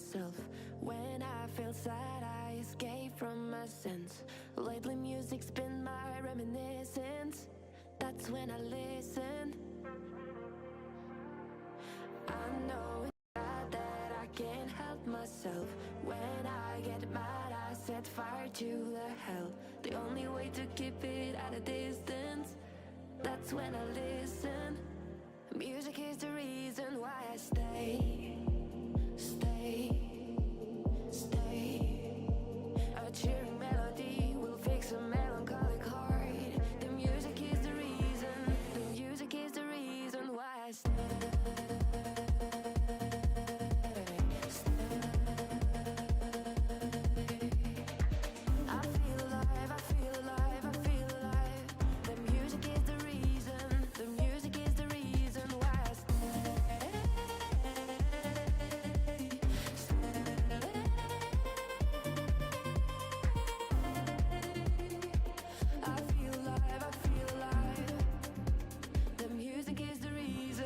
myself. When I feel sad, I escape from my sense. Lately music's been my reminiscence. That's when I listen. I know it's bad that I can't help myself. When I get mad, I set fire to the hell. The only way to keep it at a distance, that's when I listen. Music is the reason why I stay. A cheering melody will fix a melancholic heart. The music is the reason. The music is the reason why I stay. I feel alive, I feel alive, I feel alive. The music is the reason. The music is the reason why I stay. I feel alive, I feel alive. The music is the reason.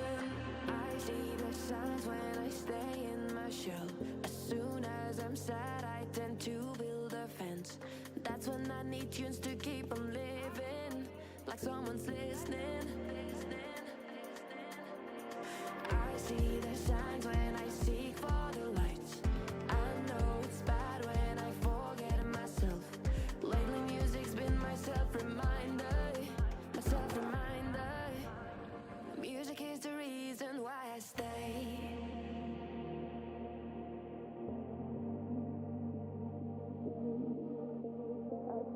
I see the signs when I stay in my shell. As soon as I'm sad, I tend to build a fence. That's when I need tunes to keep on living, like someone's listening. I see the signs when I seek for the lights. I know it's bad when I forget myself. Lately music's been my self-reminder, my self-reminder. Music is the reason why I stay.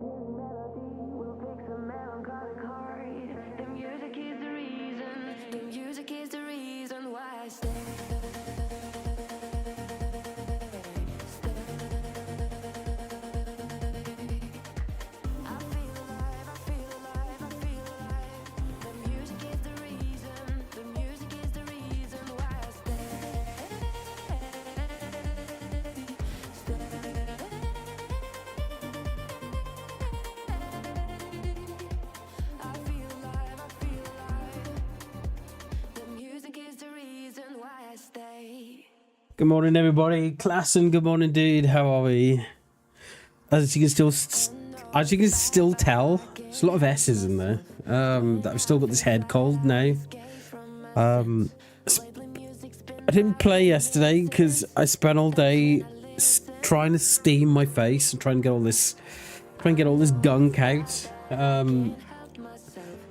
Melody will fix a melancholic heart. The music is the reason. The music is the reason why I stay. I feel alive, I feel alive, I feel alive. The music is the reason. The music is the reason why I stay. I feel alive, I feel alive. The music is the reason why I stay. Good morning, everybody. Class and good morning, dude. How are we? As you can still tell, there's a lot of S's in there. That I've still got this head cold now. I didn't play yesterday because I spent all day trying to steam my face and try and get all this gunk out.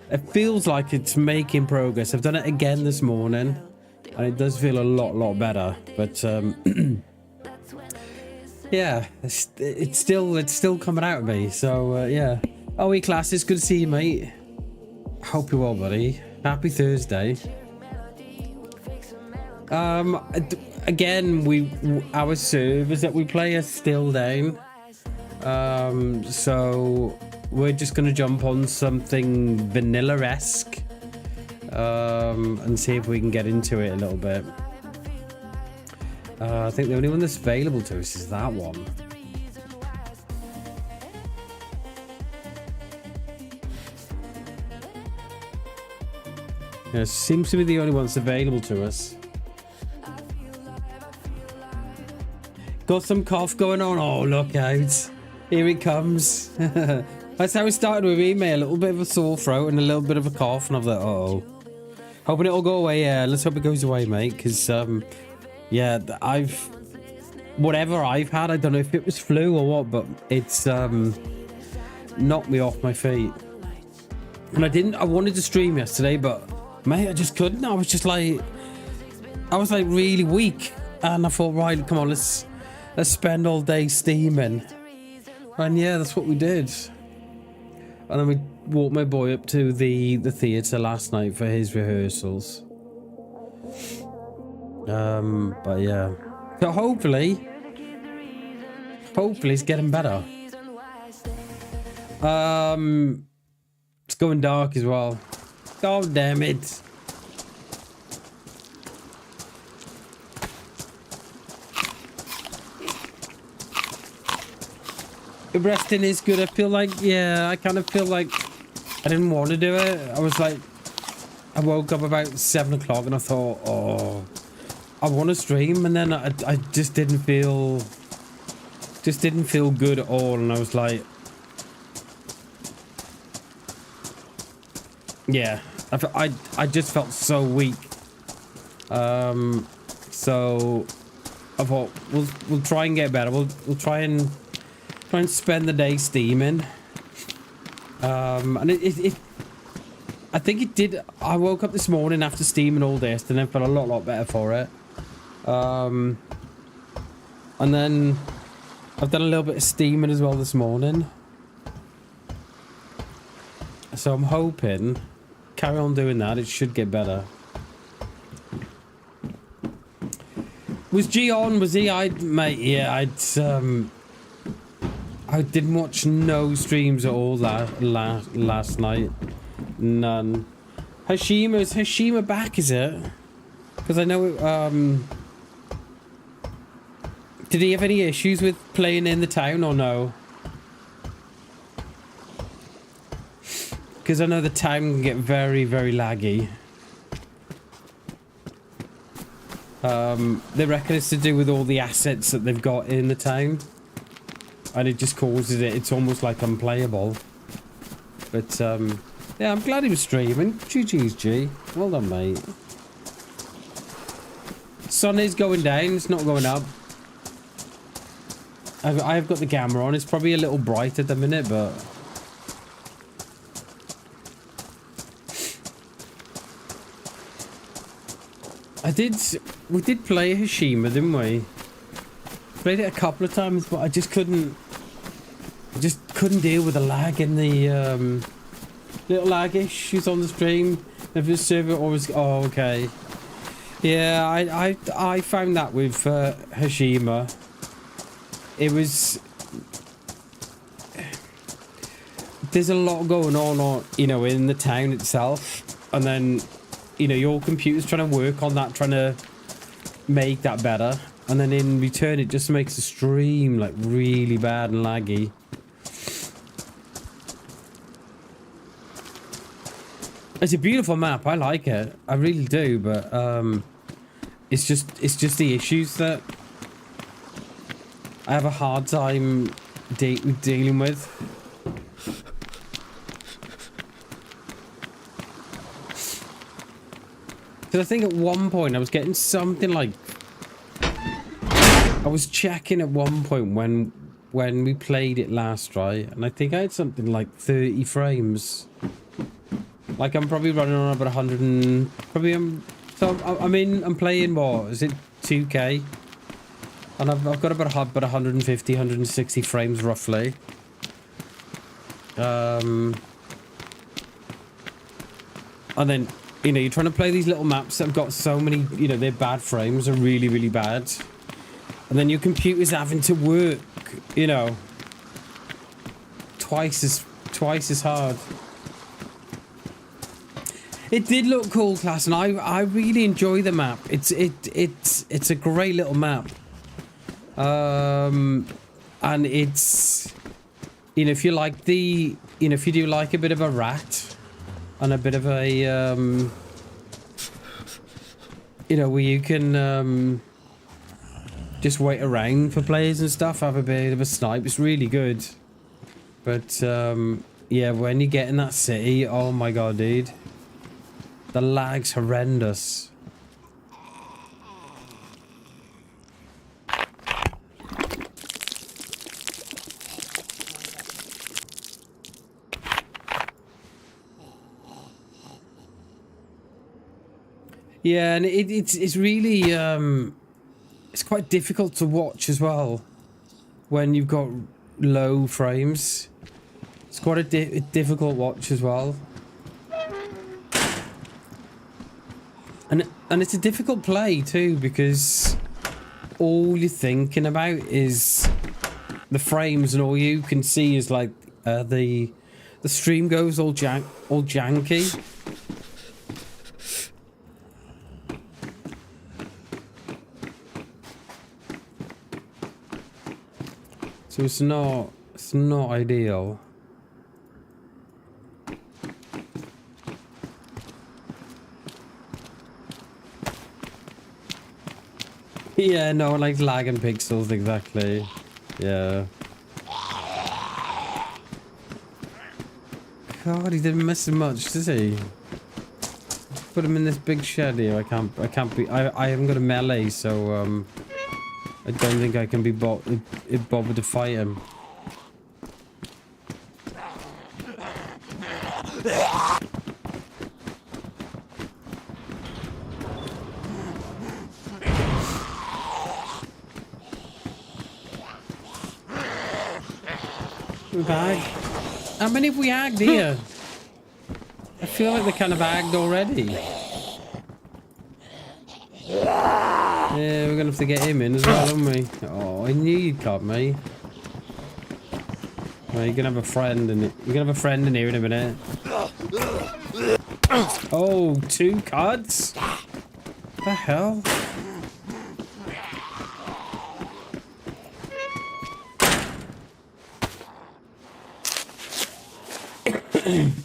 It feels like it's making progress. I've done it again this morning, and it does feel a lot better. But yeah, it's still coming out of me. So yeah. Oh, hey, class, it's good to see you, mate. Hope you're well, buddy. Happy Thursday. Again, our servers that we play are still down. So we're just gonna jump on something vanilla-esque and see if we can get into it a little bit. I think the only one that's available to us is that one. Yeah, it seems to be the only one that's available to us. Got some cough going on. Oh, look out. Here it comes. That's how it started with me, a little bit of a sore throat and a little bit of a cough, and I was like, uh-oh. Hoping it'll go away. Yeah, let's hope it goes away, mate, because yeah, whatever I've had, I don't know if it was flu or what, but it's knocked me off my feet. And I wanted to stream yesterday, but mate, I just couldn't. I was like really weak, and I thought, right, come on, let's spend all day steaming. And yeah, that's what we did. And then we walked my boy up to the theatre last night for his rehearsals. But yeah, so hopefully it's getting better. It's going dark as well. God damn it. Resting is good. I feel like, yeah, I kind of feel like I didn't want to do it. I woke up about 7 o'clock and I thought, oh, I want to stream, and then I just didn't feel good at all, and I was like, yeah, I just felt so weak. So I thought we'll try and get better. We'll try and spend the day steaming. And it I think it did. I woke up this morning after steaming all this, and then felt a lot better for it. And then I've done a little bit of steaming as well this morning. So I'm hoping carry on doing that. It should get better. Was G on? Was he? Mate, yeah, I didn't watch no streams at all last night. None. Is Hashima back, is it? Because I know did he have any issues with playing in the town or no? Because I know the town can get very, very laggy. They reckon it's to do with all the assets that they've got in the town. And it just causes it. It's almost like unplayable. But, yeah, I'm glad he was streaming. GG's, G. Well done, mate. Sun is going down. It's not going up. I've got the camera on. It's probably a little bright at the minute, but... We did play Hashima, didn't we? Played it a couple of times, but I just couldn't deal with the lag in the little lag issues on the stream. If the server always, oh okay, yeah, I found that with Hashima. It was, there's a lot going on, you know, in the town itself, and then, you know, your computer's trying to work on that, trying to make that better, and then in return it just makes the stream like really bad and laggy. It's a beautiful map. I like it. I really do, but it's just the issues that I have a hard time dealing with. Because I think at one point I was getting something like... I was checking at one point when we played it last, right? And I think I had something like 30 frames. Like I'm probably running on about 100 and... Probably I'm playing what? Is it 2K? And I've got about 150, 160 frames roughly. And then... You know, you're trying to play these little maps that have got so many, you know, they're bad frames, are really, really bad. And then your computer's having to work, you know, twice as hard. It did look cool, class, and I really enjoy the map. It's a great little map. And it's, you know, if you like the, you know, if you do like a bit of a rat and a bit of a, you know, where you can just wait around for players and stuff, have a bit of a snipe. It's really good. But yeah, when you get in that city, oh my god, dude, the lag's horrendous. Yeah, and it's really it's quite difficult to watch as well when you've got low frames. It's quite a difficult watch as well, and it's a difficult play too, because all you're thinking about is the frames, and all you can see is like the stream goes all janky. So it's not ideal. Yeah, no one likes lag and pixels, exactly. Yeah. God, he didn't miss much, does he? Put him in this big shed here. I can't be, I haven't got a melee, so, I don't think I can be bothered to fight him. We've agged. How many have we agged here? I feel like they're kind of agged already. Yeah, we're gonna have to get him in as well, aren't we? Oh, I knew you'd come, mate. Well, you're gonna have a friend in it. You're gonna have a friend in here in a minute. Oh, 2 cards? What the hell?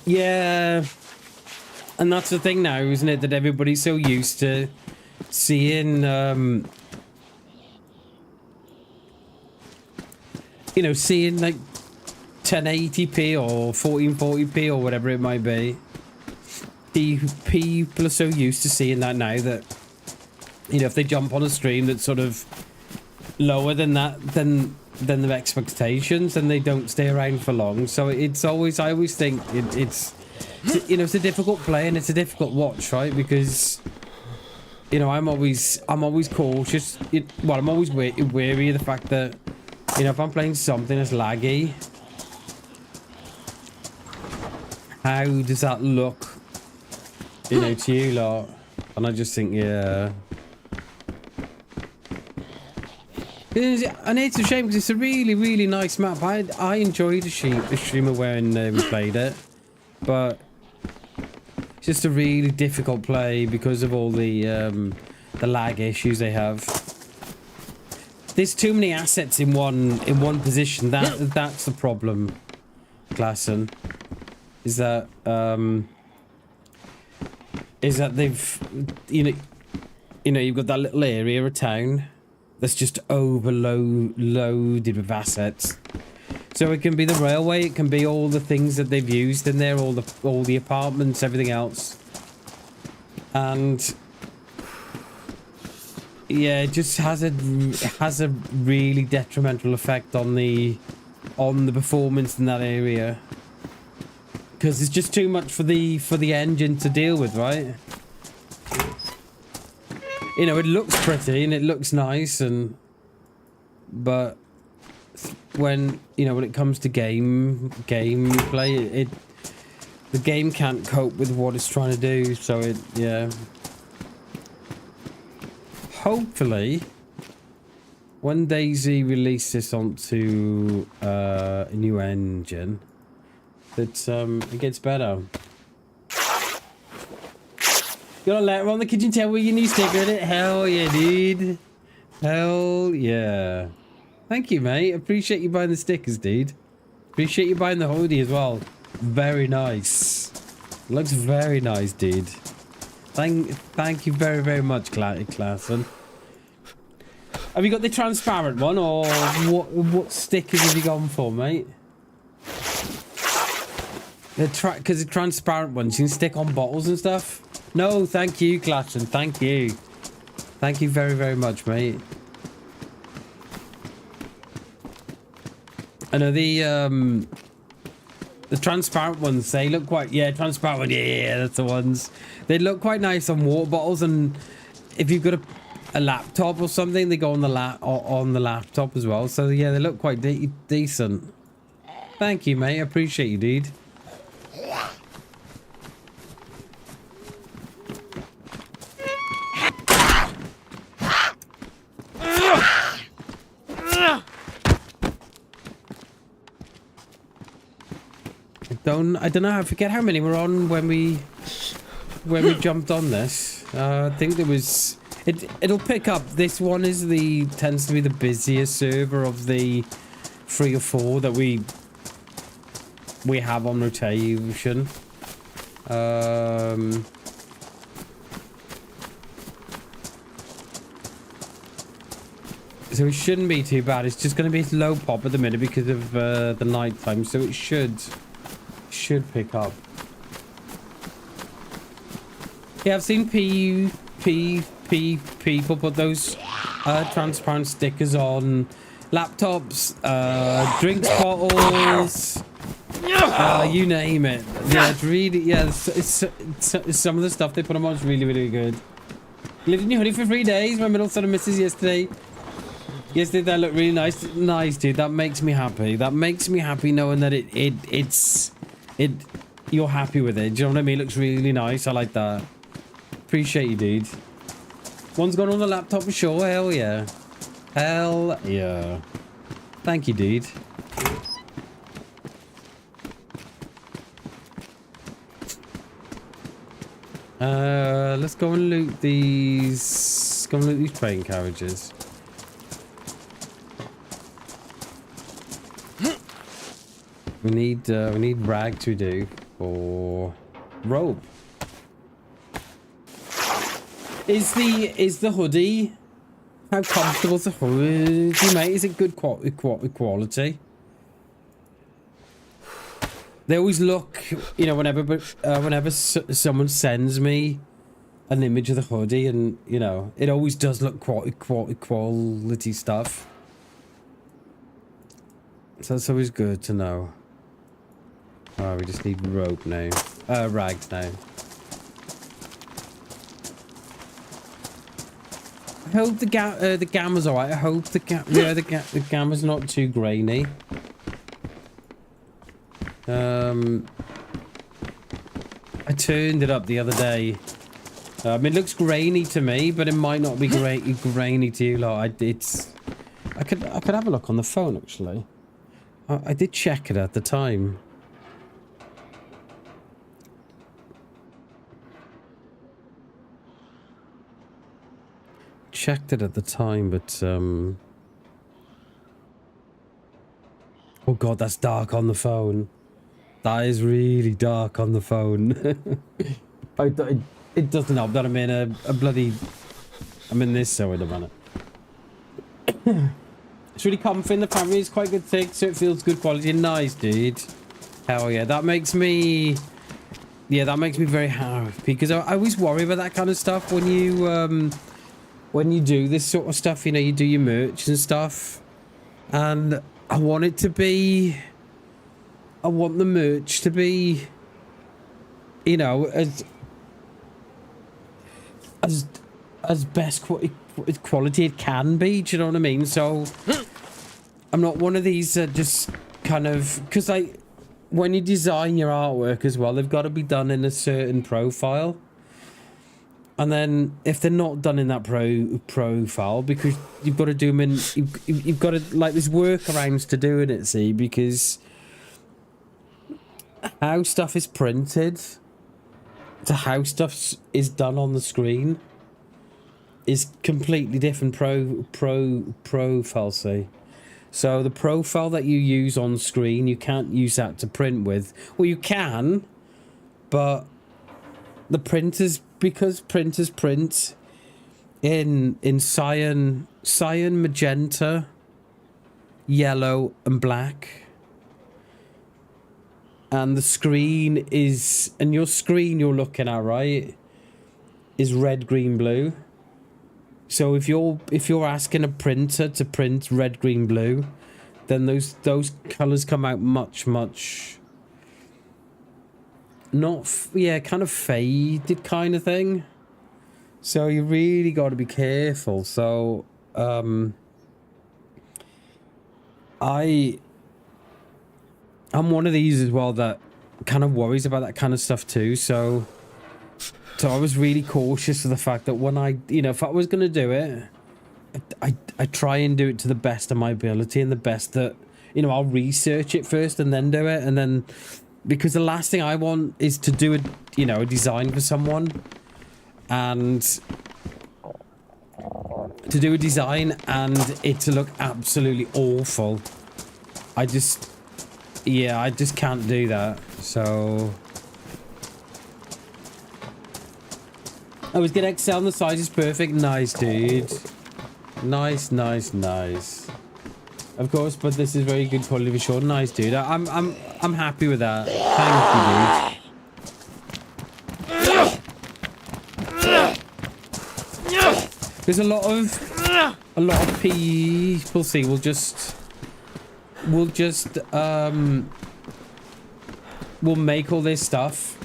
Yeah. And that's the thing now, isn't it? That everybody's so used to seeing, you know, seeing like 1080p or 1440p or whatever it might be. People are so used to seeing that now that, you know, if they jump on a stream that's sort of lower than that, than their expectations, and they don't stay around for long. So it's always, I always think it's you know, it's a difficult play and it's a difficult watch, right? Because, you know, I'm always cautious. Well, I'm always wary of the fact that, you know, if I'm playing something that's laggy, how does that look, you know, to you lot? And I just think, yeah. And it's a shame because it's a really, really nice map. I enjoyed the streamer when we played it, but it's just a really difficult play because of all the lag issues they have. There's too many assets in one position. That's the problem, Klassen. Is that they've you know you've got that little area of town that's just loaded with assets. So it can be the railway, it can be all the things that they've used in there, all the apartments, everything else. And yeah, it just has a really detrimental effect on the performance in that area. Because it's just too much for the engine to deal with, right? You know, it looks pretty and it looks nice, but when, you know, when it comes to gameplay, the game can't cope with what it's trying to do. So yeah. Hopefully, when DayZ release this onto a new engine, that it gets better. You got a letter on the kitchen table with your new sticker in it? Hell yeah, dude. Hell yeah. Thank you, mate. Appreciate you buying the stickers, dude. Appreciate you buying the hoodie as well. Very nice. Looks very nice, dude. Thank you very, very much, Klassen. Have you got the transparent one, or what stickers have you gone for, mate? Because the transparent ones you can stick on bottles and stuff. No, thank you, Klassen. Thank you. Thank you very, very much, mate. I know the transparent ones, they look quite, yeah, transparent one, yeah, that's the ones. They look quite nice on water bottles, and if you've got a laptop or something, they go on the laptop as well. So yeah, they look quite decent. Thank you, mate. I appreciate you, dude. I don't know. I forget how many we're on when we jumped on this. I think there was. It'll pick up. This one tends to be the busiest server of the 3 or 4 that we have on rotation. So it shouldn't be too bad. It's just going to be low pop at the minute because of the night time. So it should pick up. Yeah, I've seen people put those transparent stickers on laptops, drinks bottles, you name it. Yeah, it's really, yeah, it's some of the stuff they put them on is really, really good. Lived in your hoodie for 3 days. My middle son and missus yesterday. Yesterday that looked really nice. Nice, dude. That makes me happy. That makes me happy knowing that you're happy with it. Do you know what I mean? It looks really nice. I like that. Appreciate you, dude. One's gone on the laptop for sure. Hell yeah. Hell yeah. Thank you, dude. Let's go and loot these. Go and loot these train carriages. We need rag to do for robe. Is the hoodie? How comfortable is the hoodie, mate? Is it good quality? They always look, you know, whenever someone sends me an image of the hoodie, and you know, it always does look quality stuff. So that's always good to know. Oh, we just need rope now. Rags now. I hope the gamma's alright. I hope the gamma's not too grainy. I turned it up the other day. It looks grainy to me, but it might not be grainy to you. Like I could have a look on the phone actually. I did check it at the time. Checked it at the time, but oh god, that's dark on the phone. That is really dark on the phone. It doesn't help that I'm in a bloody... I'm in this so in a minute. It's really comfy, and the family is quite good thick, so it feels good quality. Nice, dude. Hell yeah, that makes me... Yeah, that makes me very happy, because I always worry about that kind of stuff when you do this sort of stuff, you know, you do your merch and stuff. And I want it to be... I want the merch to be, you know, as best quality it can be. Do you know what I mean? So I'm not one of these just kind of, because when you design your artwork as well, they've got to be done in a certain profile. And then if they're not done in that profile, because you've got to do them in, you've got to, like, there's workarounds to doing it, see, because how stuff is printed to how stuff is done on the screen is completely different profile, see. So the profile that you use on screen, you can't use that to print with. Well, you can, but the printers, because printers print in cyan, magenta, yellow, and black. And the screen is, and your screen you're looking at, right, is red, green, blue. So if you're asking a printer to print red, green, blue, then those colors come out much not, yeah, kind of faded kind of thing. So you really got to be careful. So I'm one of these as well that kind of worries about that kind of stuff too. So I was really cautious of the fact that when I, you know, if I was going to do it, I try and do it to the best of my ability, and the best that, you know, I'll research it first and then do it. And then, because the last thing I want is to do a design for someone and to do a design and it to look absolutely awful. I just can't do that. So I was getting Excel and the size is perfect. Nice, dude. Nice, nice, nice. Of course, but this is very good quality for sure. Nice, dude. I'm happy with that. Thank you, dude. There's a lot of people see will make all this stuff.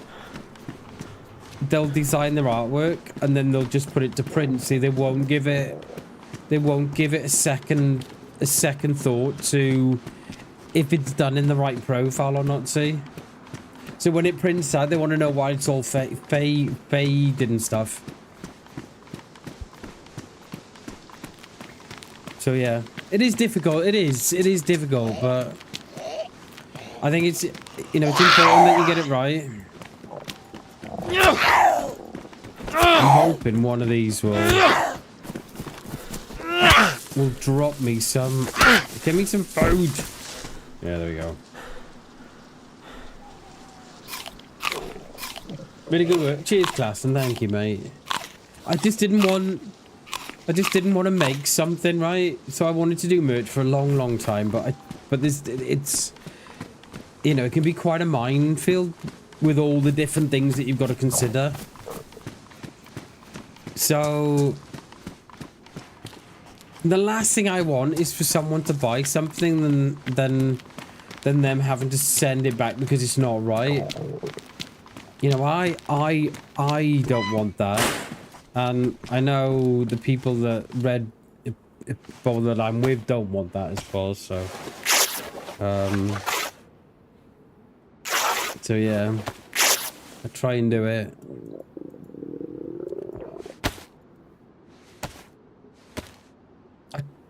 They'll design their artwork and then they'll just put it to print. See, they won't give it a second thought to if it's done in the right profile or not. See, so when it prints out, they want to know why it's all faded and stuff. So yeah, it is difficult. It is difficult, but I think it's, you know, it's important that you get it right. I'm hoping one of these will drop me some. Give me some food. Yeah, there we go. Really good work. Cheers, class, and thank you, mate. I just didn't want to make something, right? So I wanted to do merch for a long time, but it's, you know, it can be quite a minefield with all the different things that you've got to consider. So the last thing I want is for someone to buy something than them having to send it back because it's not right. You know, I don't want that. And I know the people that RedBubble that I'm with don't want that as well, so so yeah, I try and do it.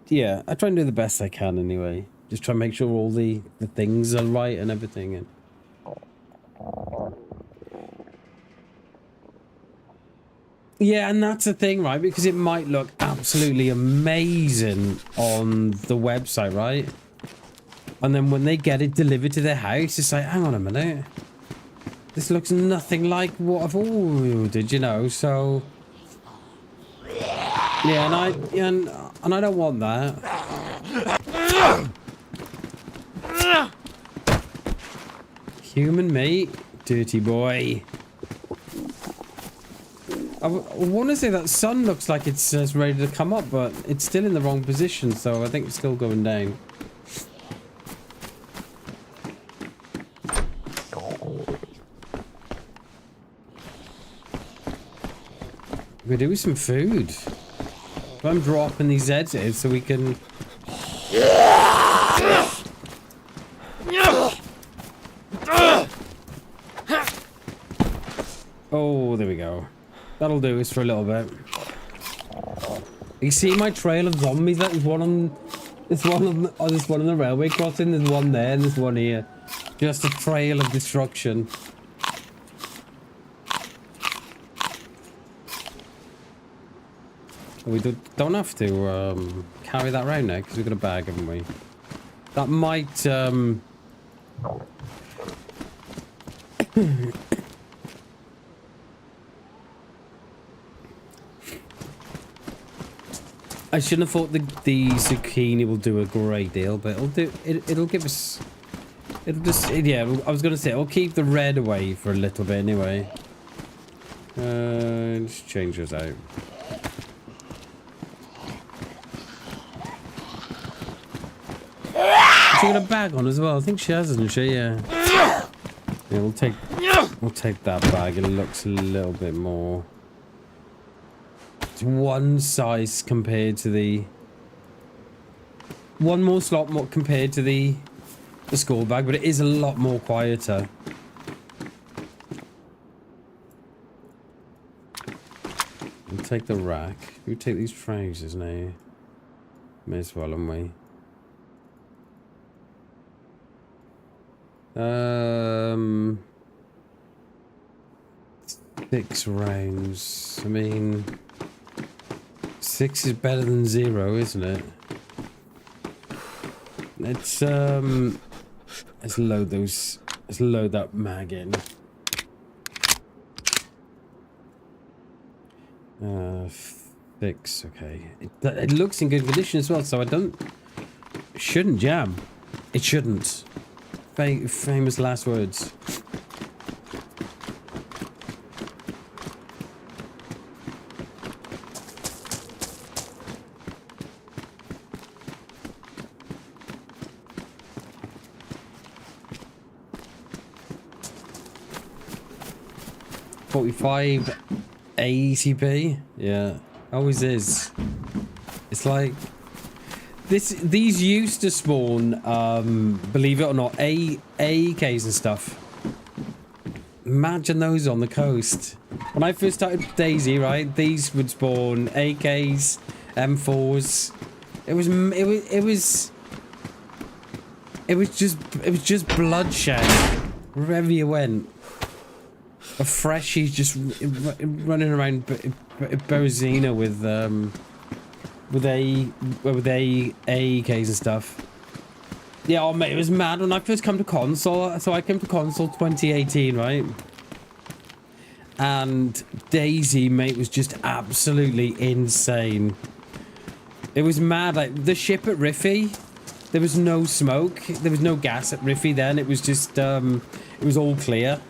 I try and do the best I can anyway. Just try and make sure all the things are right and everything. And yeah, and that's the thing, right? Because it might look absolutely amazing on the website, right? And then when they get it delivered to their house, it's like, hang on a minute. This looks nothing like what I've ordered, you know, so... Yeah, and I don't want that. Human meat, dirty boy. I want to say that sun looks like it's ready to come up, but it's still in the wrong position, so I think it's still going down. We do some food. I'm dropping these Z's so we can... Oh, there we go. That'll do us for a little bit. You see my trail of zombies? There's one on the railway crossing. There's one there, and there's one here. Just a trail of destruction. We don't have to carry that around now because we've got a bag, haven't we? That might I shouldn't have thought the zucchini will do a great deal, but it'll give us, it'll just, yeah, I was gonna say it'll keep the red away for a little bit anyway. Let's change this out. She got a bag on as well. I think she has, hasn't she? Yeah. Yeah, we'll take that bag. It looks a little bit more. It's one size compared to the. One more slot more compared to the school bag, but it is a lot more quieter. We'll take the rack. We take these trousers now. May as well, haven't we? 6 rounds. I mean, 6 is better than 0, isn't it? Let's load those. Let's load that mag in. 6, okay. It looks in good condition as well, so I don't... Shouldn't jam. It shouldn't. Famous last words. $45 ATP, yeah, always is. It's like these used to spawn, believe it or not, AKs and stuff. Imagine those on the coast. When I first started DayZ, right, these would spawn AKs, M4s. It was just bloodshed wherever you went. A freshie just running around Berezina with AKs and stuff. Yeah, oh mate, it was mad when I first come to console. So I came to console 2018, right? And DayZ, mate, was just absolutely insane. It was mad. Like the ship at Riffy, there was no smoke, there was no gas at Riffy. Then it was just it was all clear.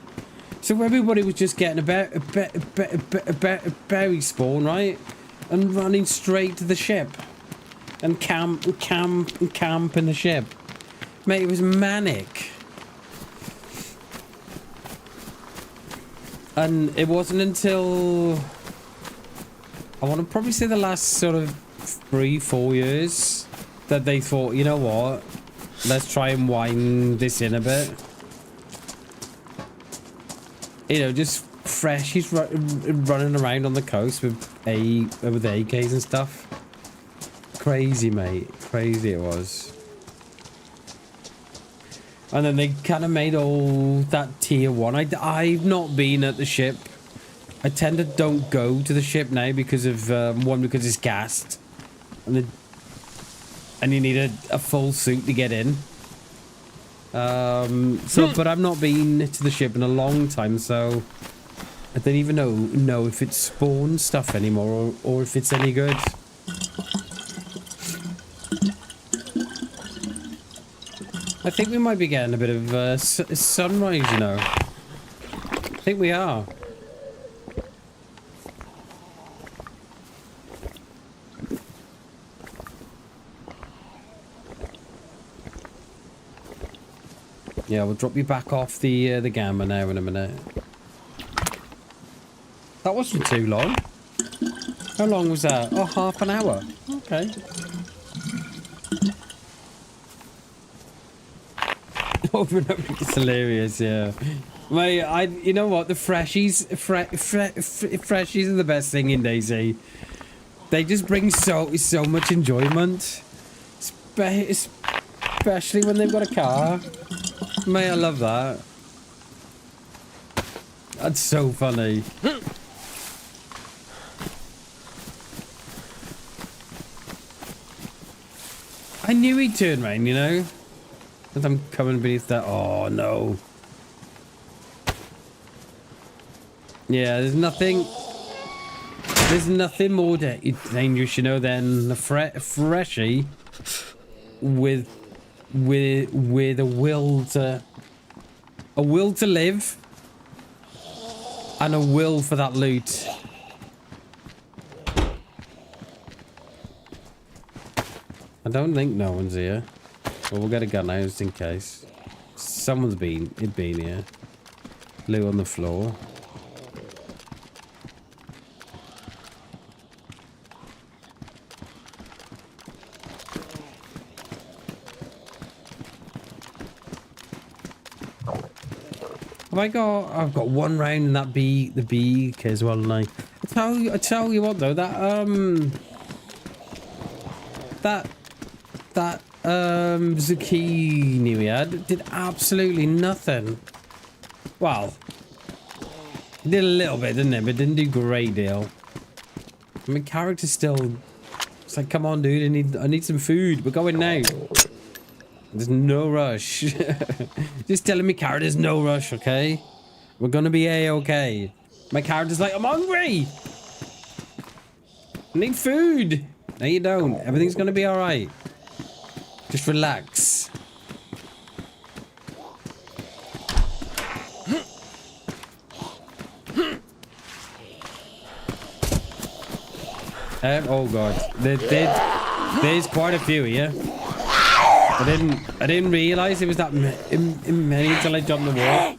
So everybody was just getting a berry spawn, right? And running straight to the ship. And camp in the ship. Mate, it was manic. And it wasn't until... I want to probably say the last sort of 3-4 years that they thought, you know what? Let's try and wind this in a bit. You know, just fresh. He's running around on the coast with AKs and stuff. Crazy, mate. Crazy it was. And then they kind of made all that tier 1. I've not been at the ship. I tend to don't go to the ship now because of one, because it's gassed, and you need a full suit to get in. But I've not been to the ship in a long time, so I don't even know if it spawns stuff anymore or if it's any good. I think we might be getting a bit of sunrise, you know. I think we are. Yeah, we'll drop you back off the gamma now in a minute. That wasn't too long. How long was that? Oh, half an hour. Okay. Over and over, it's hilarious, yeah. Mate, you know what? The freshies are the best thing in DayZ. They just bring so much enjoyment, especially when they've got a car. Mate, I love that. That's so funny. I knew he'd turn around, you know? As I'm coming beneath that. Oh, no. Yeah, there's nothing more dangerous, you know, than a freshie with a will to live and a will for that loot. I don't think no one's here. Well, we'll get a gun out just in case. Someone's been here. Loot on the floor. I've got one round in that the BK as well, and I tell you what though, that zucchini we had did absolutely nothing. Well, it did a little bit, didn't it? But it didn't do a great deal. I mean, character's still... It's like, come on, dude, I need some food. We're going now. There's no rush. Just telling me, character's no rush, okay? We're gonna be A-okay. My character's like, I'm hungry! I need food. No, you don't. Everything's gonna be all right. Just relax. Oh god, there's quite a few here. I didn't realize it was that many until I jumped the wall.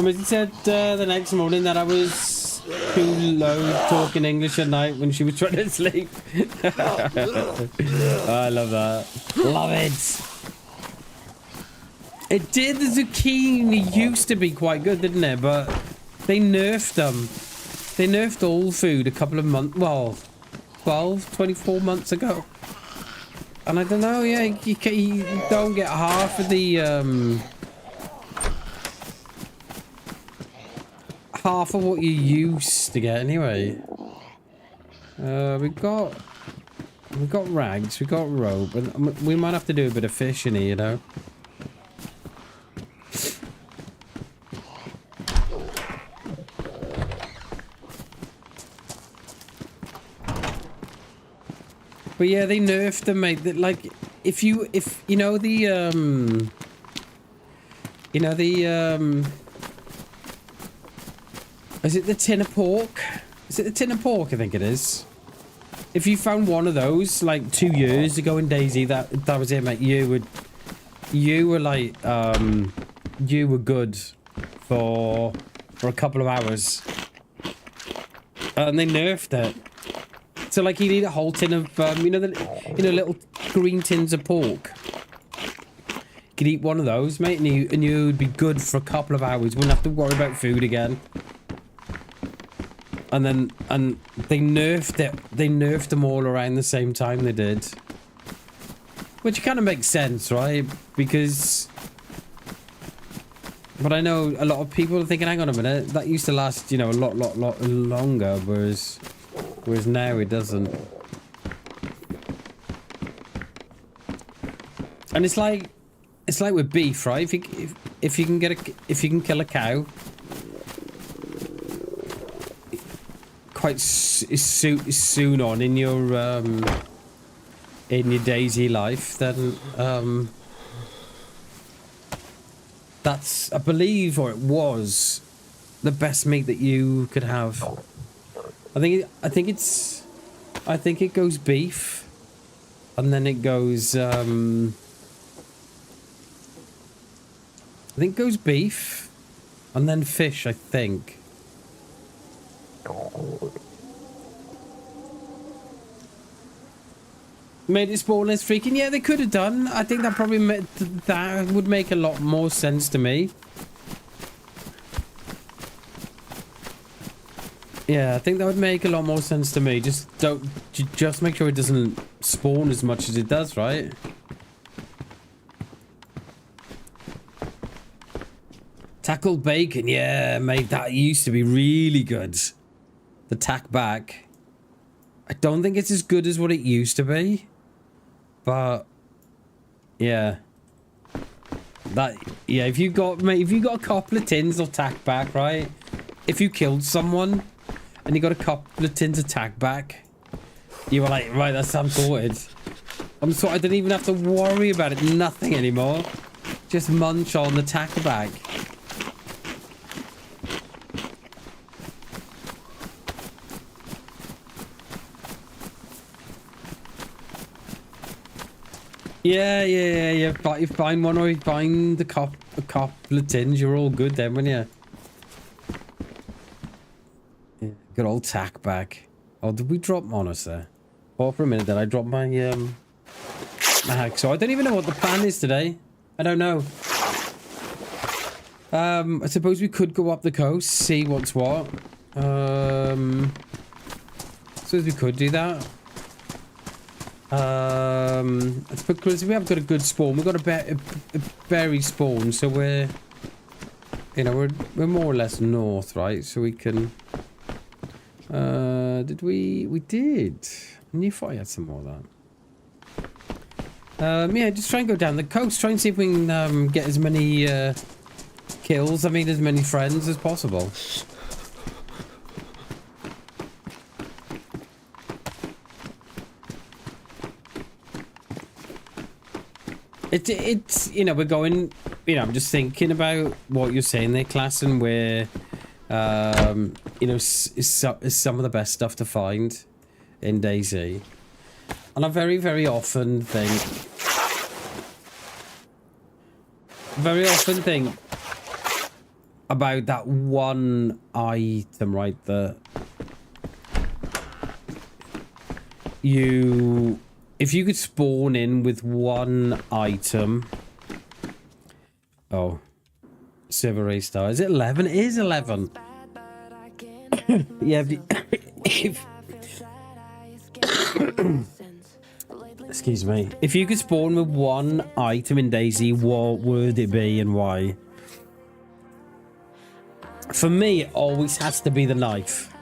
He said the next morning that I was too low talking English at night when she was trying to sleep. I love that. Love it. It did. The zucchini used to be quite good, didn't it? But they nerfed them. They nerfed all food a couple of months, well, 12, 24 months ago. And I don't know, yeah, you don't get half of the, half of what you used to get anyway. We got rags, we got rope, and we might have to do a bit of fishing here, you know. But yeah, they nerfed them, mate. Like, if you know the is it the tin of pork? Is it the tin of pork? I think it is. If you found one of those like 2 years ago in DayZ, that was it, mate. You were like you were good for a couple of hours, and they nerfed it. So like you need a whole tin of little green tins of pork. You could eat one of those, mate, and you'd be good for a couple of hours. Wouldn't have to worry about food again. And they nerfed it. They nerfed them all around the same time they did. Which kind of makes sense, right? Because... But I know a lot of people are thinking, hang on a minute, that used to last, you know, a lot longer, whereas now it doesn't. And it's like with beef, right? If you can kill a cow quite soon on in your DayZ life, then that's, I believe, or it was, the best meat that you could have. I think it goes beef, and then it goes I think it goes beef, and then fish, I think. Made it spawn less freaking. Yeah, they could have done. I think that probably that would make a lot more sense to me. Yeah, I think that would make a lot more sense to me. Just make sure it doesn't spawn as much as it does, right? Tackled bacon, yeah, mate, that used to be really good. The tack back. I don't think it's as good as what it used to be. But yeah. If you got a couple of tins of tack back, right? If you killed someone and you got a couple of tins of tack back, you were like, right, that's I'm sorted. I didn't even have to worry about it, nothing anymore. Just munch on the tack back. Yeah. You find one or you find a couple of tins, you're all good then, wouldn't you? Yeah, good old tack back. Oh, did we drop Monos there? Oh, for a minute then I dropped my hack. So I don't even know what the plan is today. I don't know. I suppose we could go up the coast, see what's what. I suppose we could do that. It's because we have got a good spawn. We've got a berry spawn, so we're more or less north, right? So we can Did we did. I knew I had some more of that. Yeah, just try and go down the coast. Try and see if we can get as many kills. I mean, as many friends as possible. It's you know, we're going, you know, I'm just thinking about what you're saying there, class, and where you know, is some of the best stuff to find in DayZ. And I very often think about that one item, right, that you, if you could spawn in with one item. Oh, server restart. Is it 11? It is 11. Yeah, if excuse me. If you could spawn with one item in DayZ, what would it be and why? For me, it always has to be the knife.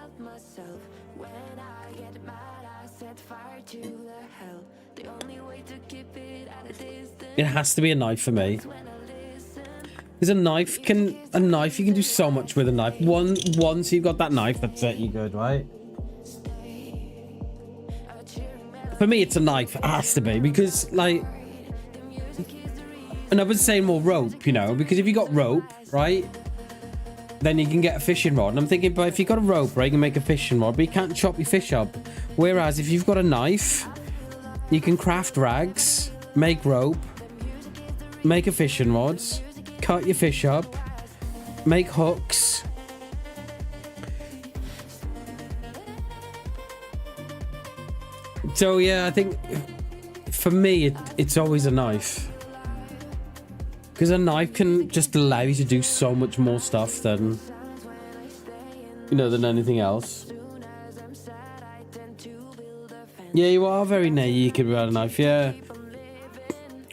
It has to be a knife for me. Because a knife you can do so much with a knife. Once you've got that knife, that's it, you're good, right? For me, it's a knife. It has to be, because, like, and I was saying more rope, you know, because if you got rope, right, then you can get a fishing rod. And I'm thinking, but if you got a rope, right, you can make a fishing rod, but you can't chop your fish up. Whereas if you've got a knife, you can craft rags, make rope, make a fishing rods, cut your fish up, make hooks. So yeah, I think for me it's always a knife, because a knife can just allow you to do so much more stuff than, you know, than anything else. Yeah, you are very naked without a knife, yeah.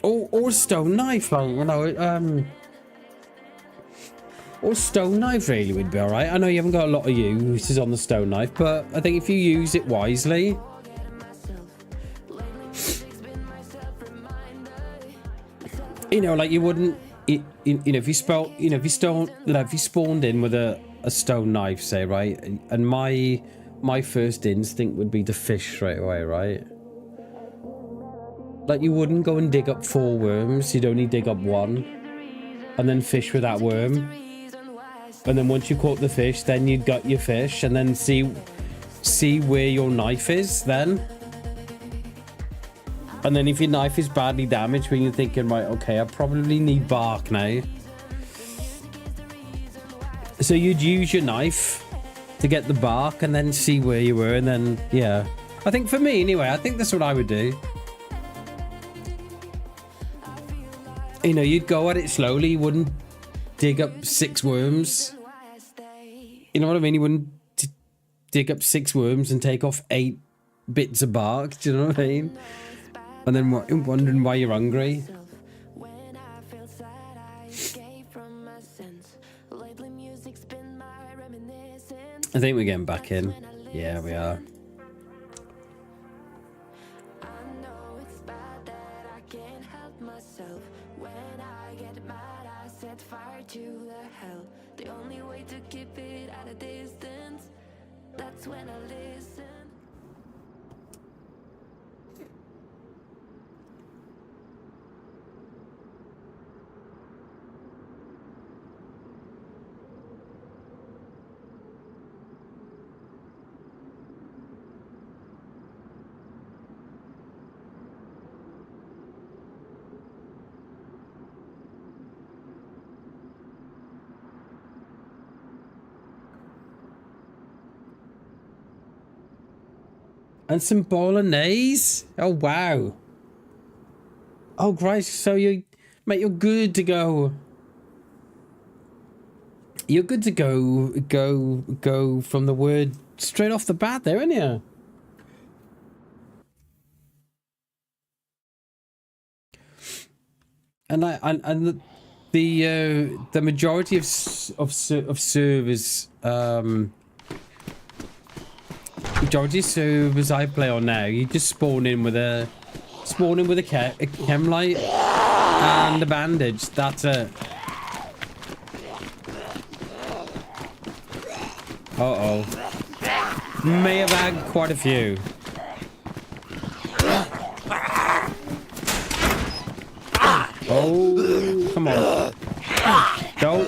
Or a stone knife, like, you know, or stone knife really would be alright. I know you haven't got a lot of uses on the stone knife, but I think if you use it wisely, you know, like you wouldn't, you know, if you spawned in with a stone knife, say, right, and my first instinct would be to fish straight away, right? Like, you wouldn't go and dig up 4 worms, you'd only dig up 1, and then fish with that worm. And then once you caught the fish, then you'd got your fish, and then see where your knife is then. And then if your knife is badly damaged, when you're thinking, right, okay, I probably need bark now. So you'd use your knife to get the bark and then see where you were, and then, yeah. I think for me, anyway, I think that's what I would do. You know, you'd go at it slowly, you wouldn't dig up 6 worms. You know what I mean? You wouldn't dig up 6 worms and take off 8 bits of bark, do you know what I mean? And then wondering why you're hungry. I think we're getting back in. Yeah, we are. And some bolognese. Oh wow. Oh Christ, so mate, you're good to go. You're good to go from the word straight off the bat there, aren't you? And the majority of servers majority of servers I play on now, you just spawn in with a chem light and a bandage. That's it. Uh-oh. May have had quite a few. Oh, come on. Go.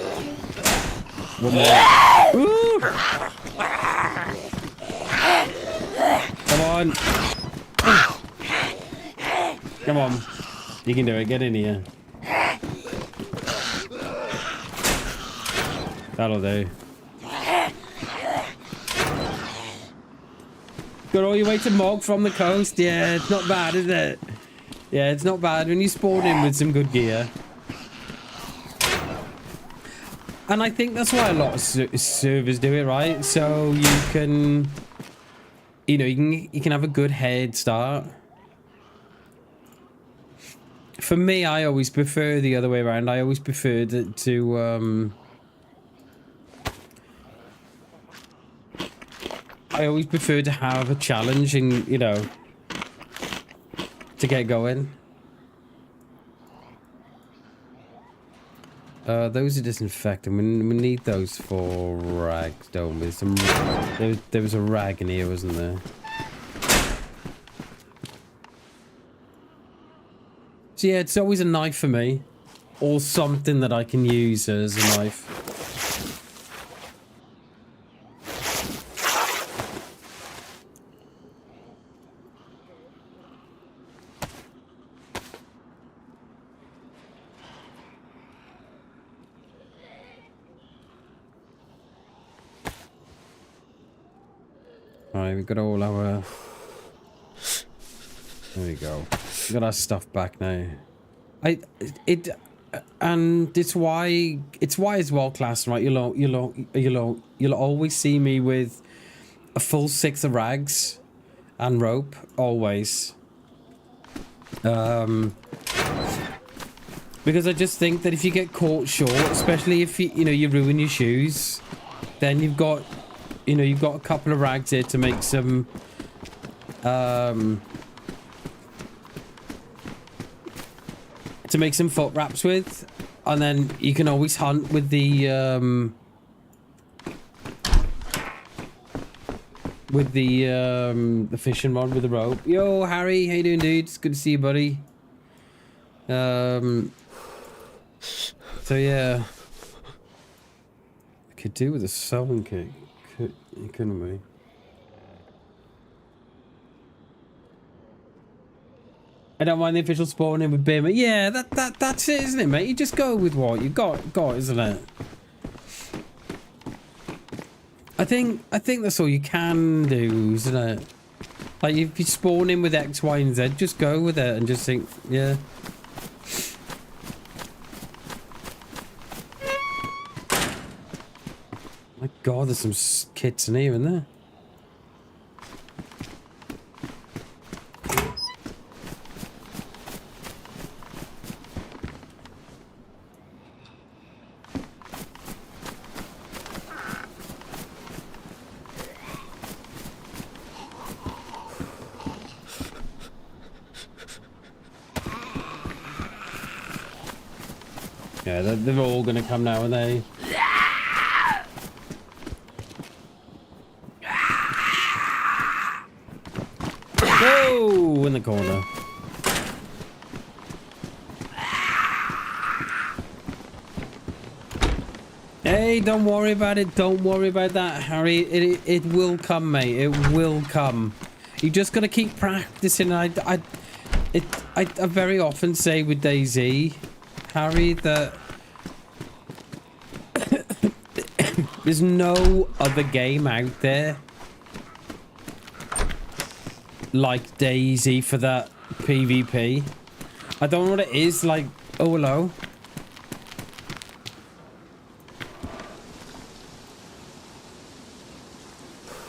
One more. Woo! Come on. Come on. You can do it. Get in here. That'll do. Got all your way to Mog from the coast. Yeah, it's not bad, is it? Yeah, it's not bad when you spawn in with some good gear. And I think that's why a lot of servers do it, right? So you can, you know, you can have a good head start. For me, I always prefer the other way around. I always prefer to I always prefer to have a challenge and, you know, to get going. Those are disinfecting. We need those for rags, don't we? There was a rag in here, wasn't there? So yeah, it's always a knife for me. Or something that I can use as a knife. Alright, we've got all our... There we go. We got our stuff back now. And it's why it's world class, right? You'll always see me with a full 6 of rags and rope, always. Because I just think that if you get caught short, especially if you ruin your shoes, then you've got a couple of rags here to make some foot wraps with, and then you can always hunt with the fishing rod with the rope. Yo, Harry, how you doing, dude? It's good to see you, buddy. So yeah, I could do with a sewing kit, couldn't we? I don't mind the official spawning with Bima. Yeah, that's it, isn't it, mate? You just go with what you got, isn't it? I think that's all you can do, isn't it? Like, if you spawn in with X, Y, and Z, just go with it and just think, yeah. My God, there's some kits in here, isn't there? Yeah, they're all gonna come now, aren't they? Whoa! In the corner. Hey, don't worry about it. Don't worry about that, Harry. It will come, mate. It will come. You just gotta keep practicing. I very often say with DayZ, Harry, that there's no other game out there like DayZ for that PvP. I don't know what it is, like, oh hello.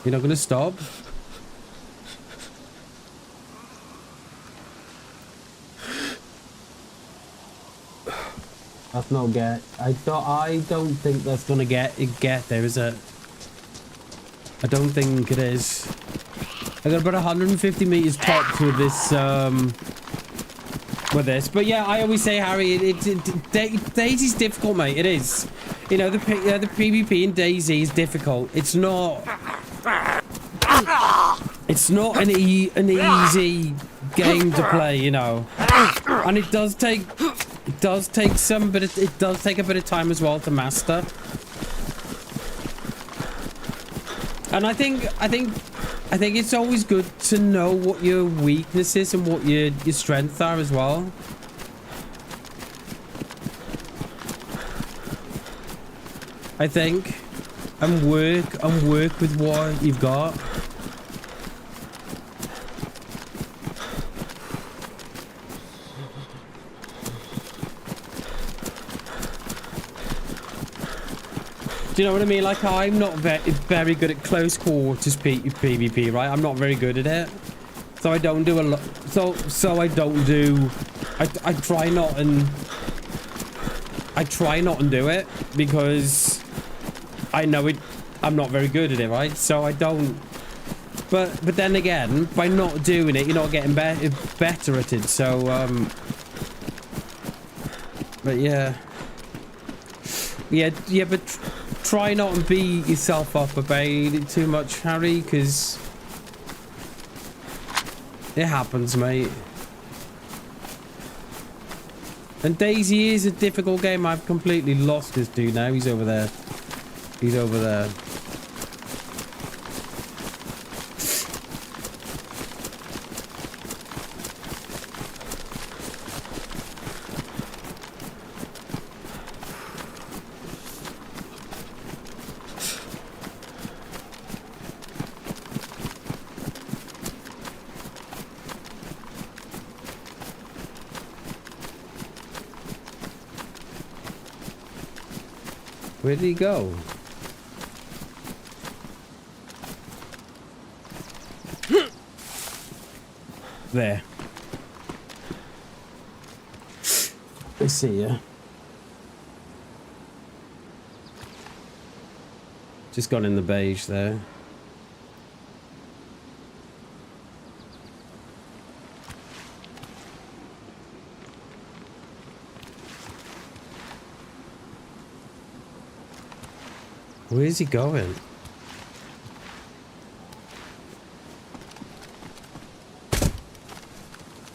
You're not gonna stop? That's not get. I don't think that's gonna get there, is it? I don't think it is. I got about 150 meters tops with this, But yeah, I always say, Harry, DayZ's difficult, mate. It is. You know, the PvP in DayZ is difficult. It's not an easy game to play, you know. And it does take some, but it does take a bit of time as well to master. And I think it's always good to know what your weaknesses and what your strengths are as well. I think, and work with what you've got. Do you know what I mean? Like, I'm not very good at close quarters PvP, right? I'm not very good at it, so I don't do a lot. So I don't do. I try not and do it because I know it. I'm not very good at it, right? So I don't. But then again, by not doing it, you're not getting better at it. So But yeah. But try not to beat yourself up about it too much, Harry, because it happens, mate. And DayZ is a difficult game. I've completely lost this dude now. He's over there. He's over there. Where did he go? There. I see ya. Just got in the beige there. Where's he going?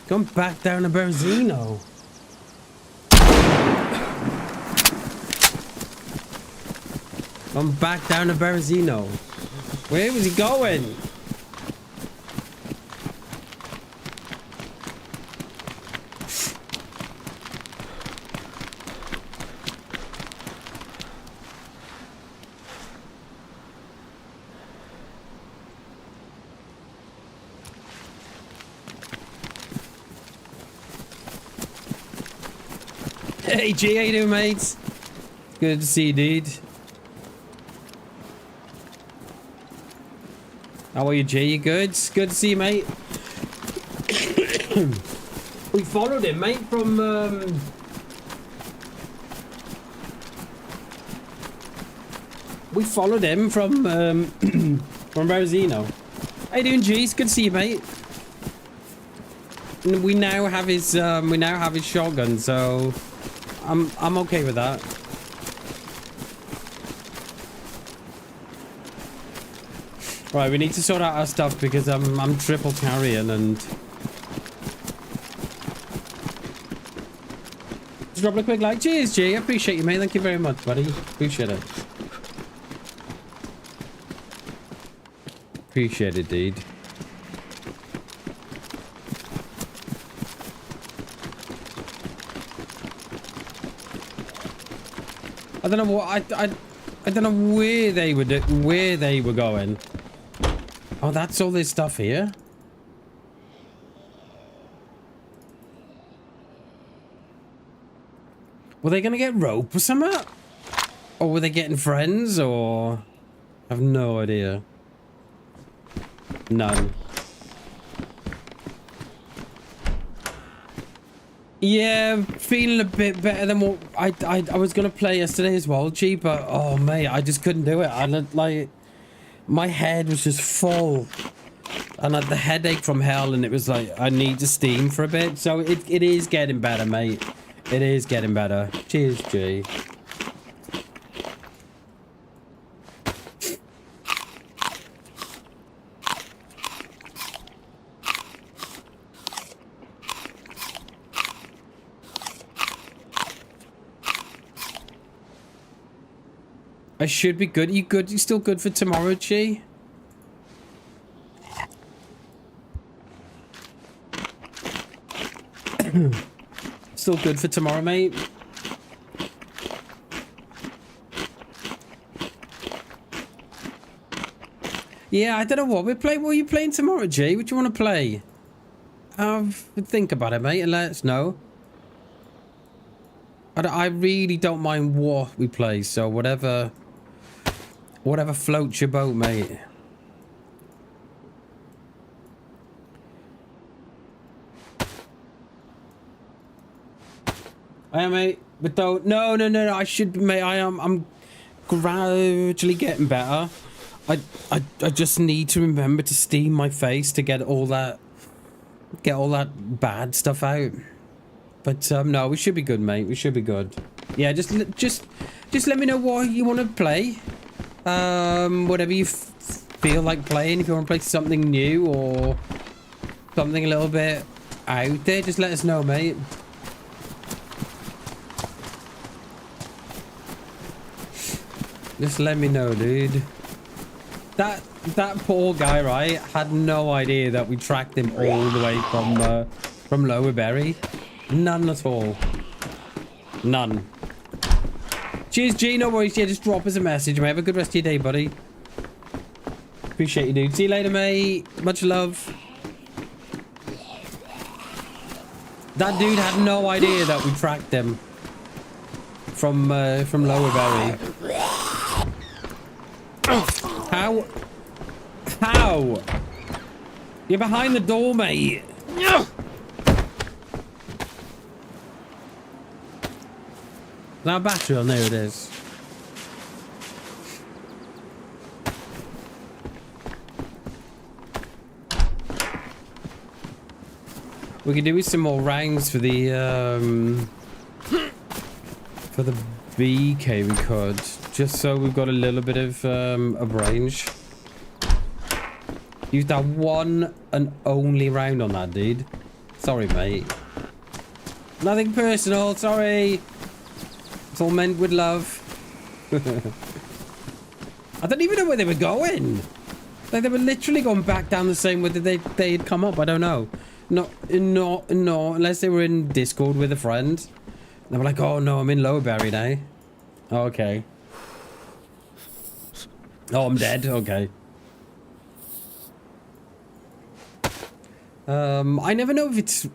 Going back down to Berzino. I'm back down to Berzino. Where was he going? Hey G, how you doing, mates? Good to see you, dude. How are you, G? You good? Good to see you, mate. We followed him, mate, from we followed him from Rosino. How you doing, G? It's good to see you, mate. We now have his shotgun, so I'm okay with that. Right, we need to sort out our stuff because I'm triple carrying and just drop a quick like. Cheers, G. I appreciate you, mate. Thank you very much, buddy. Appreciate it. Appreciate it, dude. I don't know what I don't know where they were going. Oh, that's all this stuff here. Were they gonna get rope or something? Or were they getting friends? Or I have no idea. None. Yeah, feeling a bit better than what I was gonna play yesterday as well, G, but oh mate, I just couldn't do it. I like my head was just full. And I had the headache from hell, and it was like, I need to steam for a bit. So it is getting better, mate. It is getting better. Cheers, G. I should be good. You good? You still good for tomorrow, G? Still good for tomorrow, mate? Yeah, I don't know what we're playing. What are you playing tomorrow, G? What do you want to play? Think about it, mate, and let us know. I really don't mind what we play, so whatever floats your boat, mate. I am, mate, but don't. No. I should, mate. I'm gradually getting better. I just need to remember to steam my face to get all that bad stuff out. But no, we should be good, mate. We should be good. Yeah, just let me know what you want to play. Whatever you feel like playing. If you want to play something new or something a little bit out there, just let us know, mate. Just let me know, dude. That poor guy, right, had no idea that we tracked him all the way from Lower Berry. None at all. None. Cheers, G. No worries. Yeah, just drop us a message, mate. Have a good rest of your day, buddy. Appreciate you, dude. See you later, mate. Much love. That dude had no idea that we tracked him from Lower Berry. How? You're behind the door, mate. Now battery on, there it is. We could do with some more rounds for the BK, we could. Just so we've got a little bit of range. Use that one and only round on that, dude. Sorry, mate. Nothing personal, sorry. It's all meant with love. I don't even know where they were going. Like, they were literally going back down the same way that they had come up. I don't know. No, unless they were in Discord with a friend. They were like, oh no, I'm in Lower Berry now. Okay. Oh, I'm dead. Okay. I never know if it's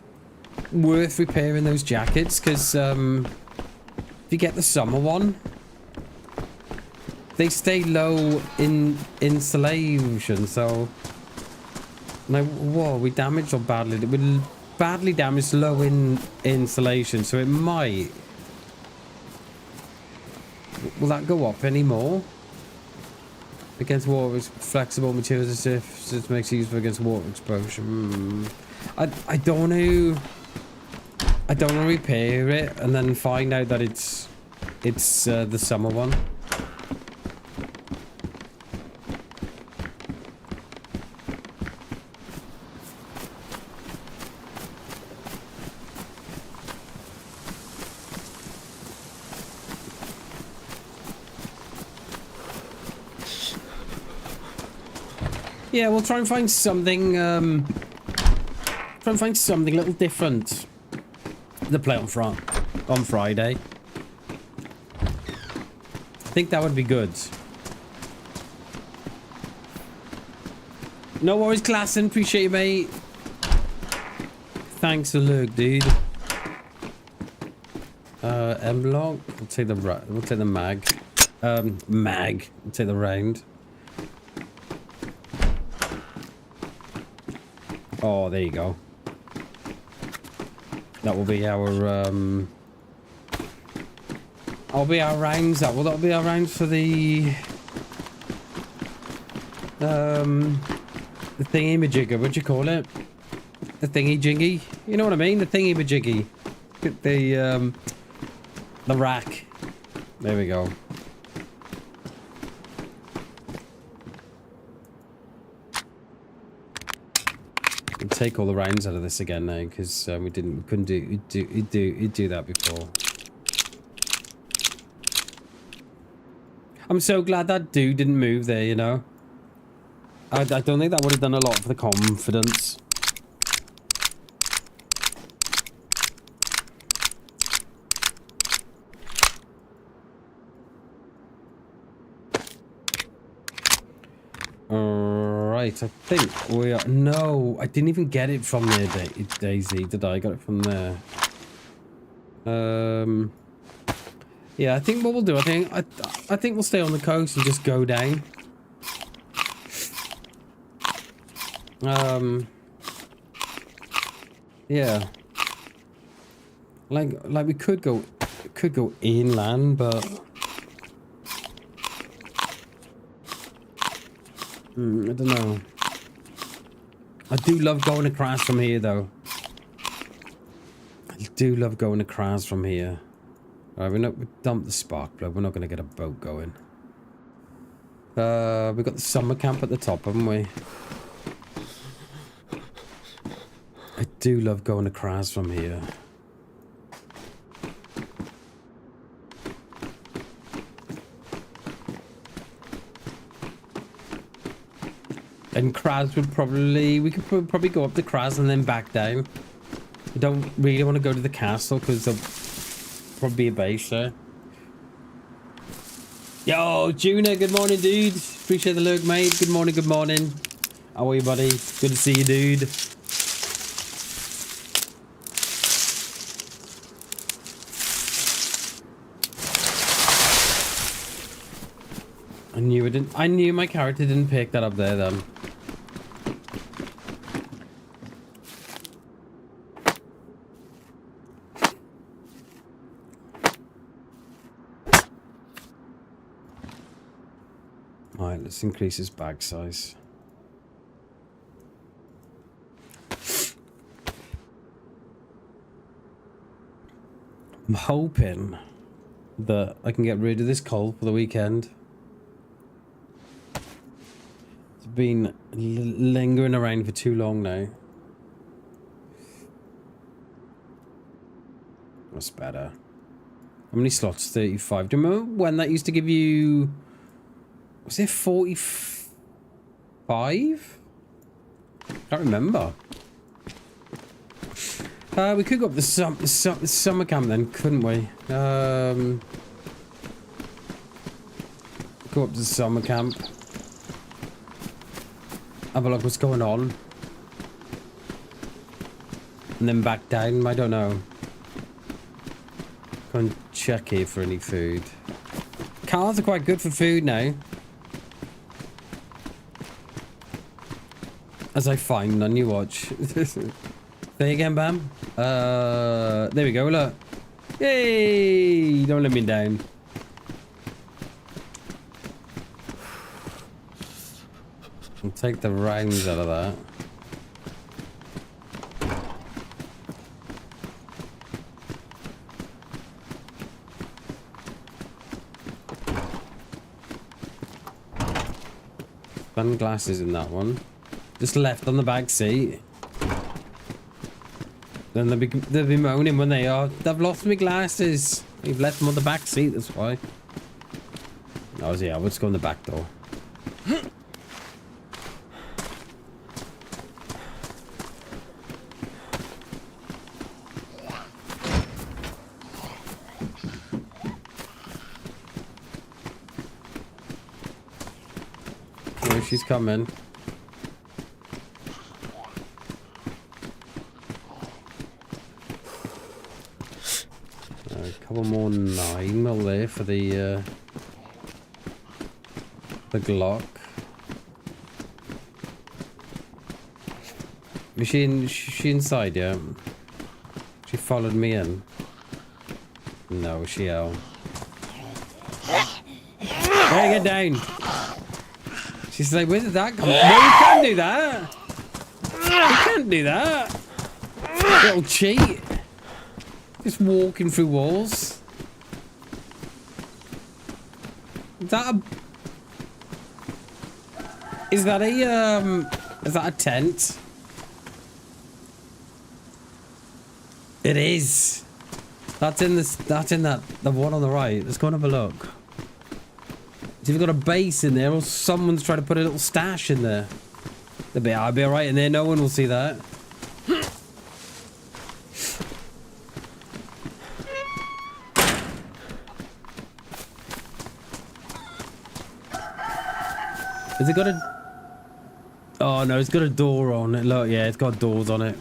worth repairing those jackets, because if you get the summer one, they stay low in insulation, so like, whoa, we damaged or badly, we badly damaged low in insulation, so it might, will that go up anymore? Against water with flexible materials as if it makes it useful against water exposure. I don't want to repair it and then find out that it's the summer one. Yeah, we'll try and find something. Try and find something a little different to play on Friday. I think that would be good. No worries, Klassen. Appreciate you, mate. Thanks for look, dude. M-Block. We'll take the mag. Mag. We'll take the round. Oh, there you go. That will be our that'll be our rounds. That'll be our rounds for the The thingy-majigger, what do you call it? The thingy-jiggy? You know what I mean? The thingy-majiggy. The rack. There we go. We'll take all the rounds out of this again now, because we couldn't do that before. I'm so glad that dude didn't move there, you know? I don't think that would have done a lot for the confidence. Alright, I think we are... No, I didn't even get it from there, DayZ, did I? I got it from there. Yeah, I think what we'll do, I think we'll stay on the coast and just go down. Yeah. Like we could go inland, but I don't know. I do love going across from here, though. I do love going across from here. Alright, we dump the spark plug. We're not going to get a boat going. We've got the summer camp at the top, haven't we? I do love going across from here. And Kraz would probably... We could probably go up to Kraz and then back down. We don't really want to go to the castle because there'll probably be a base there. Yo, Juna, good morning, dude. Appreciate the look, mate. Good morning, good morning. How are you, buddy? Good to see you, dude. I knew my character didn't pick that up there then. Alright, let's increase his bag size. I'm hoping that I can get rid of this coal for the weekend. Been lingering around for too long now. That's better. How many slots? 35. Do you remember when that used to give you... Was it 45? Can't remember. We could go up the summer camp then, couldn't we? Go up to the summer camp. Have a look what's going on. And then back down, I don't know. Go and check here for any food. Cars are quite good for food now. As I find on your watch. There you again, Bam. There we go, look. Yay! Don't let me down. I'll take the rounds out of that. Sunglasses in that one. Just left on the back seat. Then they'll be moaning when they are. They've lost my glasses. You've left them on the back seat, that's why. Oh, yeah, let's go in the back door. She's coming. A couple more 9mm there for the Glock. Is she inside? Yeah. She followed me in. No, she out. Hey, get down. She's like, where did that come from? No, you can't do that. You can't do that. Little cheat. Just walking through walls. Is that a tent? It is. That's in the one on the right. Let's go and have a look. So you've got a base in there, or someone's trying to put a little stash in there. I'll be alright in there, no one will see that. Has it got a... Oh no, it's got a door on it. Look, yeah, it's got doors on it.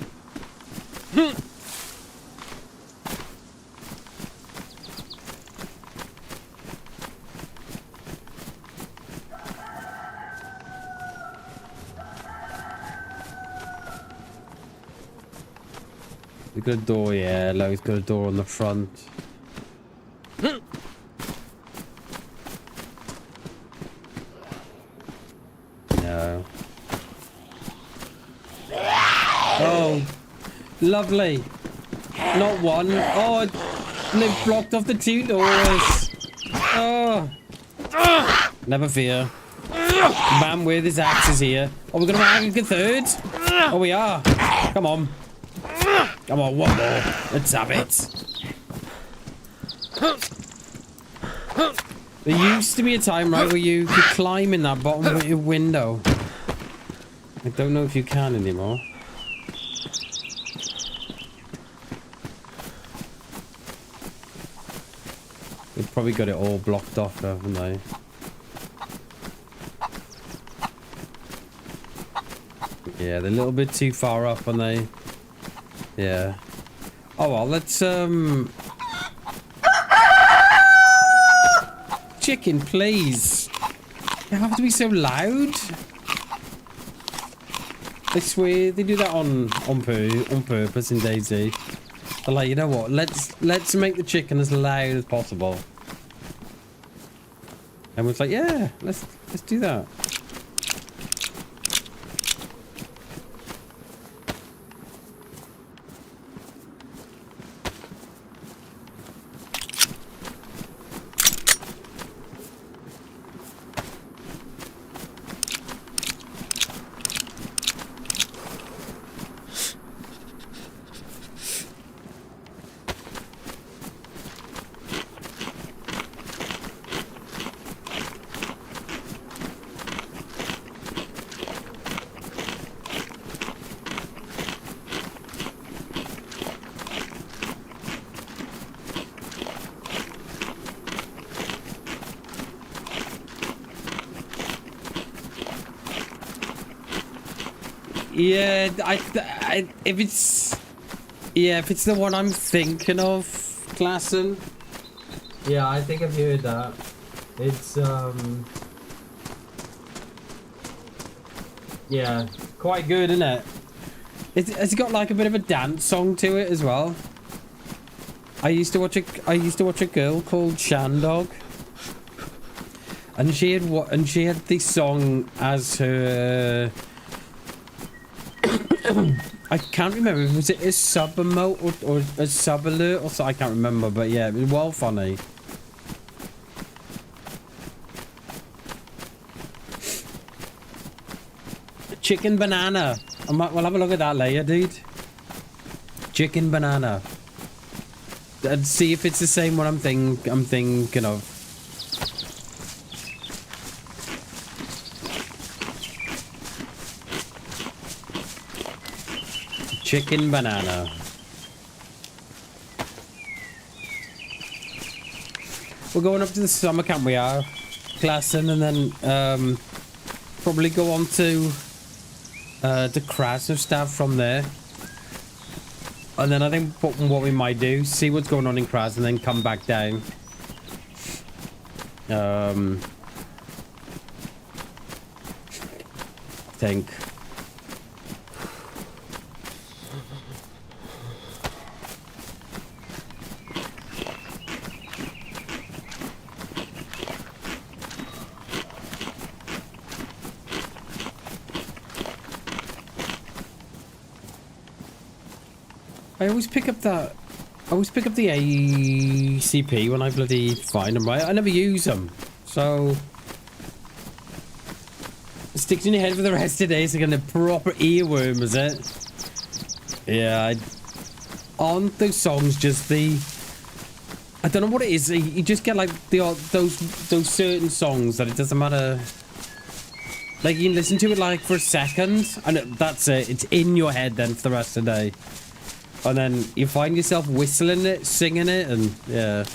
It's got a door, yeah, look, it's got a door on the front. No. Oh, lovely. Not one. Oh, they've blocked off the two doors. Oh. Never fear. Man with his axe is here. Oh, we're gonna rank a third? Oh, we are. Come on. Come on, one more. Let's have it. There used to be a time, right, where you could climb in that bottom window. I don't know if you can anymore. They've probably got it all blocked off, haven't they? Yeah, they're a little bit too far up, aren't they? Yeah. Oh well, let's chicken, please. You have to be so loud. I swear they do that on purpose in DayZ. They're like, you know what? Let's make the chicken as loud as possible. And it's like, yeah, let's do that. Yeah, if it's the one I'm thinking of, Klassen. Yeah, I think I've heard that. It's yeah, quite good, isn't it? It's got like a bit of a dance song to it as well. I used to watch a girl called Shandog, and she had this song as her. I can't remember. Was it a sub emote or a sub alert or so? I can't remember, but yeah, it was well funny. Chicken banana. We'll have a look at that later, dude. Chicken banana. And see if it's the same one I'm thinking of. Chicken banana. We're going up to the summer camp, we are, Klassen, and then probably go on to Krasnodar from there. And then I think what we might do, see what's going on in Kras and then come back down. I think. I always pick up the ACP when I bloody find them, right? I never use them. So it sticks in your head for the rest of the day. It's like a proper earworm, is it? Yeah, aren't those songs just the... I don't know what it is. You just get like those certain songs that it doesn't matter. Like you can listen to it like for a second and that's it. It's in your head then for the rest of the day. And then you find yourself whistling it, singing it, and yeah.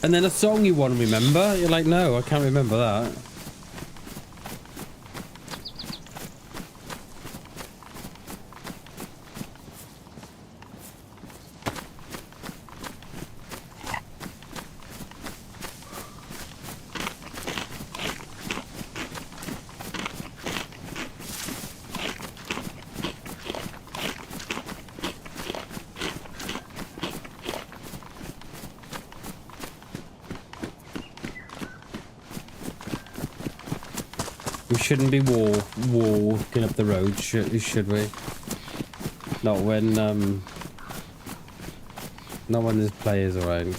And then a song you want to remember, you're like, no, I can't remember that. We shouldn't be walking up the road, should we? Not when there's players around.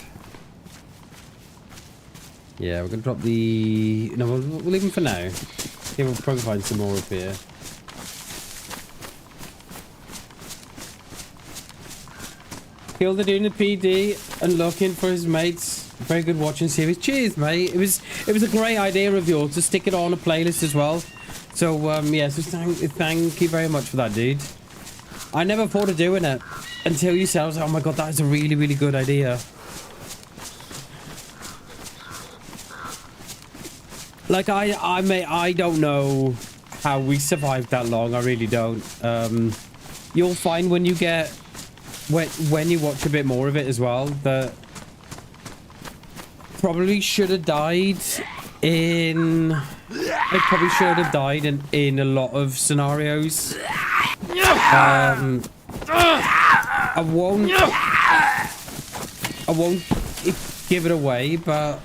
Yeah, we're gonna drop the... No, we'll leave them for now. Yeah, we'll probably find some more up here. Hilda doing the PD and looking for his mates. Very good watching series. Cheers, mate. It was a great idea of yours to stick it on a playlist as well. So yeah, so thank you very much for that, dude. I never thought of doing it until you said, I was like, oh my god, that is a really, really good idea. Like I don't know how we survived that long. I really don't. You'll find when you get when you watch a bit more of it as well that probably should have died in... I probably should have died in a lot of scenarios. I won't give it away, but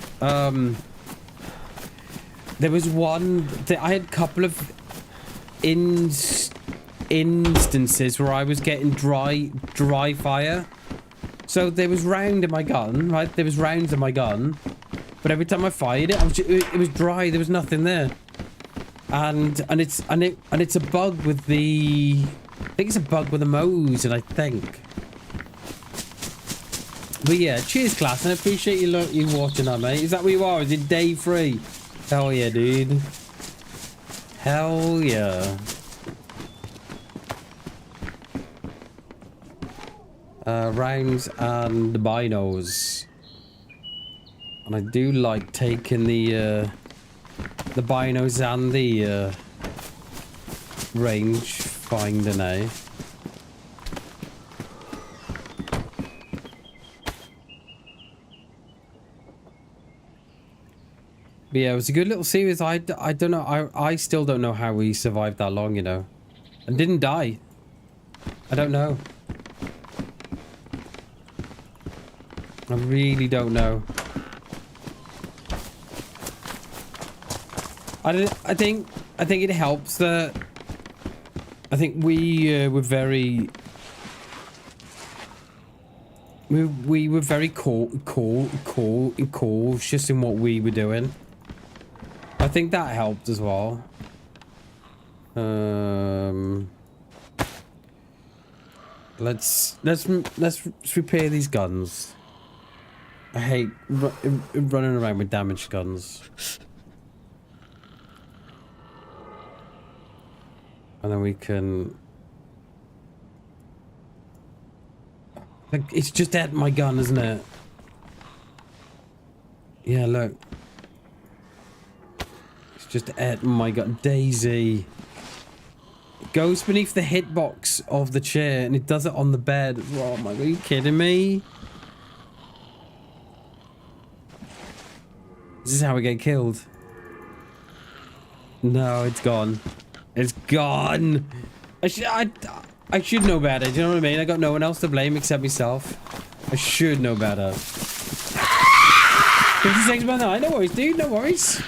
there was one that I had a couple of instances where I was getting dry fire. So there was round in my gun, right? There was rounds in my gun, but every time I fired it, it was dry. There was nothing there, and it's a bug with the... I think it's a bug with the Mosin, I think. But yeah, cheers, class, and I appreciate you watching that, mate. Is that where you are? Is it day 3? Hell yeah, dude. Hell yeah. Rounds and binos. And I do like taking the binos and the range finder now. But yeah, it was a good little series. I don't know. I still don't know how we survived that long, you know. And didn't die. I don't know. I really don't know. I think it helps that I think we were very cautious in what we were doing. I think that helped as well. Let's repair these guns. I hate running around with damaged guns. And then we can... Like, it's just at my gun, isn't it? Yeah, look. It's just at my gun. DayZ. It goes beneath the hitbox of the chair and it does it on the bed. Oh my god, are you kidding me? This is how we get killed. No, it's gone. It's gone. I should know better. Do you know what I mean? I got no one else to blame except myself. I should know better. 50 seconds by now. No worries, dude. No worries.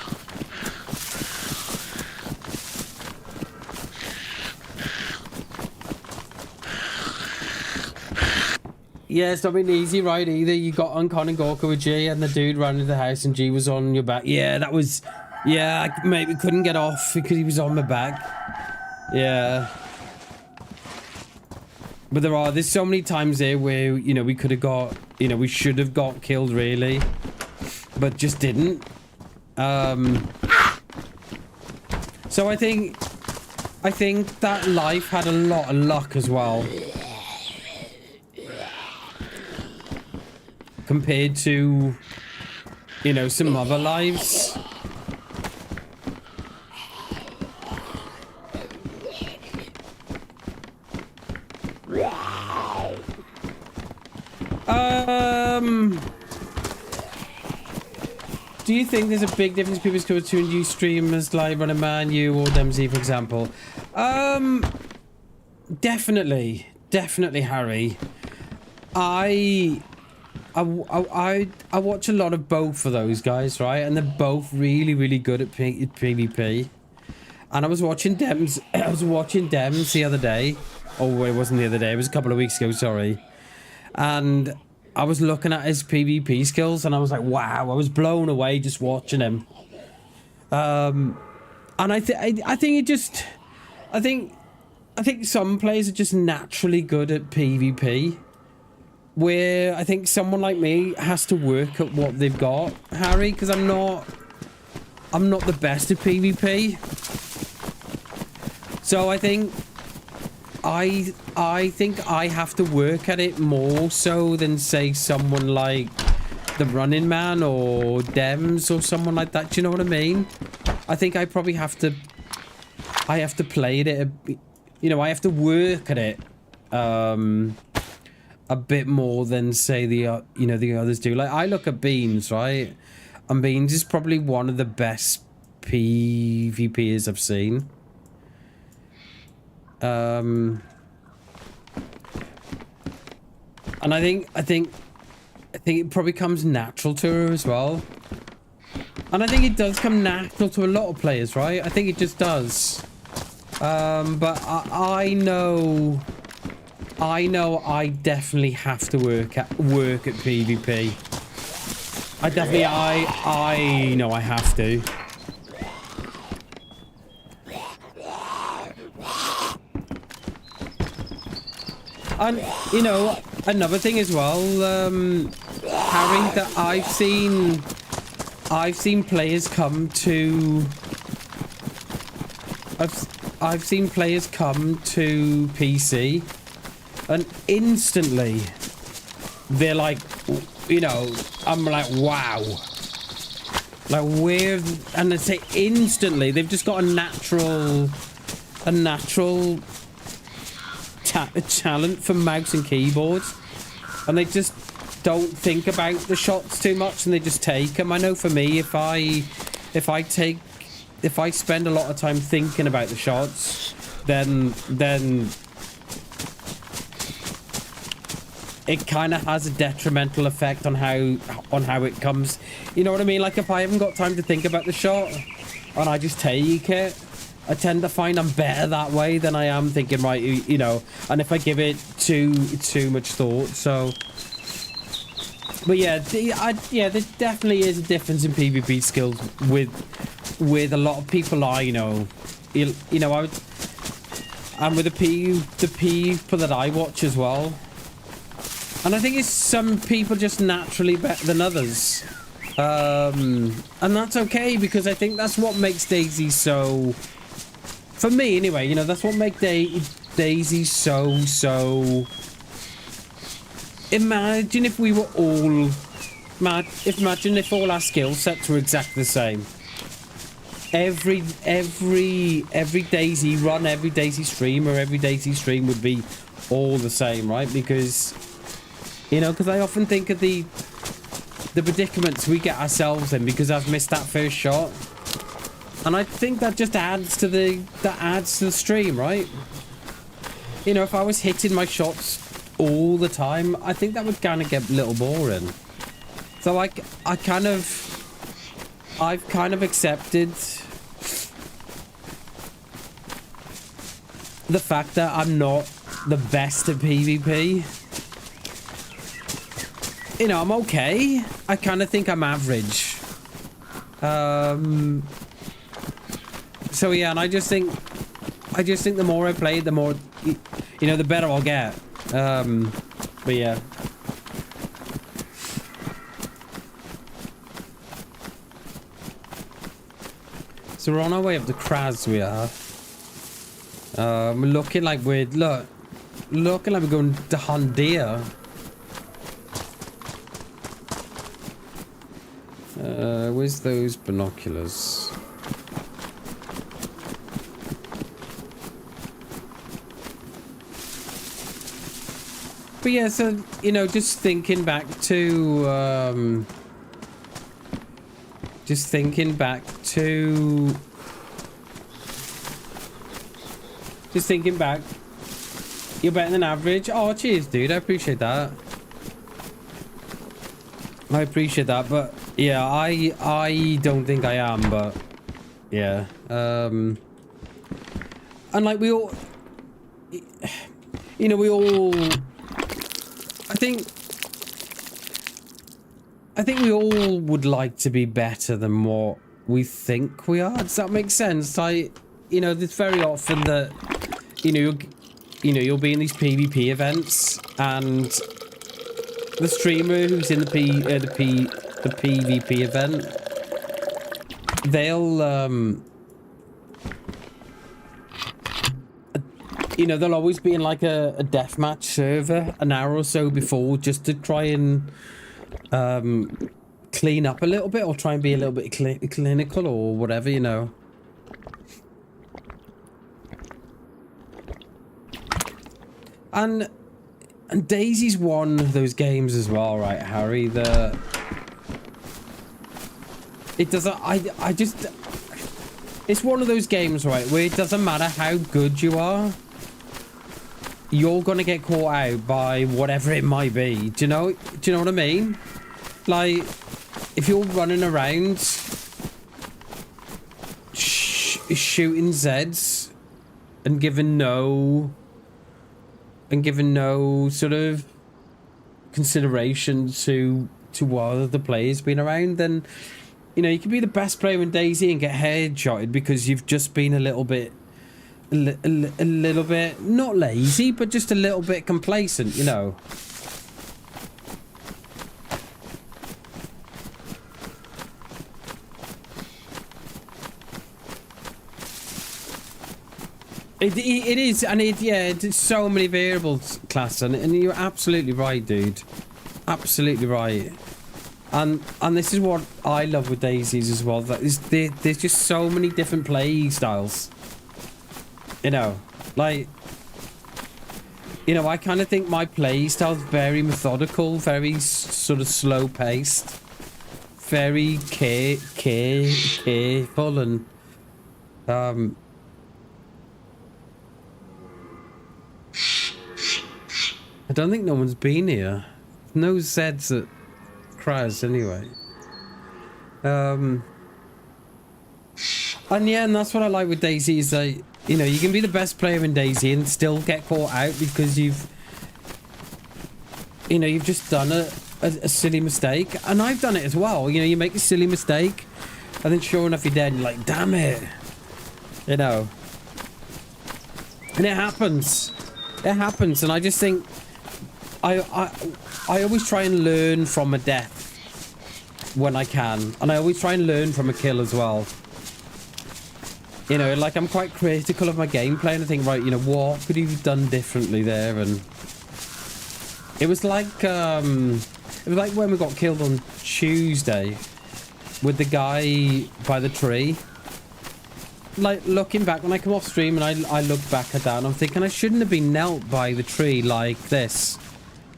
Yeah, it's not been easy, right, either. You got on Con and Gorka with G, and the dude ran into the house, and G was on your back. Yeah, that was... Yeah, I maybe couldn't get off because he was on my back. Yeah. But there's so many times there where, you know, we could have got... You know, we should have got killed, really. But just didn't. So I think that life had a lot of luck as well. Compared to, you know, some other lives. Do you think there's a big difference between people to and you streamers live on a Man U or DayZ, for example? Definitely, Harry. I watch a lot of both of those guys, right? And they're both really, really good at PvP. And I was watching Dems. I was watching Dems the other day. Oh, it wasn't the other day. It was a couple of weeks ago. Sorry. And I was looking at his PvP skills, and I was like, wow! I was blown away just watching him. And I think some players are just naturally good at PvP. Where I think someone like me has to work at what they've got, Harry, because I'm not the best at PvP. So I think I have to work at it more so than, say, someone like the Running Man or Dems or someone like that. Do you know what I mean? I think I probably have to play it, you know, I have to work at it a bit more than, say, the you know, the others do. Like, I look at Beans, right? And Beans is probably one of the best PvPers I've seen. And I think it probably comes natural to her as well. And I think it does come natural to a lot of players, right? I think it just does. But I know I definitely have to work at PvP. I know I have to. And, you know, another thing as well, Harry, that I've seen players come to... I've seen players come to PC and instantly they're like, you know, I'm like, wow. Like, where... And they say instantly, they've just got a natural talent for mouse and keyboards, and they just don't think about the shots too much, and they just take them. I know for me, if I spend a lot of time thinking about the shots, then it kind of has a detrimental effect on how it comes. You know what I mean? Like, if I haven't got time to think about the shot and I just take it, I tend to find I'm better that way than I am thinking, right, you know, and if I give it too much thought. So, but yeah, there definitely is a difference in PvP skills with a lot of people I know. You know, and with the people that I watch as well. And I think it's some people just naturally better than others. And that's okay, because I think that's what makes DayZ so... For me, anyway, you know, that's what makes DayZ so... Imagine if we were all... Imagine if all our skill sets were exactly the same. Every DayZ run, every DayZ stream, or every DayZ stream would be all the same, right? Because, you know, because I often think of the predicaments we get ourselves in because I've missed that first shot. And I think that just adds to the stream, right? You know, if I was hitting my shots all the time, I think that would kind of get a little boring. So I've kind of accepted the fact that I'm not the best at PvP. you know, I'm okay. I kind of think I'm average. So yeah, and I just think the more I play, the more, you know, the better I'll get. But yeah. So we're on our way up to Kraz, we are. We're looking like we're, looking like we're going to hunt deer. Where's those binoculars? But yeah, so, you know, just thinking back to, you're better than average. Oh, cheers, dude. I appreciate that. I appreciate that, but yeah, I don't think I am, but yeah. And like we all, you know, I think we all would like to be better than what we think we are. Does that make sense? You know, there's very often that, you know, you'll be in these PvP events and the streamer who's in the PvP event, they'll, you know, they'll always be in like a deathmatch server an hour or so before just to try and clean up a little bit or try and be a little bit clinical or whatever, you know. And DayZ's one of those games as well, right, Harry? It doesn't. It's one of those games, right, where it doesn't matter how good you are, you're gonna get caught out by whatever it might be. Do you know what I mean? Like, if you're running around shooting Zeds and giving no sort of consideration to what other players been around, then, you know, you can be the best player in DayZ and get headshotted because you've just been a little bit not lazy, but just a little bit complacent, you know. It is, and it's so many variables, class, and you're absolutely right, dude. Absolutely right. And this is what I love with DayZ's as well. That is, there's just so many different play styles. You know, like, you know, I kind of think my play style's very methodical, very sort of slow paced, very careful, and I don't think no one's been here. No Zeds at Kraz anyway. And yeah, and that's what I like with DayZ is that, you know, you can be the best player in DayZ and still get caught out because you've just done a silly mistake. And I've done it as well. You know, you make a silly mistake and then sure enough you're dead and you're like, damn it. You know. And it happens. It happens, and I just think I always try and learn from a death when I can, and I always try and learn from a kill as well. You know, like, I'm quite critical of my gameplay, and I think, right, you know, what could you have done differently there? And it was like when we got killed on Tuesday with the guy by the tree. Like, looking back, when I come off stream and I look back at that, and I'm thinking I shouldn't have been knelt by the tree like this,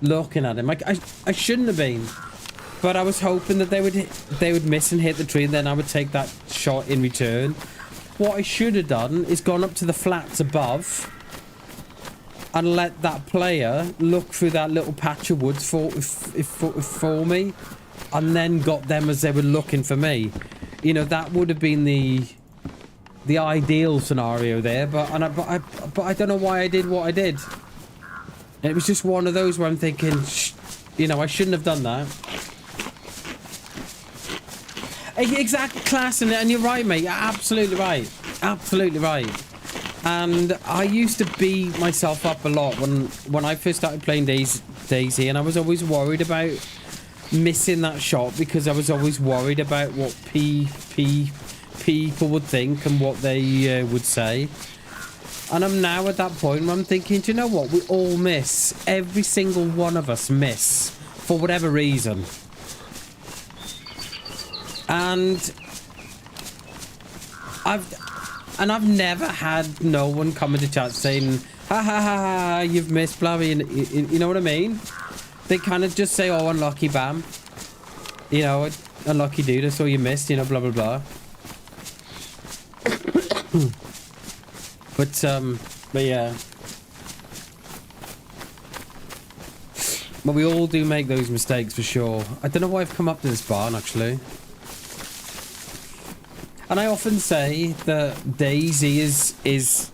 looking at him. Like, I shouldn't have been, but I was hoping that they would miss and hit the tree, and then I would take that shot in return. What I should have done is gone up to the flats above and let that player look through that little patch of woods for me, and then got them as they were looking for me. You know, that would have been the ideal scenario there, but I don't know why I did what I did. And it was just one of those where I'm thinking, You know, I shouldn't have done that. Exactly, class, and you're right, mate. You're absolutely right. Absolutely right. And I used to beat myself up a lot when I first started playing DayZ, and I was always worried about missing that shot because I was always worried about what people would think and what they would say. And I'm now at that point where I'm thinking, do you know what? We all miss. Every single one of us miss for whatever reason. And I've never had no one come into chat saying, ha ha ha ha, you've missed, blah, blah, you know what I mean? They kind of just say, oh, unlucky, bam. You know, unlucky dude, that's all you missed, you know, blah, blah, blah. But yeah. But we all do make those mistakes for sure. I don't know why I've come up to this barn, actually. And I often say that DayZ is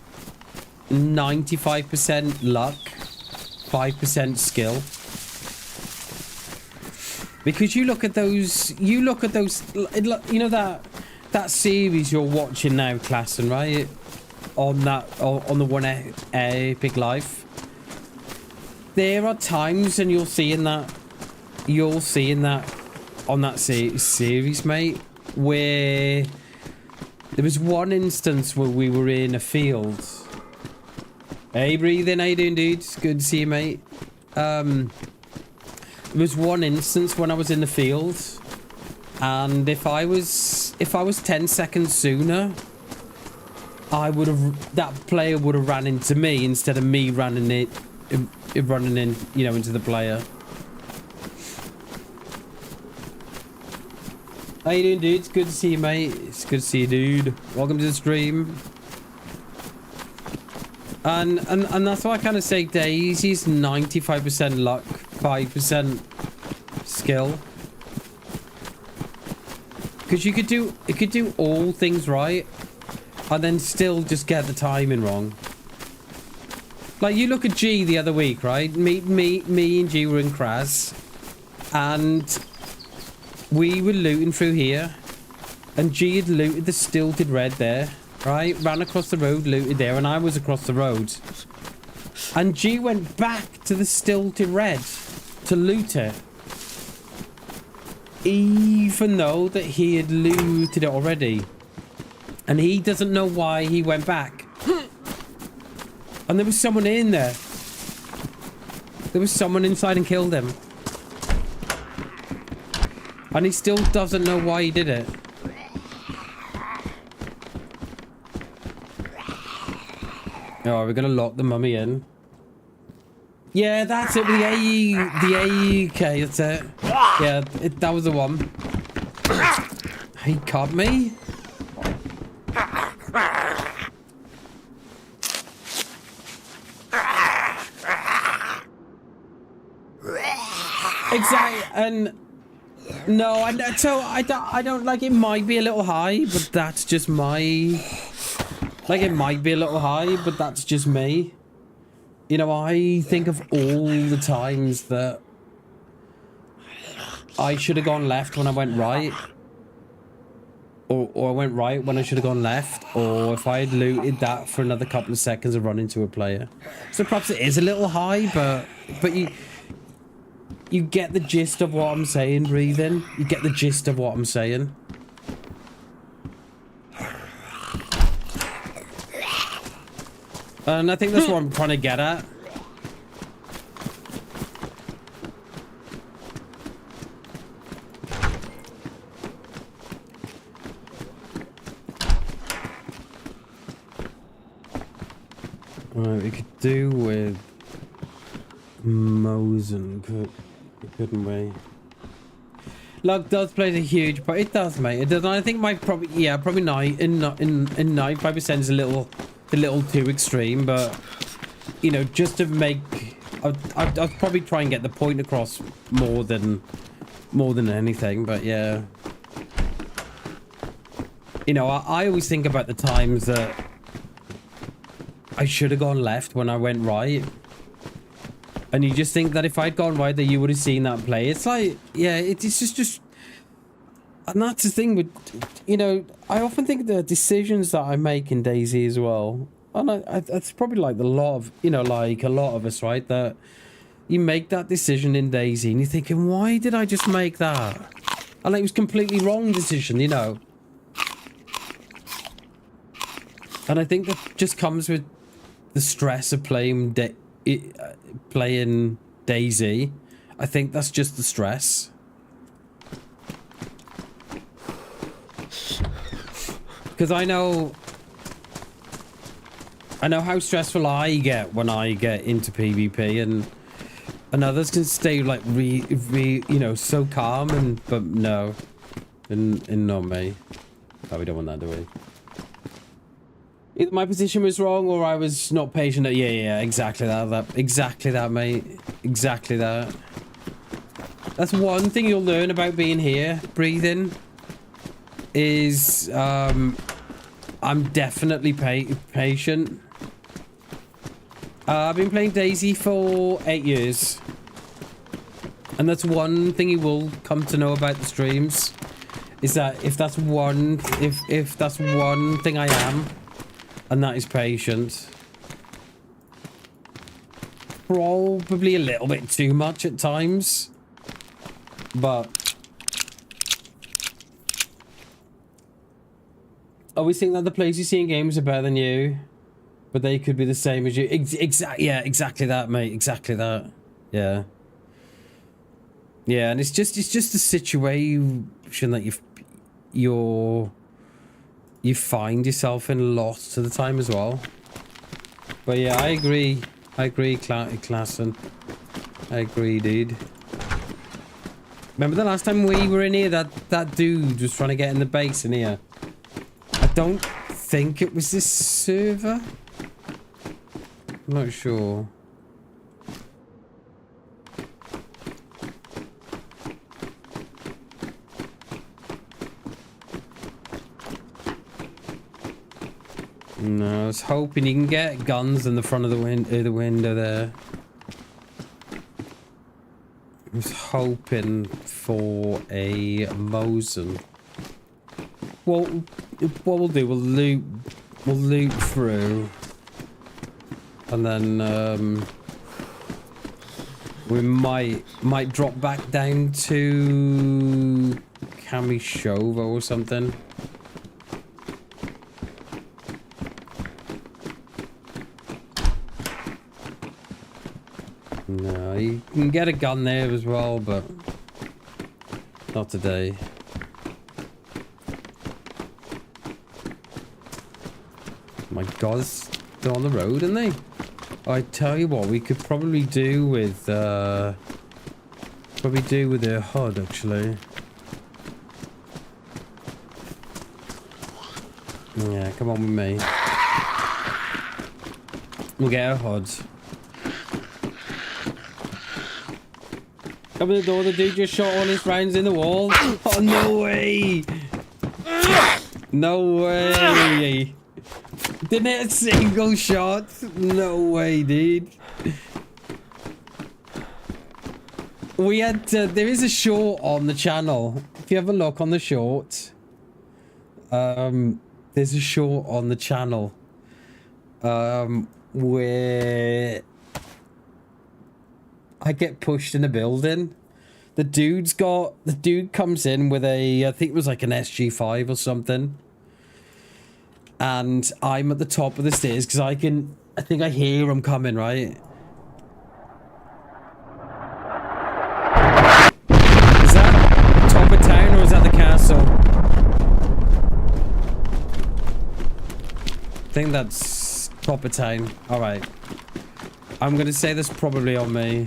95% luck, 5% skill. Because you look at those, you know that series you're watching now, Klassen, right? On the one Epic Life. There are times, and you'll see in that on that series, mate, where there was one instance where we were in a field. Hey, breathing, how you doing, dude? It's good to see you, mate. There was one instance when I was in the field, and if I was 10 seconds sooner, that player would have ran into me instead of me running in, you know, into the player. How you doing, dude? It's good to see you, mate. It's good to see you, dude. Welcome to the stream. And that's why I kind of say DayZ's 95% luck, 5% skill. Because it could do all things right, and then still just get the timing wrong. Like, you look at G the other week, right? Me and G were in Kraz, and we were looting through here, and G had looted the stilted red there, right? Ran across the road, looted there, and I was across the road. And G went back to the stilted red to loot it, even though that he had looted it already. And he doesn't know why he went back. And there was someone in there. There was someone inside and killed him. And he still doesn't know why he did it. Oh, we're gonna lock the mummy in. Yeah, that's it. The AUK, that's it. Yeah, that was the one. He caught me. Exactly, and no, so I don't like, it might be a little high, but that's just my, like, it might be a little high, but that's just me. You know, I think of all the times that I should have gone left when I went right, or I went right when I should have gone left, or if I had looted that for another couple of seconds and run into a player. So perhaps it is a little high, but you get the gist of what I'm saying, breathing. You get the gist of what I'm saying. And I think that's what I'm trying to get at. Right, we could do with Mosen, couldn't we? Luck does play a huge part. It does, mate. It does. And I think my probably 95% is a little too extreme, but you know, just to make, I'd probably try and get the point across more than anything. But yeah, you know, I always think about the times that I should have gone left when I went right. And you just think that if I'd gone right there, you would have seen that play. It's like, yeah, it's just... And that's the thing with, you know, I often think the decisions that I make in DayZ as well, and it's probably like a lot of, you know, like a lot of us, right, that you make that decision in DayZ and you're thinking, why did I just make that? And like, it was completely wrong decision, you know. And I think that just comes with the stress of playing DayZ. I think that's just the stress. Because I know how stressful I get when I get into PvP, and others can stay like you know, so calm, but no, and not me. Oh, we don't want that, do we? Either my position was wrong or I was not patient. Yeah, exactly that, exactly that, mate, exactly that. That's one thing you'll learn about being here, breathing. Is I'm definitely patient. I've been playing DayZ for 8 years, and that's one thing you will come to know about the streams, is that if that's one thing I am, and that is patient. Probably a little bit too much at times, but always think that the plays you see in games are better than you, but they could be the same as you. Yeah, exactly that, mate. Exactly that. Yeah. Yeah, and it's just a situation that you find yourself in lots of the time as well. But yeah, I agree. Klassen. I agree, dude. Remember the last time we were in here, that dude was trying to get in the base in here. I don't think it was this server. I'm not sure. No, I was hoping you can get guns in the front of the window there. I was hoping for a Mosin. Well, what we'll do, we'll loot through, and then we might drop back down to Kamishovo or something. No, you can get a gun there as well, but not today. My God, they're on the road, aren't they? I tell you what, we could probably do with their HUD, actually. Yeah, come on with me. We'll get a HUD. Open the door, the dude just shot all his rounds in the wall. Oh, no way! No way! Didn't hit a single shot. No way, dude. We had there is a short on the channel. If you have a look on the short, there's a short on the channel where I get pushed in a building. The dude comes in with a, I think it was like an SG5 or something. And I'm at the top of the stairs because I think I hear him coming, right? Is that top of town or is that the castle? I think that's top of town. Alright. I'm going to say this probably on me.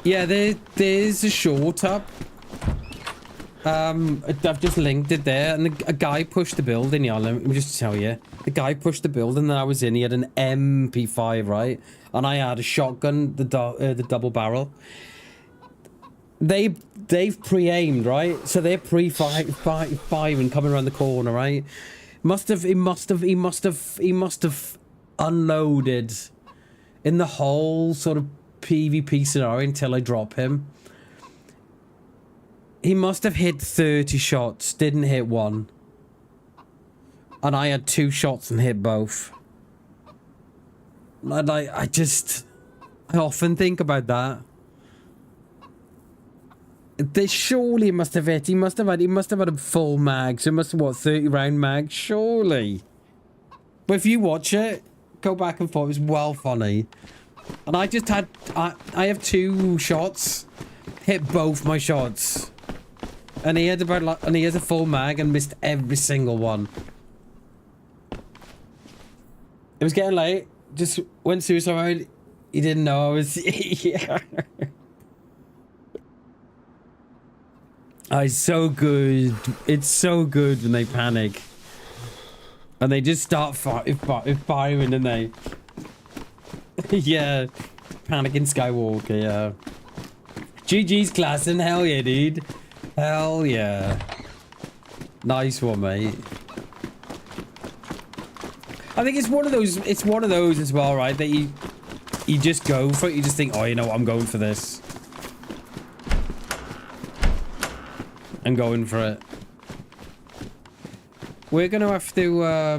Yeah, there's a short up. I've just linked it there, and a guy pushed the building, y'all. Let me just tell you. The guy pushed the building that I was in. He had an MP5, right? And I had a shotgun, the double barrel. They've pre-aimed, right? So they're pre-firing coming around the corner, right? He must have unloaded in the whole sort of PvP scenario until I drop him. He must have hit 30 shots, didn't hit one. And I had 2 shots and hit both. And I often think about that. They surely must have hit. He must have had a full mag. So it must have, what, 30 round mag? Surely. But if you watch it, go back and forth. It's well funny. And I just had, I have 2 shots, hit both my shots. And he had and he has a full mag and missed every single one. It was getting late. Just went suicide mode. He didn't know I was. Yeah. Oh, it's so good. It's so good when they panic. And they just start firing, and they. Yeah. Panicking Skywalker, yeah. GG's class, and hell yeah, dude. Hell yeah. Nice one, mate. I think it's one of those as well, right? That you just go for it. You just think, oh, you know what? I'm going for this. I'm going for it. We're gonna have to I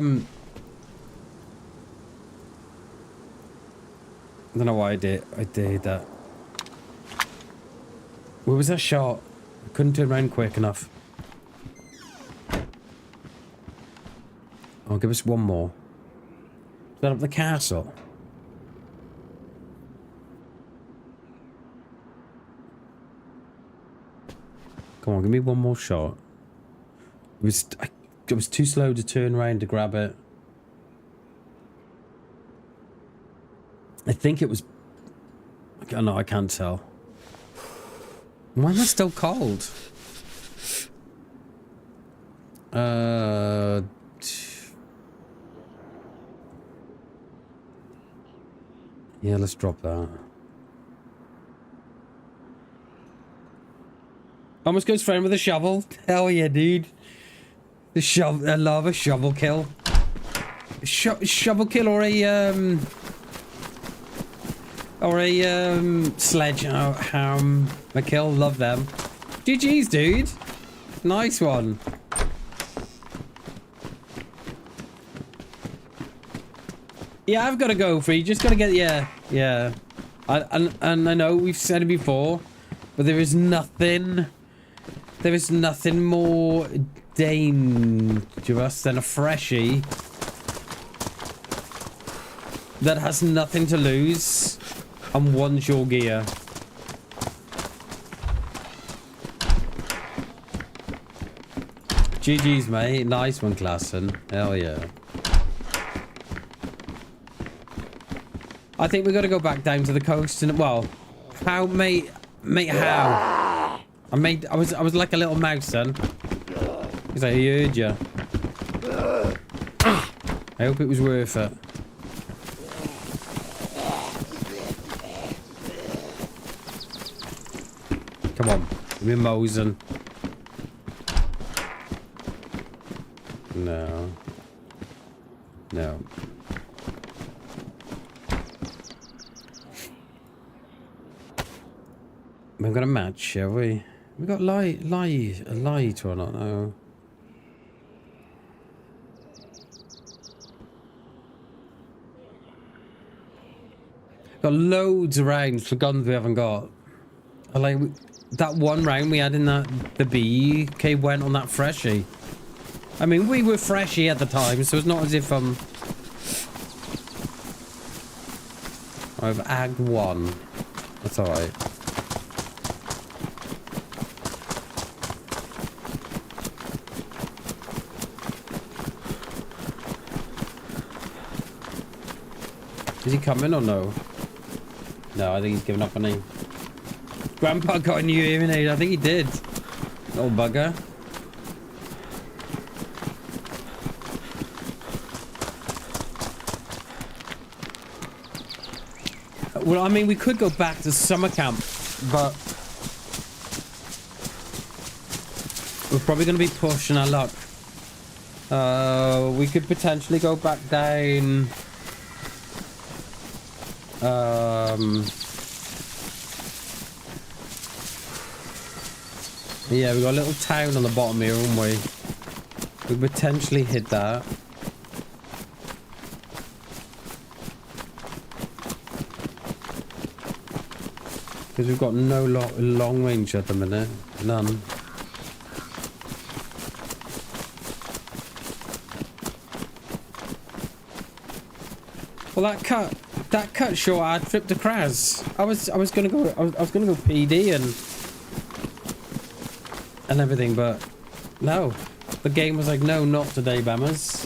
don't know why I did that. Where was that shot? I couldn't turn around quick enough. Oh, give us one more. Is that up the castle? Come on, give me one more shot. It was too slow to turn around to grab it. I think it was... Oh, no, I can't tell. Why am I still cold? Yeah, let's drop that. Almost goes friend with a shovel. Hell yeah, dude. The shovel. I love a shovel kill. Shovel kill or a sledgehammer kill. Love them. GG's, dude. Nice one. Yeah, I've got to go for you. Just got to get, yeah. And I know we've said it before, but there is nothing more dangerous than a freshie that has nothing to lose and wants your gear. GG's, mate. Nice one, Klassen. Hell yeah. I think we got to go back down to the coast and, well, how, mate, how? I was like a little mouse then. Because I heard you. I hope it was worth it. Come on, we're mosing. No. No. We've got a match, shall we? We got light or not? No. Got loads of rounds for guns we haven't got. Like that one round we had in the BK went on that freshie. I mean, we were freshie at the time, so it's not as if I've agged 1. That's alright. Is he coming or no? No, I think he's given up on me. Grandpa got a new hearing aid. I think he did. Little bugger. Well, I mean, we could go back to summer camp, but we're probably going to be pushing our luck. We could potentially go back down. Yeah, we got a little town on the bottom here, haven't we? We potentially hit that. Because we've got no long range at the minute. None. Well, that cut short our trip to Kraz. I was gonna go PD and everything, but no. The game was like, no, not today, Bammers.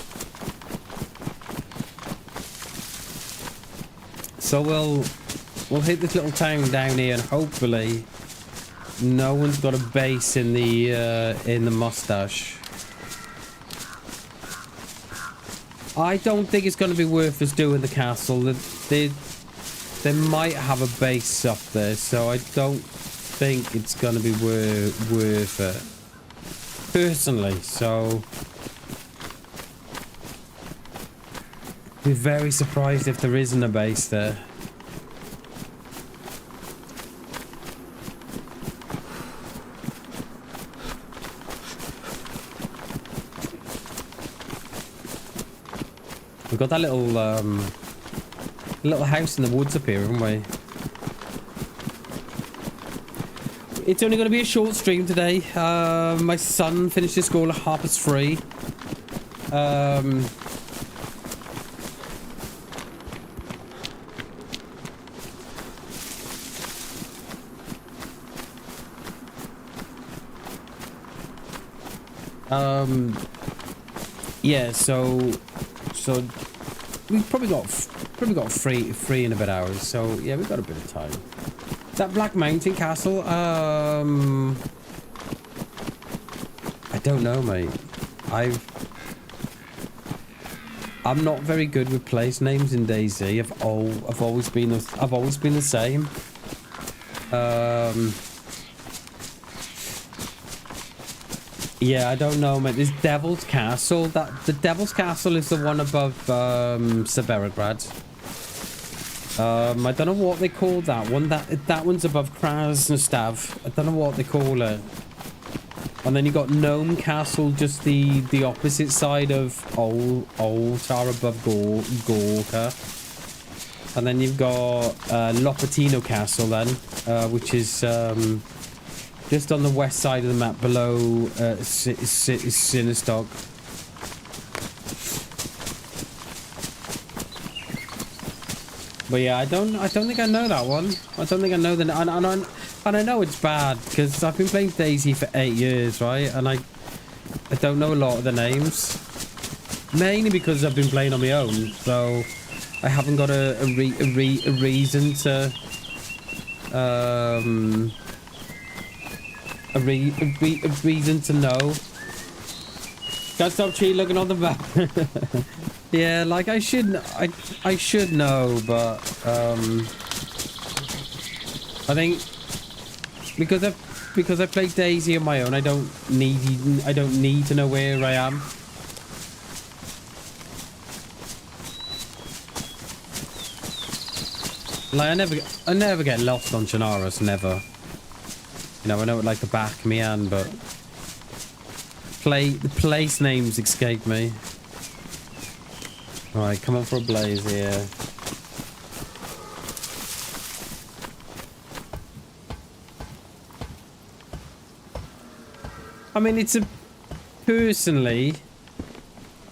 So we'll hit this little town down here, and hopefully no one's got a base in the mustache. I don't think it's going to be worth us doing the castle. They might have a base up there, so I don't think it's going to be worth it. Personally, so be very surprised if there isn't a base there. We've got that little house in the woods up here, haven't we? It's only going to be a short stream today. My son finished his school at 3:30. Yeah, so we've probably got three and a bit hours. So yeah, we've got a bit of time. That Black Mountain Castle, I don't know, mate. I'm not very good with place names in DayZ. I've always been the same. Yeah, I don't know, mate. This Devil's Castle. The Devil's Castle is the one above Severograd. I don't know what they call that one. That one's above Krasnostav. I don't know what they call it. And then you got Gnome Castle, just the opposite side of Altar above Gorka. And then you've got Lopatino Castle then, which is just on the west side of the map below Sinistog. But yeah, I don't think I know that one. I don't think I know the, and I know it's bad because I've been playing DayZ for 8 years, right? And I don't know a lot of the names, mainly because I've been playing on my own, so I haven't got a reason to a reason to know. Can't stop cheating looking on the map. Yeah, like I should know, but I think because I play DayZ on my own, I don't need to know where I am. Like I never get lost on Chernarus, never. You know, I know it like the back of my hand, but the place names escape me. Alright, come on for a blaze here. I mean, it's a personally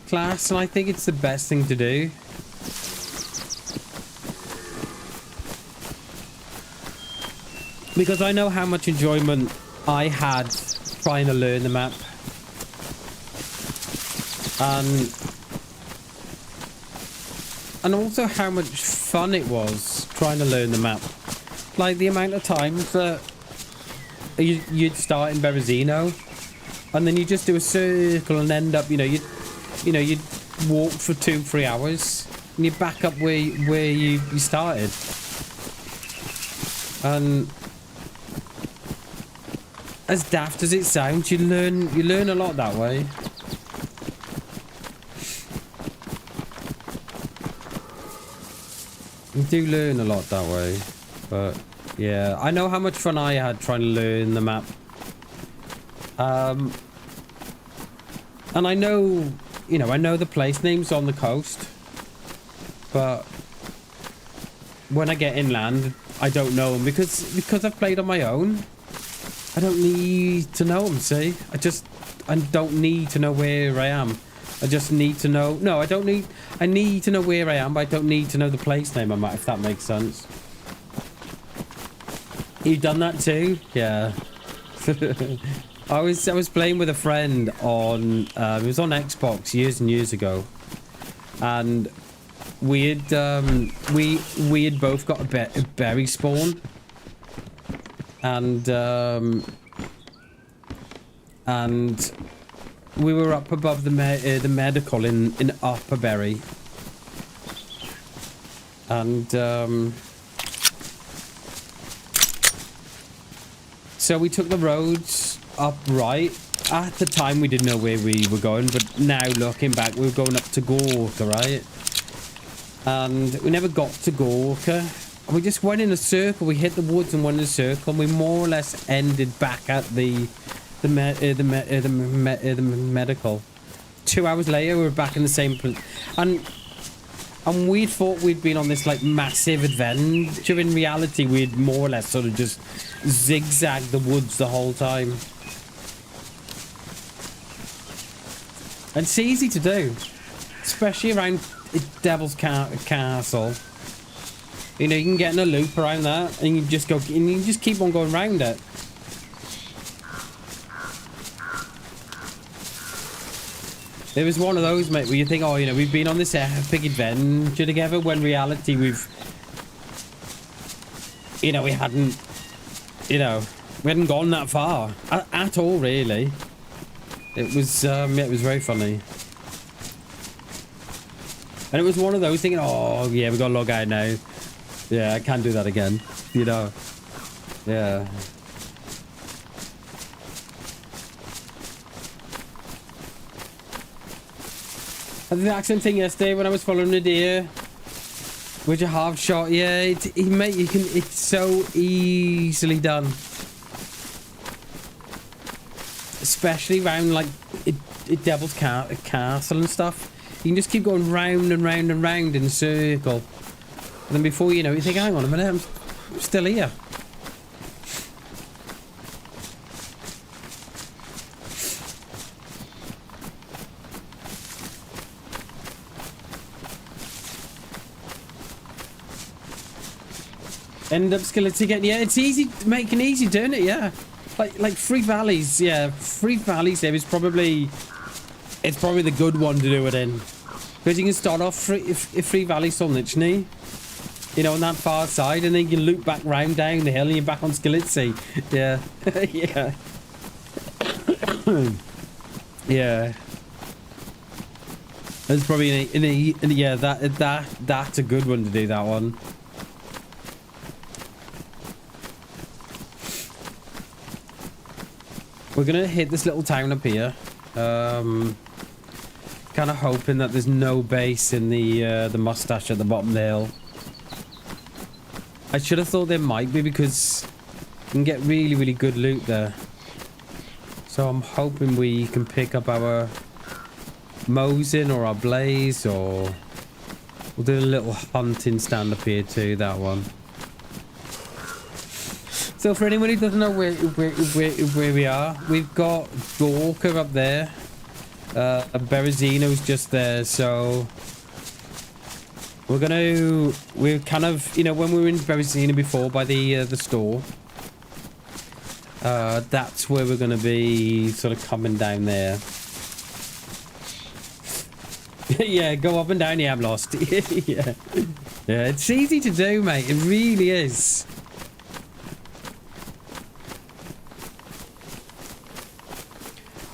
class, and I think it's the best thing to do. Because I know how much enjoyment I had trying to learn the map. And also how much fun it was trying to learn the map. Like the amount of times that you'd start in Berezino and then you just do a circle and end up, you'd walk for 2-3 hours and you're back up where you started. And as daft as it sounds, you learn a lot that way. You do learn a lot that way. But yeah, I know how much fun I had trying to learn the map. And I know, you know, I know the place names on the coast. But when I get inland, I don't know them because I've played on my own. I don't need to know them, see? I don't need to know where I am. I just need to know... No, I need to know where I am, but I don't need to know the place name I'm at, if that makes sense. You've done that too? Yeah. I was playing with a friend on... it was on Xbox years and years ago. And we had both got a berry spawn. And we were up above the medical in Upperberry, and so we took the roads up right. At the time, we didn't know where we were going, but now looking back, we were going up to Gorka, right? And we never got to Gorka. We just went in a circle. We hit the woods and went in a circle, and we more or less ended back at the medical. 2 hours later, we were back in the same place, and we thought we'd been on this like massive adventure. In reality, we'd more or less sort of just zigzagged the woods the whole time. And it's easy to do, especially around Devil's Castle. You know, you can get in a loop around that, and you just go, and you just keep on going around it. It was one of those, mate, where you think, oh, you know, we've been on this epic adventure together, when in reality we've, you know, we hadn't gone that far at all, really. It was very funny. And it was one of those thinking, oh, yeah, we got to log out now. Yeah, I can't do that again, you know. Yeah. I did the accent thing yesterday when I was following the deer. With your half shot, yeah, mate, it's so easily done. Especially around like Devil's Castle and stuff. You can just keep going round and round and round in a circle. And then before you know it, you think, hang on a minute, I'm still here. End up skeleton again. Yeah, it's easy, making easy doing it, yeah. Like Three Valleys, yeah. Three Valleys there is probably... It's probably the good one to do it in. Because you can start off Three Valleys Solnichny, you know, on that far side, and then you can loop back round down the hill and you're back on Skilitsy. Yeah. Yeah. Yeah. That's probably yeah, that's a good one to do, that one. We're gonna hit this little town up here. Kind of hoping that there's no base in the mustache at the bottom of the hill. I should have thought there might be, because you can get really, really good loot there. So I'm hoping we can pick up our Mosin or our Blaze, or we'll do a little hunting stand up here too, that one. So for anyone who doesn't know where we are, we've got Gorka up there. Berezino's just there, so we're kind of, you know, when we were in Berezino before by the store, that's where we're gonna be sort of coming down there. Yeah, go up and down. Yeah, I'm lost. Yeah, yeah, it's easy to do, mate. It really is.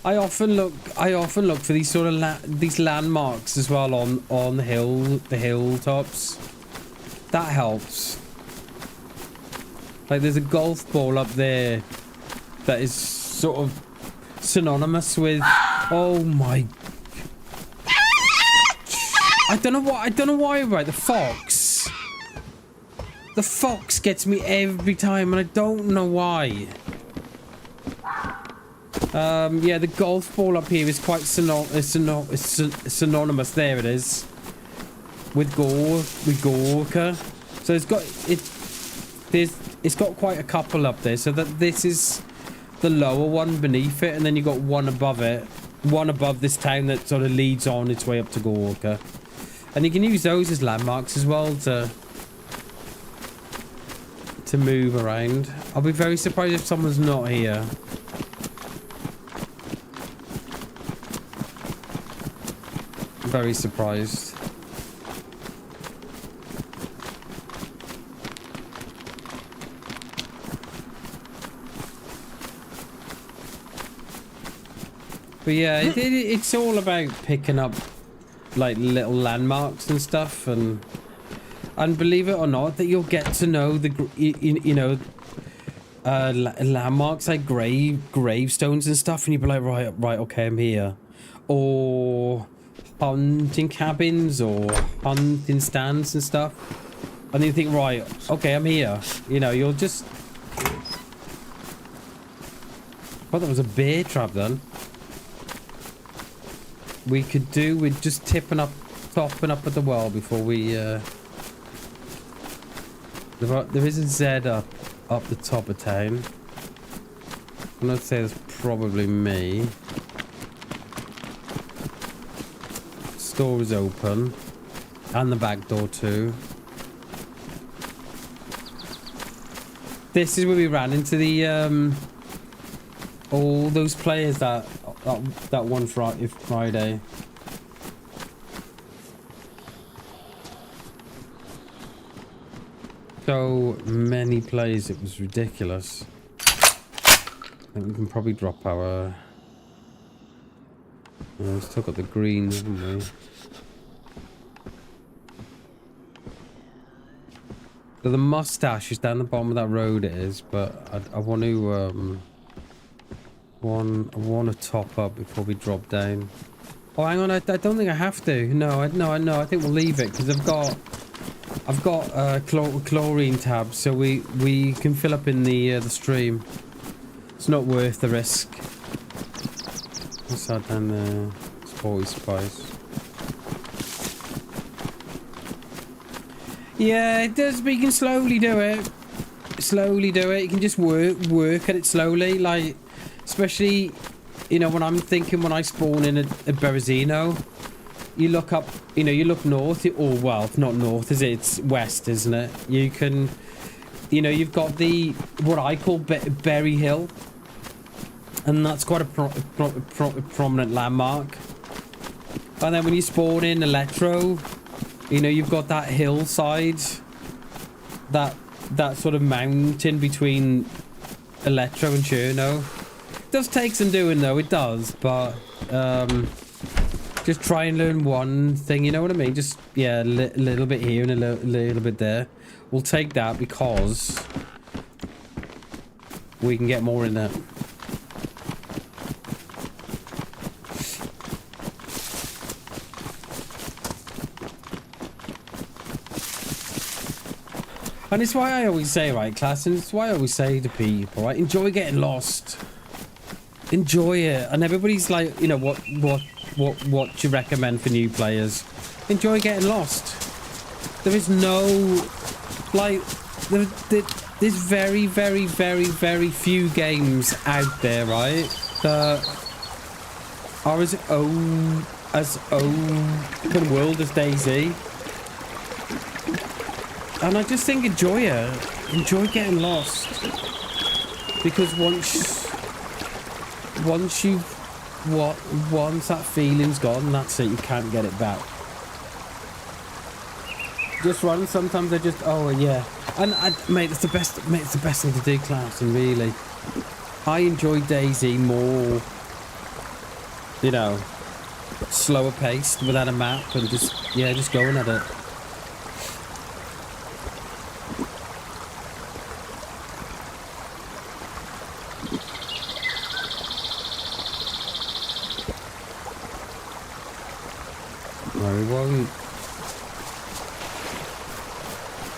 I often look for these sort of these landmarks as well on the hilltops. That helps. Like there's a golf ball up there that is sort of synonymous with, oh my, I don't know why, right, the fox. The fox gets me every time, and I don't know why. Yeah, the golf ball up here is quite synonymous. There it is. With Gorka. So it's got quite a couple up there. So that this is the lower one beneath it, and then you got one above it. One above this town that sort of leads on its way up to Gorka. And you can use those as landmarks as well to move around. I'll be very surprised if someone's not here. Very surprised. But yeah, it's all about picking up like little landmarks and stuff, and believe it or not, that you'll get to know the landmarks like gravestones and stuff, and you'll be like, right, okay, I'm here. Or hunting cabins or hunting stands and stuff, and then you think, right, okay, I'm here. You know, you'll just... Oh, that was a bear trap then. We could do with just topping up at the well before we there is a Z up the top of town. I'm gonna say it's probably me. Store is open, and the back door too. This is where we ran into the all those players that one Friday. So many plays, it was ridiculous. I think we can probably drop our... we've still got the greens, haven't we? So the mustache is down the bottom of that road, it is, but I want to I want to top up before we drop down. Oh, hang on, I don't think I have to. No, I think we'll leave it because I've got chlorine tabs, so we can fill up in the stream. It's not worth the risk. What's that down there? Sporty Spice. Yeah, it does, but you can slowly do it. Slowly do it. You can just work at it slowly, like, especially, you know, when I'm thinking when I spawn in at Berezino, you look up, you know, you look north, or, well, not north, is it? It's west, isn't it? You can, you know, you've got the, what I call Berry Hill, and that's quite a prominent landmark. And then when you spawn in Electro, you know, you've got that hillside, that sort of mountain between Electro and Cherno. It does take some doing though, it does, but just try and learn one thing, you know what I mean? Just, yeah, a little bit here and a little bit there. We'll take that because we can get more in there. And it's why I always say, right, class, and it's why I always say to people, right, enjoy getting lost. Enjoy it. And everybody's like, you know, what do you recommend for new players? Enjoy getting lost. There is no, like, there's very, very, very, very few games out there, right, that are as open world as DayZ. And I just think enjoy it. Enjoy getting lost. Because once that feeling's gone, that's it. You can't get it back. Just run. Sometimes I just, oh yeah. And mate, it's the best. Mate, it's the best thing to do, class. And really, I enjoy DayZ more. You know, slower paced without a map and just going at it.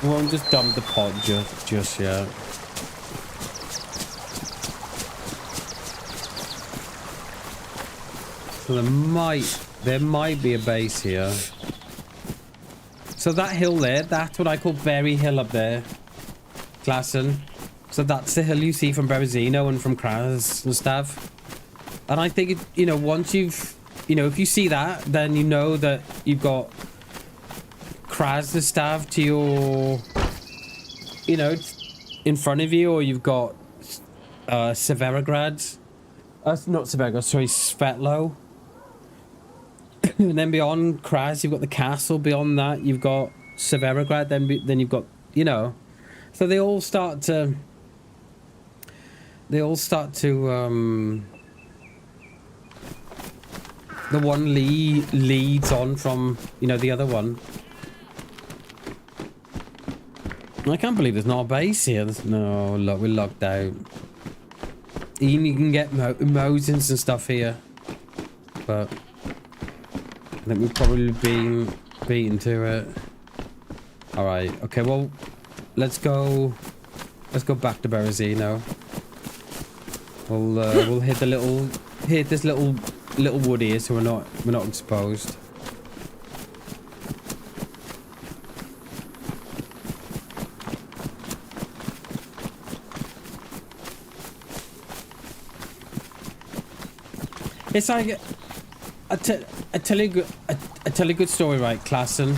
We won't just dump the pod just yet. So there might be a base here. So that hill there, that's what I call Berry Hill up there. Klassen. So that's the hill you see from Berezino and from Kraz and stuff. And I think, you know, once you've, you know, if you see that, then you know that you've got Krasnostav to your, you know, in front of you, or you've got Severograd. Not Severograd, sorry, Svetlo. And then beyond Kraz, you've got the castle. Beyond that, you've got Severograd. Then you've got, you know, so they all start to. The one leads on from, you know, the other one. I can't believe there's not a base here. No, look, we're locked out. Even you can get Mosins and stuff here, but I think we've probably been beaten to it. All right, okay, well, let's go back to Berezino. We'll hit this little wood here, so we're not exposed. It's like I tell you a good story, right, Klassen?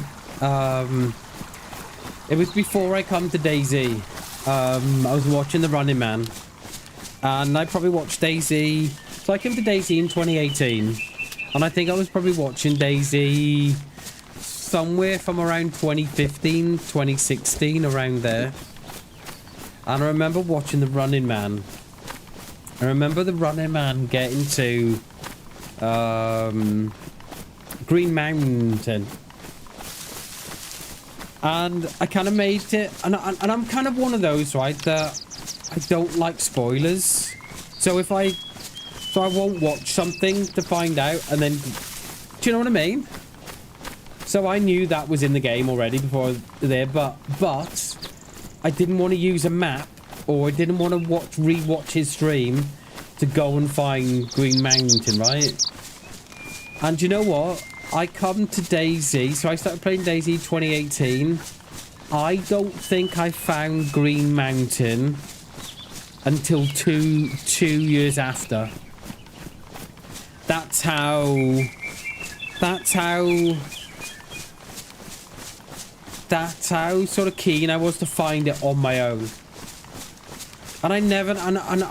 It was before I come to DayZ. I was watching the Running Man. And I probably watched DayZ. So I came to DayZ in 2018. And I think I was probably watching DayZ somewhere from around 2015, 2016, around there. And I remember watching the Running Man. I remember the Running Man getting to Green Mountain. And I kind of made it. And I'm kind of one of those, right, that I don't like spoilers. So I won't watch something to find out, and then, do you know what I mean? So I knew that was in the game already before there, but I didn't want to use a map, or I didn't want to rewatch his stream to go and find Green Mountain, right? And you know what? I come to DayZ, so I started playing DayZ 2018. I don't think I found Green Mountain until two years after. That's how sort of keen I was to find it on my own. And I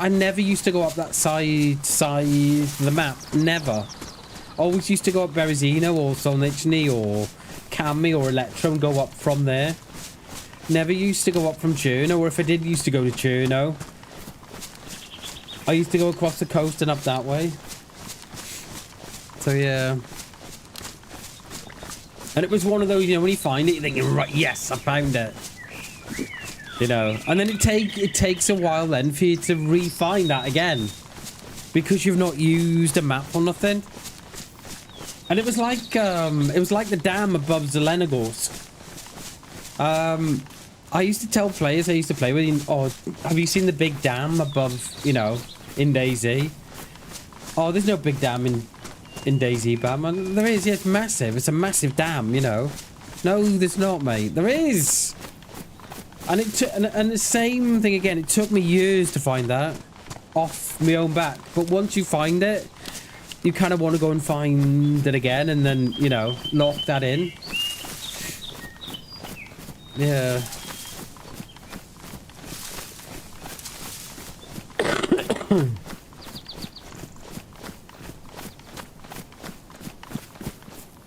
never used to go up that side of the map. Never. Always used to go up Berezino or Solnichny or Cami or Electro and go up from there. Never used to go up from Cherno, or if I did used to go to Cherno, I used to go across the coast and up that way. So yeah. And it was one of those, you know, when you find it, you're thinking, right, yes, I found it. You know, and then it takes a while then for you to re-find that again, because you've not used a map or nothing. And it was like the dam above Zelenogorsk. I used to tell players I used to play with, oh, have you seen the big dam above, you know, in DayZ? Oh, there's no big dam in DayZ, Batman. There is, yeah, it's massive. It's a massive dam, you know. No, there's not, mate. There is. And and the same thing again. It took me years to find that off my own back. But once you find it, you kind of want to go and find it again, and then, you know, lock that in. Yeah.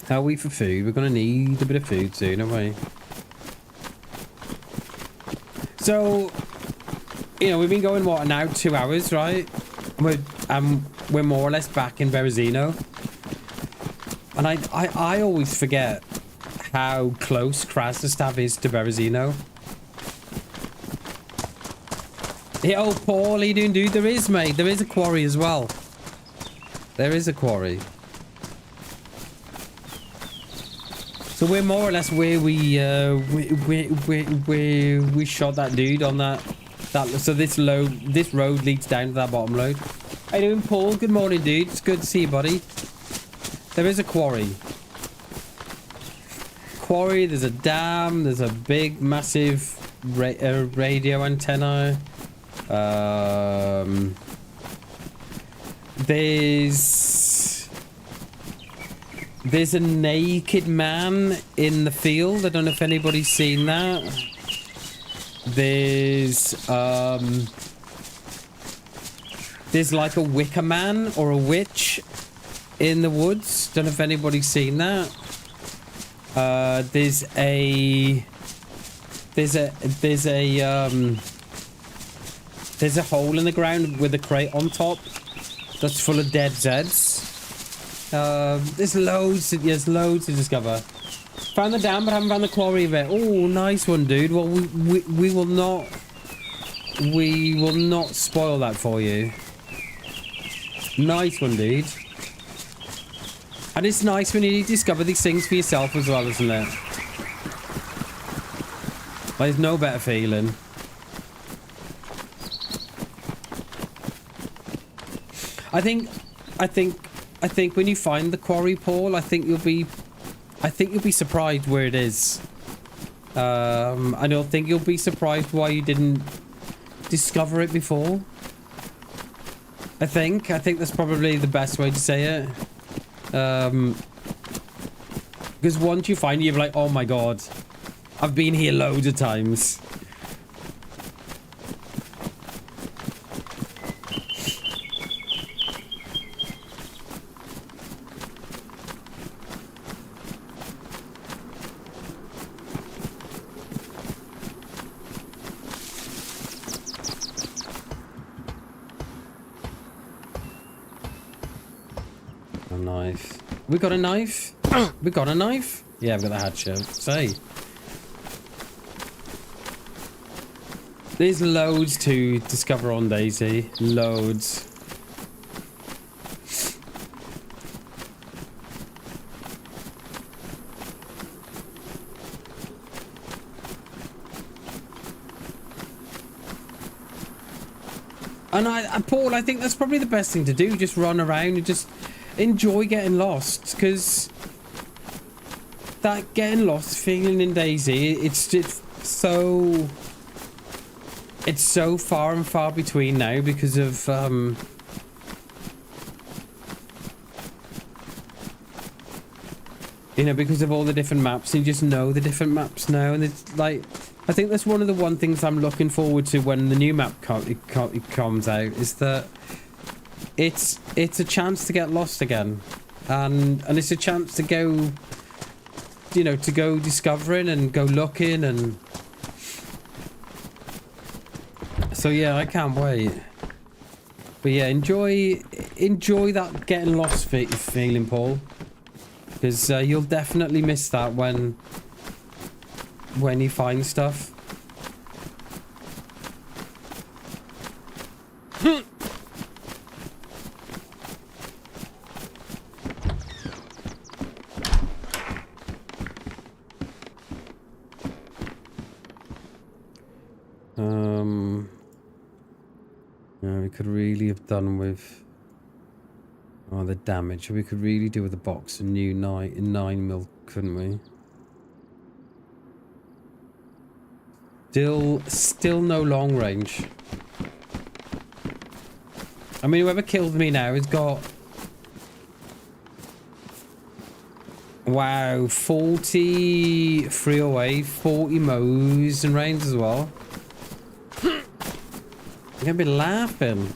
How are we for food? We're going to need a bit of food soon, aren't we? So, you know, we've been going, what, now 2 hours, right? We're more or less back in Berezino. And I always forget how close Krasnostav is to Berezino. Yeah, oh, Paul, how you doing, dude? There is, mate. There is a quarry as well. There is a quarry. So we're more or less where we shot that dude on that. So this road leads down to that bottom road. How you doing, Paul? Good morning, dude. It's good to see you, buddy. There is a quarry. There's a dam. There's a big, massive radio antenna. There's a naked man in the field. I don't know if anybody's seen that. There's like a wicker man or a witch in the woods. Don't know if anybody's seen that. There's a hole in the ground with a crate on top that's full of dead Zeds. There's loads to discover. Found the dam, but haven't found the quarry yet. Oh, nice one, dude. Well, we will not spoil that for you. Nice one, dude. And it's nice when you discover these things for yourself as well, isn't it? There's no better feeling. I think when you find the quarry, Paul, I think you'll be surprised where it is. I don't think you'll be surprised why you didn't discover it before. I think that's probably the best way to say it. Because once you find it, you're like, oh my god, I've been here loads of times. We got a knife? We got a knife? Yeah, I've got the hatchet. Say. There's loads to discover on DayZ. Loads. And Paul, I think that's probably the best thing to do. Just run around and just enjoy getting lost, because that getting lost feeling in DayZ, it's so far and far between now because of you know, because of all the different maps, and you just know the different maps now, and it's like, I think that's one of the things I'm looking forward to when the new map comes out, is that it's a chance to get lost again, and it's a chance to go, you know, to go discovering and go looking, and so yeah, I can't wait. But yeah, enjoy that getting lost feeling, Paul, because you'll definitely miss that when you find stuff. We could really have done with the damage. We could really do with a box of new 9mm, couldn't we? Still no long range. I mean, whoever killed me now has got, wow, 40 308, 40 mows and range as well. You're gonna be laughing.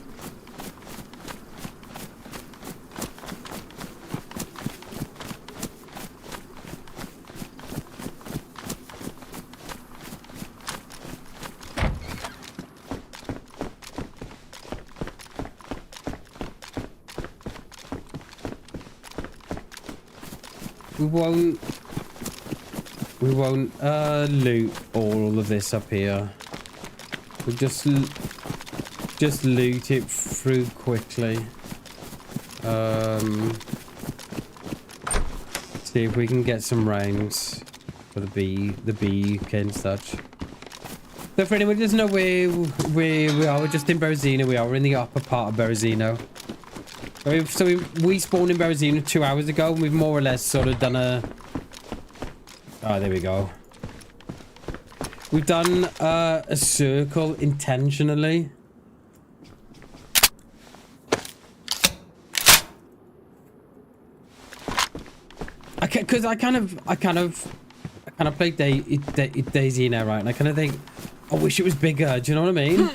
We won't loot all of this up here. We'll just loot it through quickly. See if we can get some rounds for the BUK and such. So for anyone who doesn't know where we are, we're just in Berezino. We are in the upper part of Berezino. So we spawned in Berezino 2 hours ago, and we've more or less sort of done a... Oh, there we go. We've done a circle intentionally. Because I kind of play DayZ now, right? And I kind of think, I wish it was bigger. Do you know what I mean?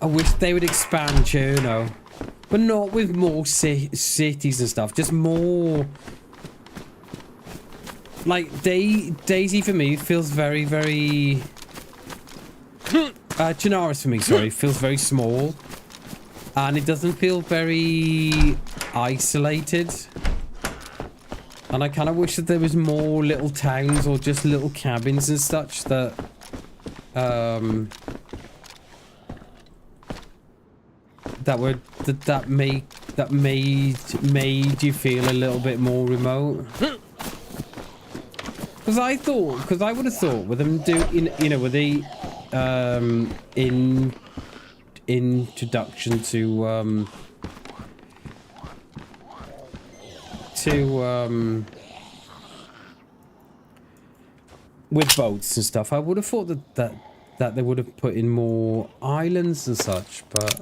I wish they would expand Cherno, but not with more cities and stuff. Just more. Like DayZ for me feels very, very. Chernarus for me, sorry, feels very small, and it doesn't feel very isolated. And I kind of wish that there was more little towns or just little cabins and such that made you feel a little bit more remote. Because I would have thought with them with the introduction to with boats and stuff, I would have thought that they would have put in more islands and such, but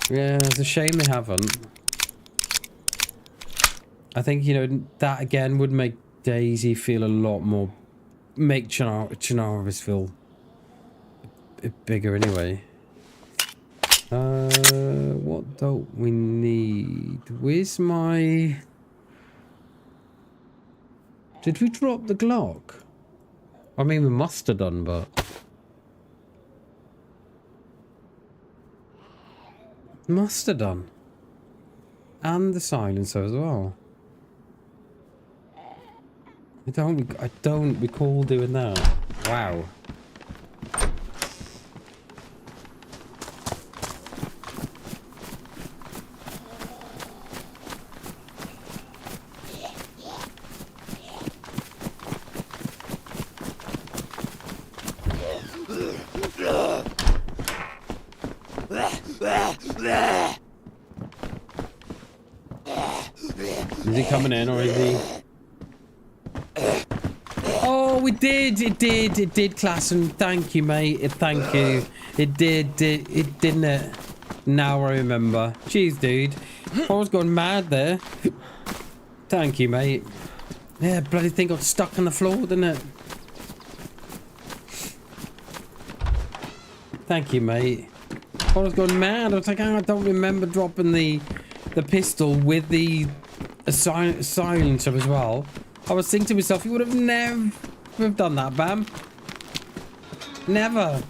yeah, it's a shame they haven't. I think, that again would make DayZ feel a lot more, make Chernarus feel a bit bigger anyway. What don't we need? Where's my... Did we drop the Glock? I mean, we must have done, but... Must have done. And the silencer as well. I don't recall doing that. Wow. Is he coming in or is he... Oh, it did, Klassen. Thank you, mate. Thank you. It didn't it? Now I remember. Jeez, dude. I was going mad there. Thank you, mate. Yeah, bloody thing got stuck on the floor, didn't it? Thank you, mate. I was going mad. I was like, oh, I don't remember dropping the pistol with the silencer as well. I was thinking to myself, you would have never have done that, Bam. Never.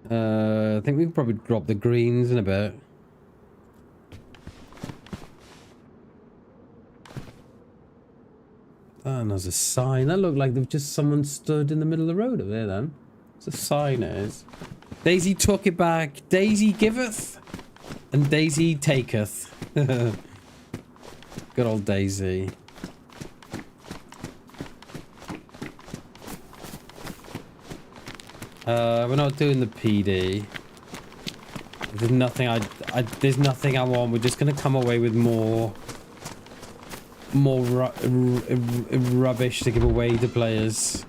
I think we can probably drop the greens in a bit. Oh, and there's a sign. That looked like just someone stood in the middle of the road over there then. It's a sign, it is. DayZ took it back. DayZ giveth and DayZ taketh. Good old DayZ. We're not doing the PD. There's nothing there's nothing I want. We're just gonna come away with more rubbish to give away to players.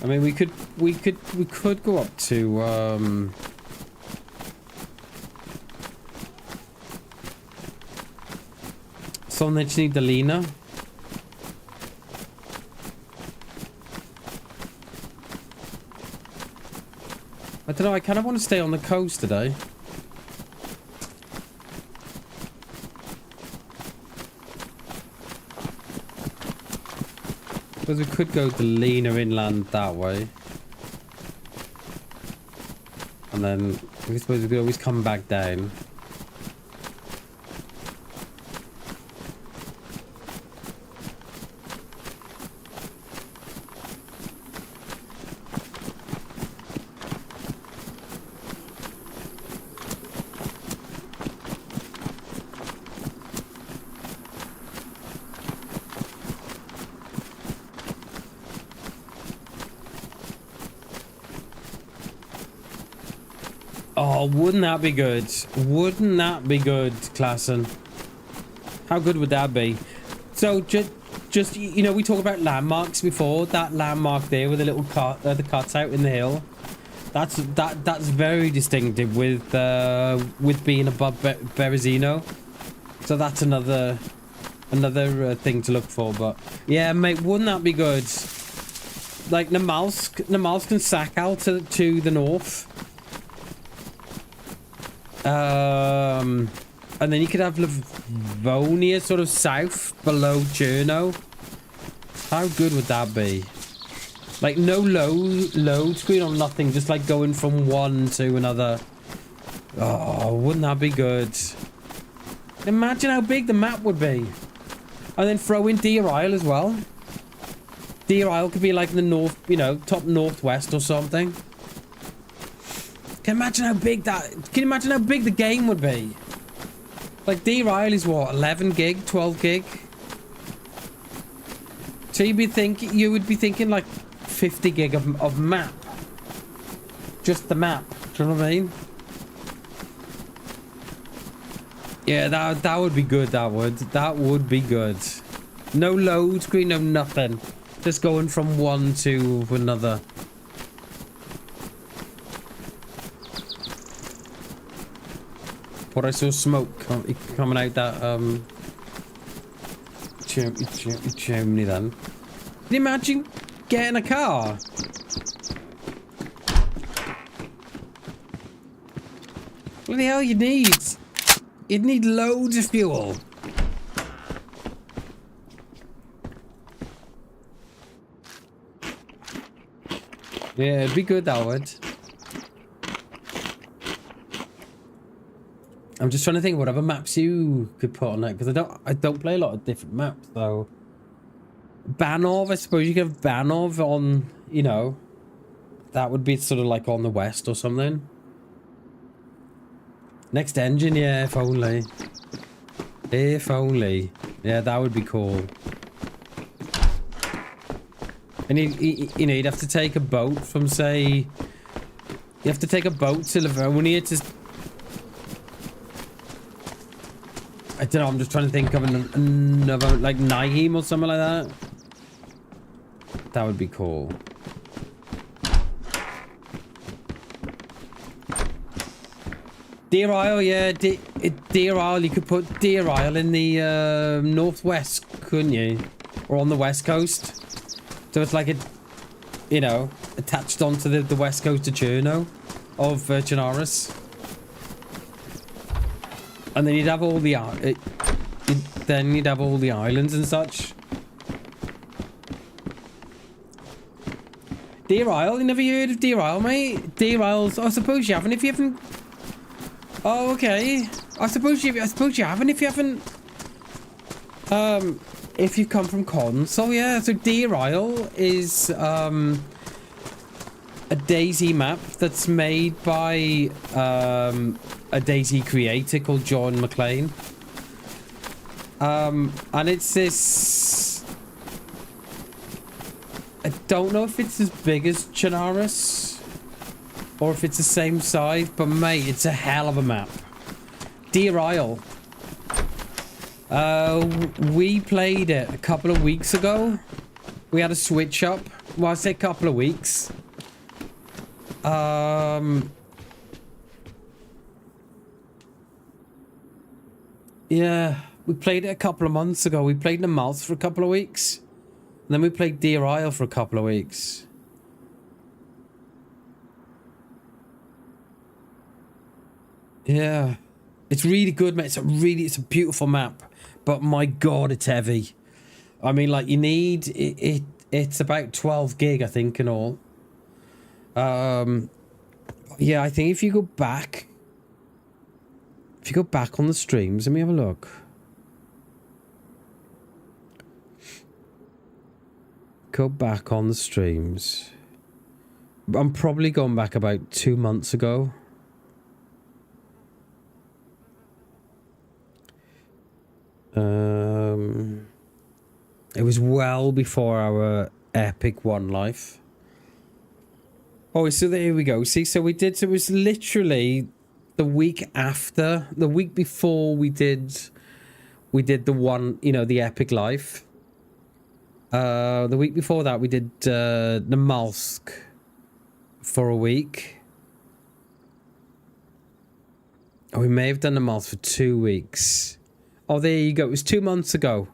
I mean, we could go up to Solnechny Dolina. I don't know, I kind of want to stay on the coast today. Because we could go to Lena inland that way. and then I suppose we could always come back down. Oh, wouldn't that be good? Wouldn't that be good, Klassen? How good would that be? So, just you know, we talked about landmarks before. That landmark there with the little the cuts out in the hill. That's very distinctive with being above Berezino. So that's another thing to look for. But yeah, mate, wouldn't that be good? Like Namalsk and Sakal to the north. And then you could have Livonia sort of south below Cherno. How good would that be? Like no load screen or nothing, just like going from one to another. Oh, wouldn't that be good? Imagine how big the map would be. And then throw in Deer Isle as well. Deer Isle could be like in the north, you know, top northwest or something. Can you imagine how big the game would be? Like Deer Isle is what, 11 gig, 12 gig? So you would be thinking like 50 gig of map. Just the map. Do you know what I mean? Yeah, that would be good, that would be good. No load screen, no nothing. Just going from one to another. But I saw smoke coming out that chimney then. Can you imagine getting a car? What the hell you'd need loads of fuel. Yeah, it'd be good, that would. I'm just trying to think what other maps you could put on it, because I don't play a lot of different maps, though. Banov, I suppose you could have Banov on, you know, that would be sort of like on the west or something. Next engine, yeah, if only. If only. Yeah, that would be cool. And you know, you'd have to take a boat from, say, you have to take a boat to Livonia to. I don't know, I'm just trying to think of another, like Nihim or something like that. That would be cool. Deer Isle, yeah, Deer Isle, you could put Deer Isle in the northwest, couldn't you? Or on the west coast. So it's like, you know, attached onto the west coast of Cherno, of Chernarus. And then you'd have all the islands and such. Deer Isle, you never heard of Deer Isle, mate? Deer Isle's, I suppose you haven't if you haven't. Oh, okay. I suppose you haven't if you haven't. If you come from console, yeah. So Deer Isle is a DayZ map that's made by a DayZ creator called John McLean. And it's this. I don't know if it's as big as Chernarus or if it's the same size, but mate, it's a hell of a map. Deer Isle. We played it a couple of weeks ago. We had a switch up. Well, I say a couple of weeks. Yeah, we played it a couple of months ago. We played Namalsk for a couple of weeks. And then we played Deer Isle for a couple of weeks. Yeah. It's really good, mate. It's a beautiful map. But my God, it's heavy. I mean, like, you need... It's about 12 gig, I think, and all. Yeah, I think if you go back on the streams, let me have a look. Go back on the streams. I'm probably going back about 2 months ago. It was well before our epic one life. Oh, so there we go. See, so we did, so it was literally the week after, the week before we did the one, you know, the epic life. The week before that we did the Malsk for a week. Oh, we may have done the Malsk for 2 weeks. Oh, there you go. It was 2 months ago.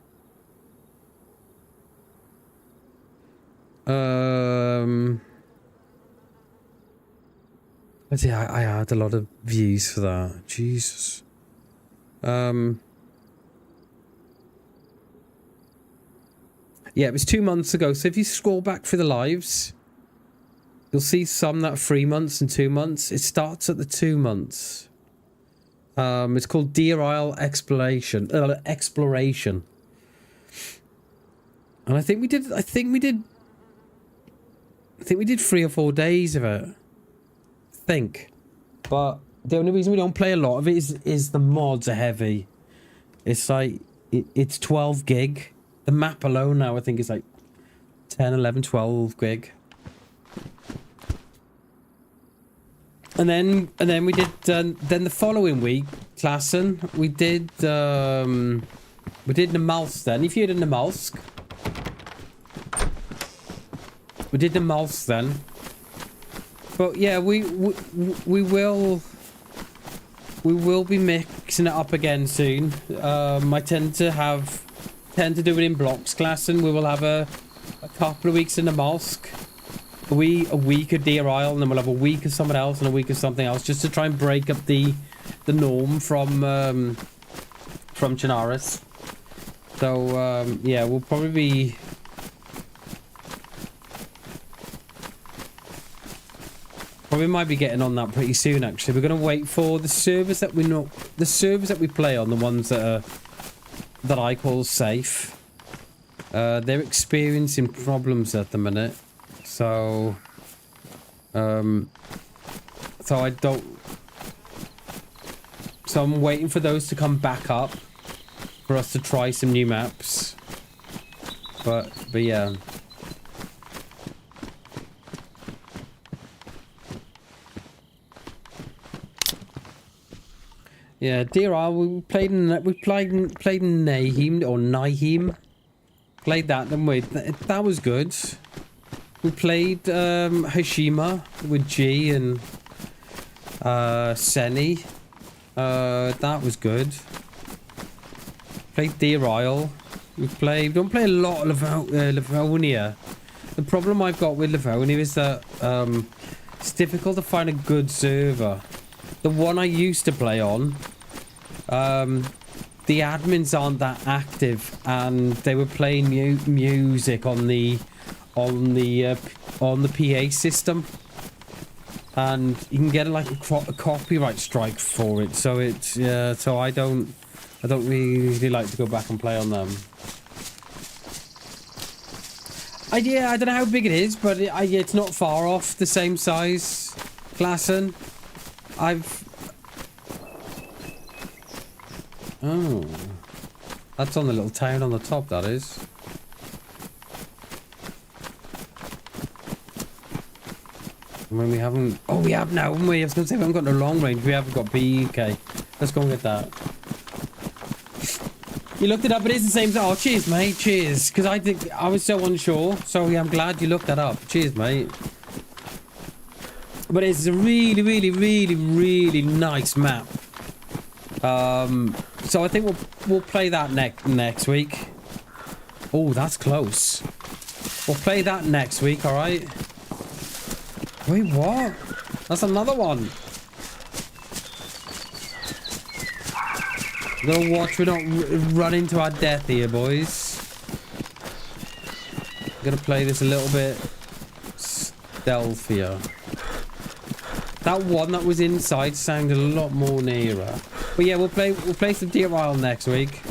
Let's see, I had a lot of views for that. Jesus. Yeah, it was 2 months ago. So if you scroll back through the lives, you'll see some that are 3 months and 2 months. It starts at the 2 months. It's called Deer Isle Exploration. And I think we did 3 or 4 days of it. But the only reason we don't play a lot of it is the mods are heavy. It's like it's 12 gig. The map alone now I think is like 10, 11, 12 gig. And then we did then the following week, Klassen, we did the Malsk then. If you did the Malsk, we did the Malsk then. But yeah, we will be mixing it up again soon. I tend to do it in blocks, class, and we will have a couple of weeks in the Malsk, a week of Deer Isle, and then we'll have a week of someone else and a week of something else, just to try and break up the norm from Chinaris. So yeah, we'll probably be. Well, we might be getting on that pretty soon. Actually, we're going to wait for the servers that we play on, the ones that I call safe. They're experiencing problems at the minute, so I'm waiting for those to come back up for us to try some new maps. But yeah. Yeah, Deer Isle, we played in Nahim or Nahim. Played that, didn't we? That was good. We played Hashima with G and Seni. That was good. Played Deer Isle. We don't play a lot of Livonia. The problem I've got with Livonia is that it's difficult to find a good server. The one I used to play on, the admins aren't that active, and they were playing music on the PA system, and you can get like a copyright strike for it. So it's so I don't really like to go back and play on them. I don't know how big it is, but it's not far off the same size, Klassen. Oh, that's on the little town on the top, that is. When we haven't... Oh, we have now, haven't we? I was going to say we haven't got no long range. We haven't got BK. Let's go and get that. You looked it up. It is the same... Oh, cheers, mate. Cheers. Because I was so unsure. So, yeah, I'm glad you looked that up. Cheers, mate. But it's a really, really, really, really nice map. So I think we'll play that next week. Oh, that's close. We'll play that next week, all right? Wait, what? That's another one. I'm gonna watch we don't run into our death here, boys. I'm gonna play this a little bit stealthier. That one that was inside sounded a lot more nearer. But yeah, we'll play some Deer Isle next week.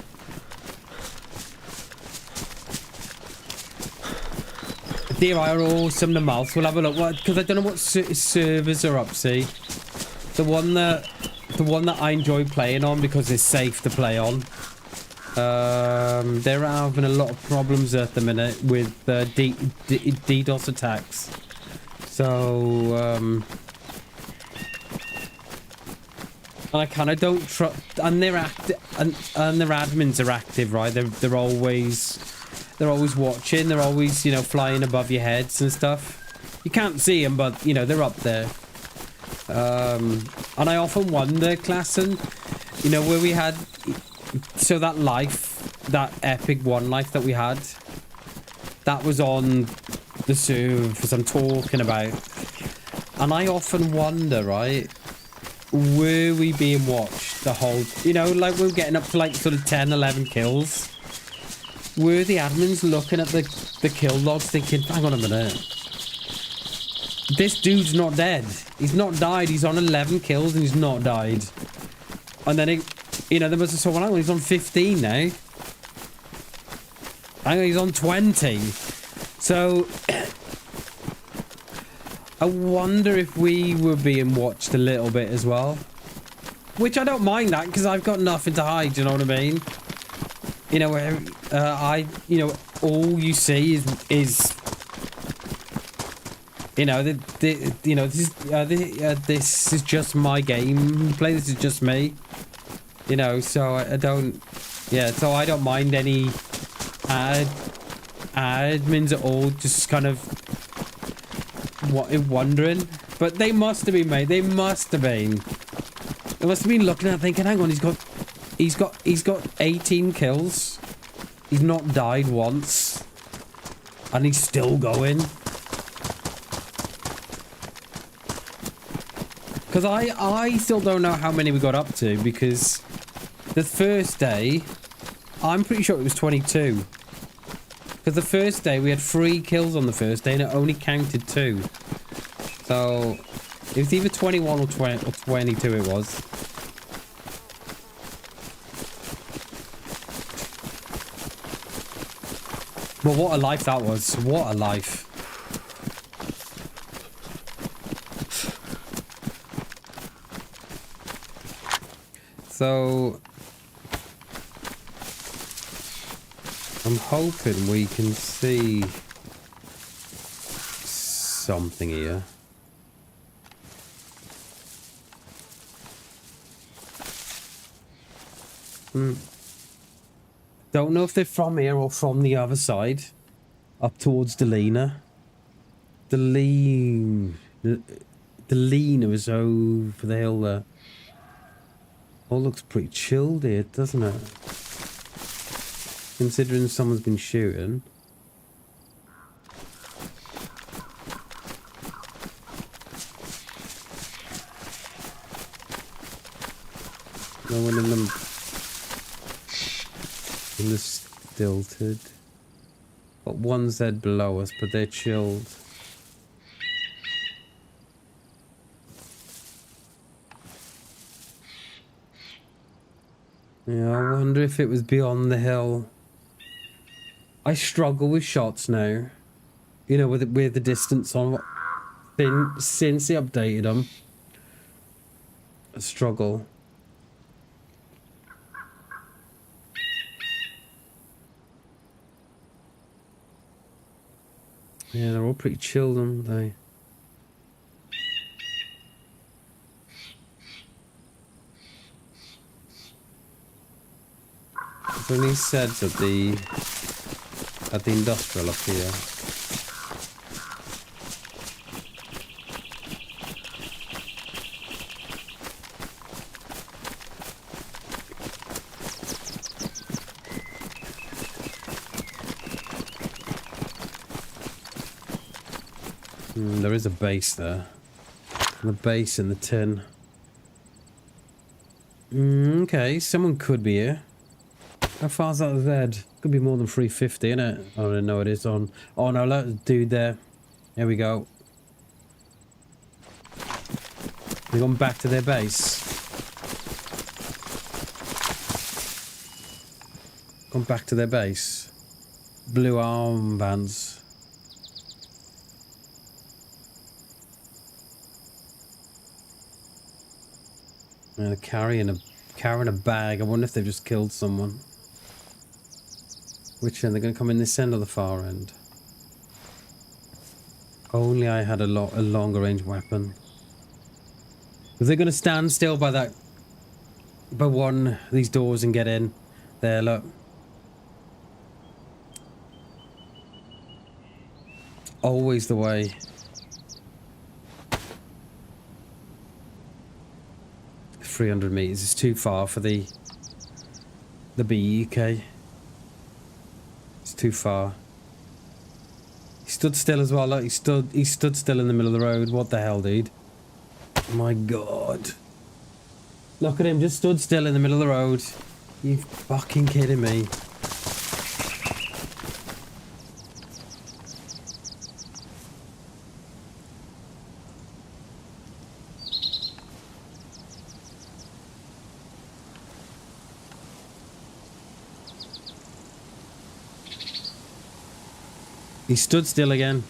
Deer Isle or some of the mouths. We'll have a look, because I don't know what servers are up. See, the one that I enjoy playing on because it's safe to play on. They're having a lot of problems at the minute with DDoS attacks. So, and I kind of don't trust. And they're and their admins are active, right? They're always watching. They're always, you know, flying above your heads and stuff. You can't see them, but you know they're up there. And I often wonder, Klassen, you know, where we had. So that epic one life that we had, that was on the servers I'm talking about. And I often wonder, right, were we being watched the whole, you know, like we were getting up to like sort of 10, 11 kills. Were the admins looking at the kill logs thinking, hang on a minute, this dude's not dead. He's not died. He's on 11 kills and he's not died. And then you know, there was someone else. He's on 15 now. Hang on, he's on 20. So, I wonder if we were being watched a little bit as well. Which I don't mind that, because I've got nothing to hide, you know what I mean? You know, you know, all you see is you know, you know, this is just my game. Play, this is just me. You know, so I don't, yeah, so I don't mind any admins at all, just kind of wondering. But they must have been, mate. They must have been. They must have been looking at thinking, hang on, he's got 18 kills. He's not died once. And he's still going. Because I still don't know how many we got up to, because the first day, I'm pretty sure it was 22. Because the first day, we had 3 kills on the first day, and it only counted 2. So, it was either 21 or 22 it was. Well, what a life that was. What a life. So, I'm hoping we can see something here. Don't know if they're from here or from the other side. Up towards Delina. Delina is over the hill there. All looks pretty chilled here, doesn't it? Considering someone's been shooting. No one in them. In the stilted. Got one Z below us, but they're chilled. Yeah, I wonder if it was beyond the hill. I struggle with shots now. You know, with the distance on. Since they updated them. I struggle. Yeah, they're all pretty chilled, aren't they? There's only SEDs at the industrial up here. There is a base there. The base in the tin. Okay, someone could be here. How far is that Z? Could be more than 350, innit? I don't know, it is on. Oh no, look, dude there. Here we go. They're going back to their base. Gone back to their base. Blue armbands. And they're carrying a bag. I wonder if they've just killed someone. Which end? They're going to come in this end or the far end? Only I had a longer range weapon. Are they going to stand still by that... by one of these doors and get in? There, look. Always the way. $300 meters is too far for the BEK. It's too far. He stood still as well. Look, he stood still in the middle of the road. What the hell, dude? My God. Look at him, just stood still in the middle of the road. You fucking kidding me? He stood still again.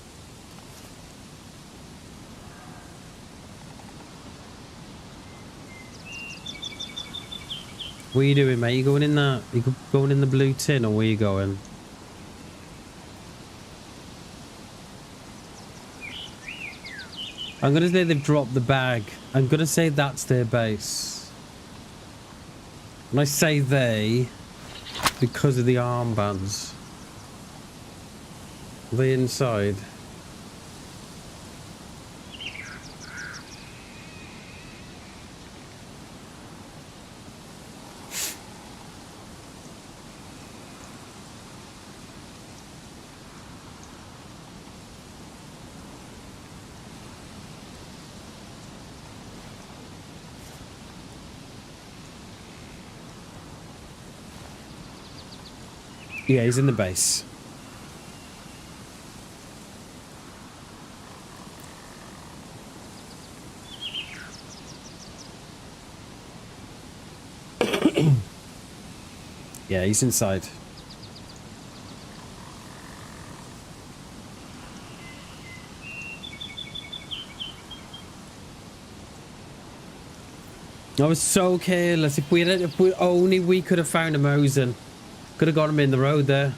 What are you doing, mate? You going in that? You going in the blue tin, or where you going? I'm gonna say they've dropped the bag. I'm gonna say that's their base. And I say they because of the armbands. Are they inside? Yeah, he's in the base. Yeah, he's inside. I was so careless. If we only we could have found a Mosen. Could have got him in the road there.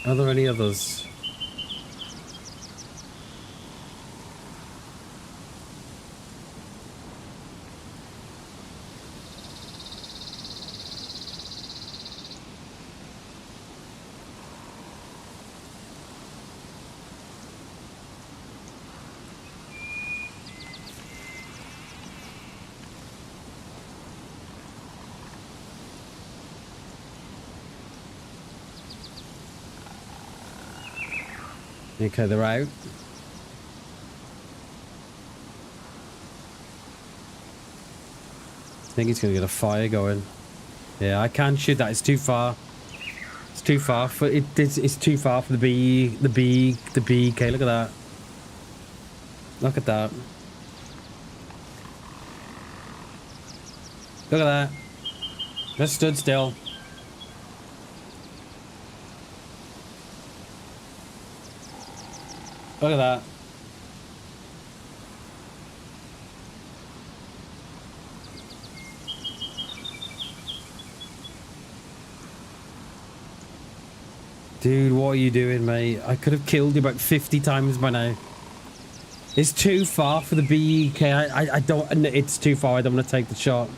Are there any others? Okay, they're out. I think he's gonna get a fire going. Yeah, I can't shoot that. It's too far. It's too far for it. It's too far for the BEK. Look at that. Look at that. Look at that. Just stood still. Look at that. Dude, what are you doing, mate? I could have killed you about 50 times by now. It's too far for the BEK. I don't... It's too far. I don't want to take the shot.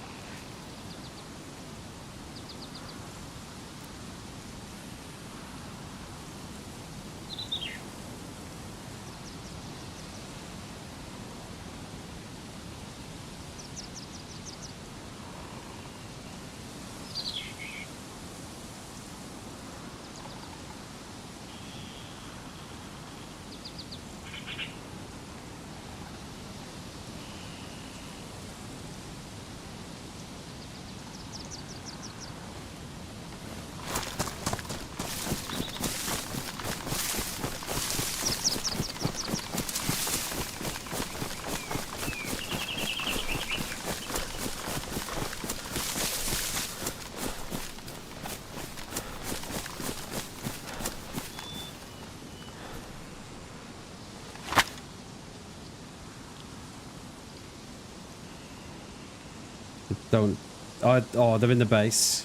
Don't... Oh, they're in the base.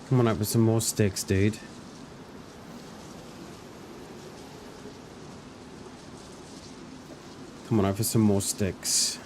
Come on out with some more sticks, dude. Come on out for some more sticks.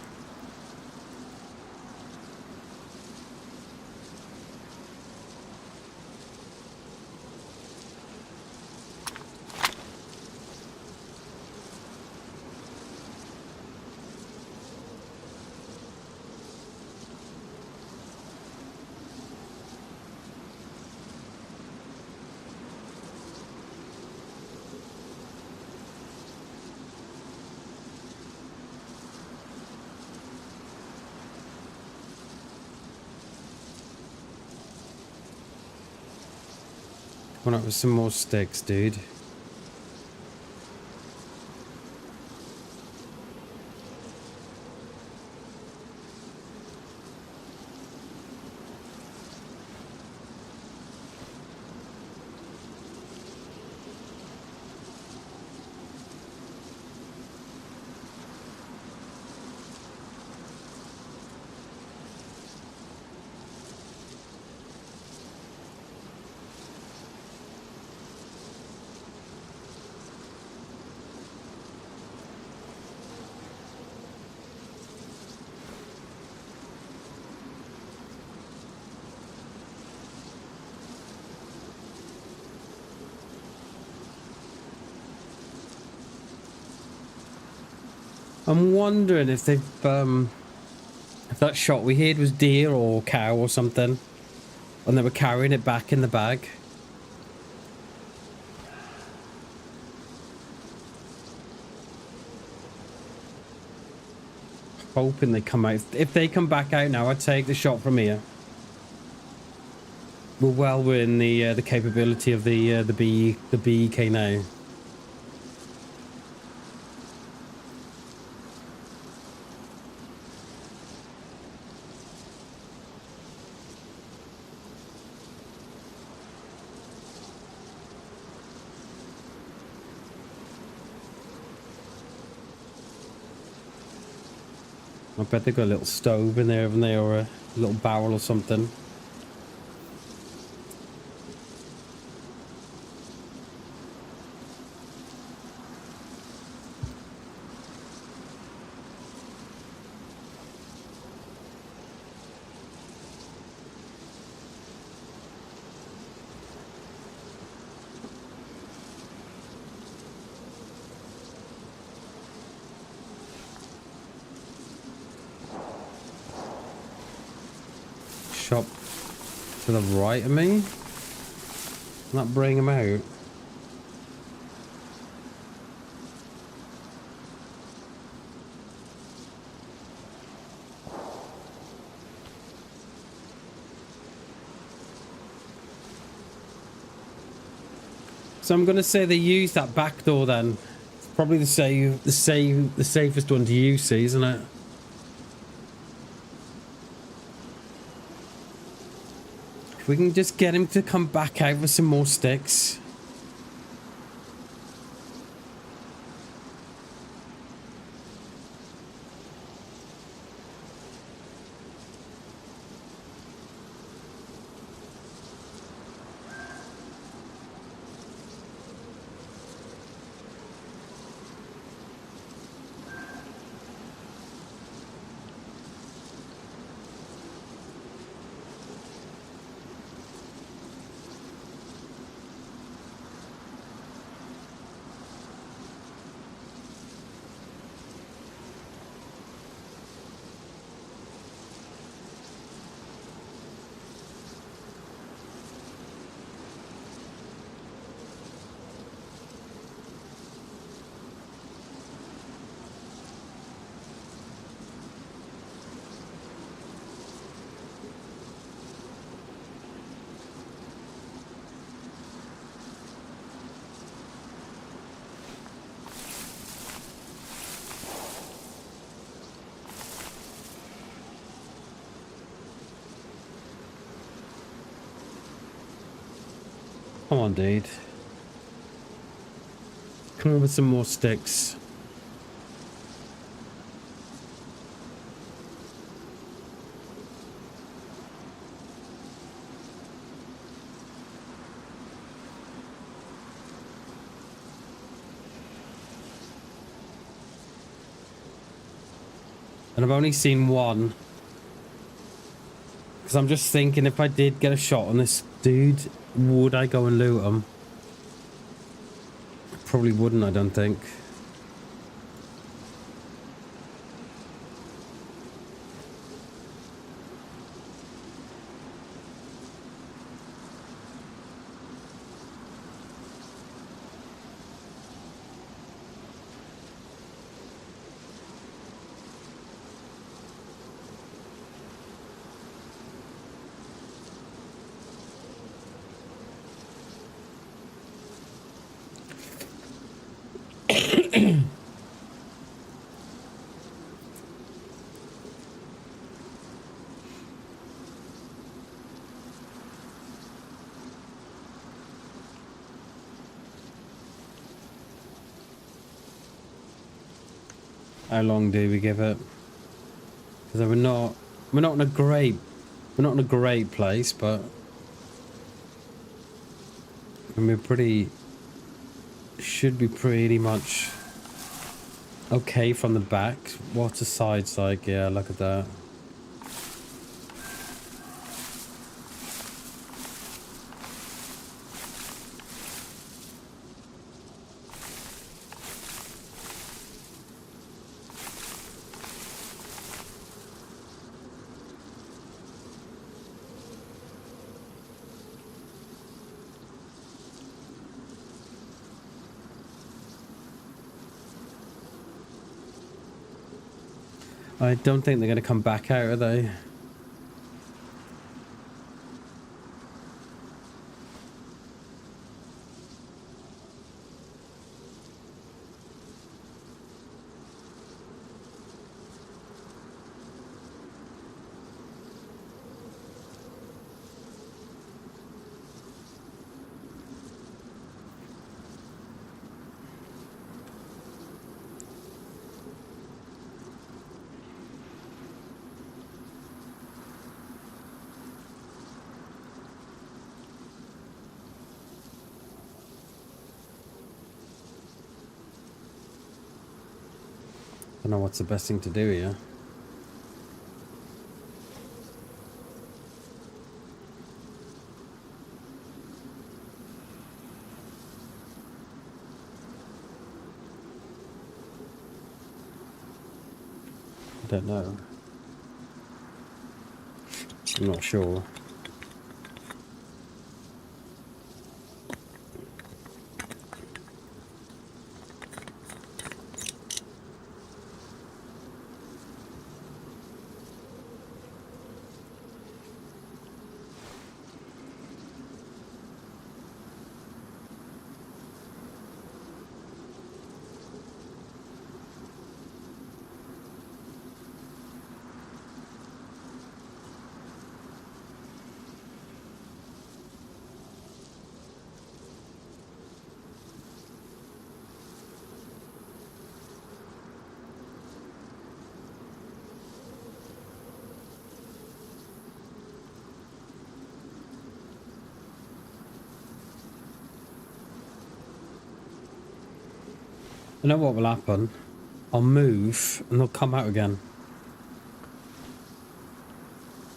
Come on out with some more sticks, dude. I'm wondering if they've, if that shot we heard was deer or cow or something, and they were carrying it back in the bag. Hoping they come out. If they come back out now, I'd take the shot from here. We're well within the capability of the BEK now. I bet they've got a little stove in there, haven't they, or a little barrel or something. Shop to the right of me? Not bring him out. So I'm gonna say they use that back door then. It's probably the safest one to use, see, isn't it? If we can just get him to come back out with some more sticks. on, dude. Come on with some more sticks. And I've only seen one. Because I'm just thinking, if I did get a shot on this dude, would I go and loot him? Probably wouldn't, I don't think. How long do we give it? Because we're not in a great place, but we're should be pretty much okay from the back. What's the sides like? Yeah, look at that. I don't think they're going to come back out, are they? I don't know what's the best thing to do here. I don't know. I'm not sure. I know what will happen. I'll move and they'll come out again.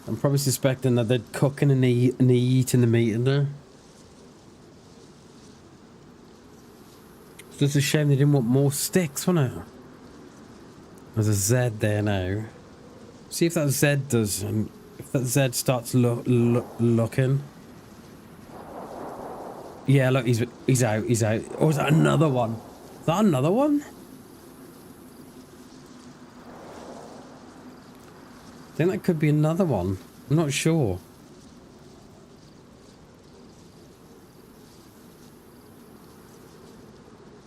I'm probably suspecting that they're cooking and eating the meat in there. It's just a shame they didn't want more sticks, wasn't it? There's a Z there now. See if that Z does, and if that Z starts looking. Yeah, look, he's out. Or is that another one? Is that another one? I think that could be another one. I'm not sure.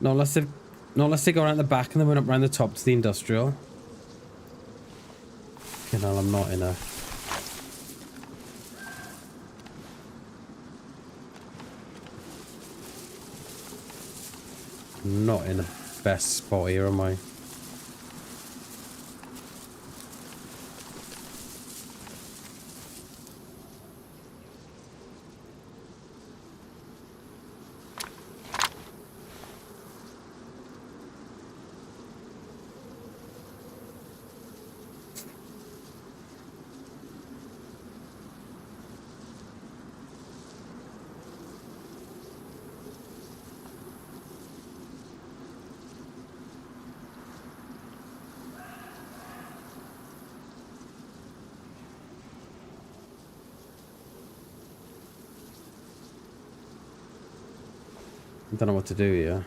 No, unless they go around the back and then went up around the top to the industrial. Okay, no, I'm not in a... not in the best spot here, am I? I don't know what to do here.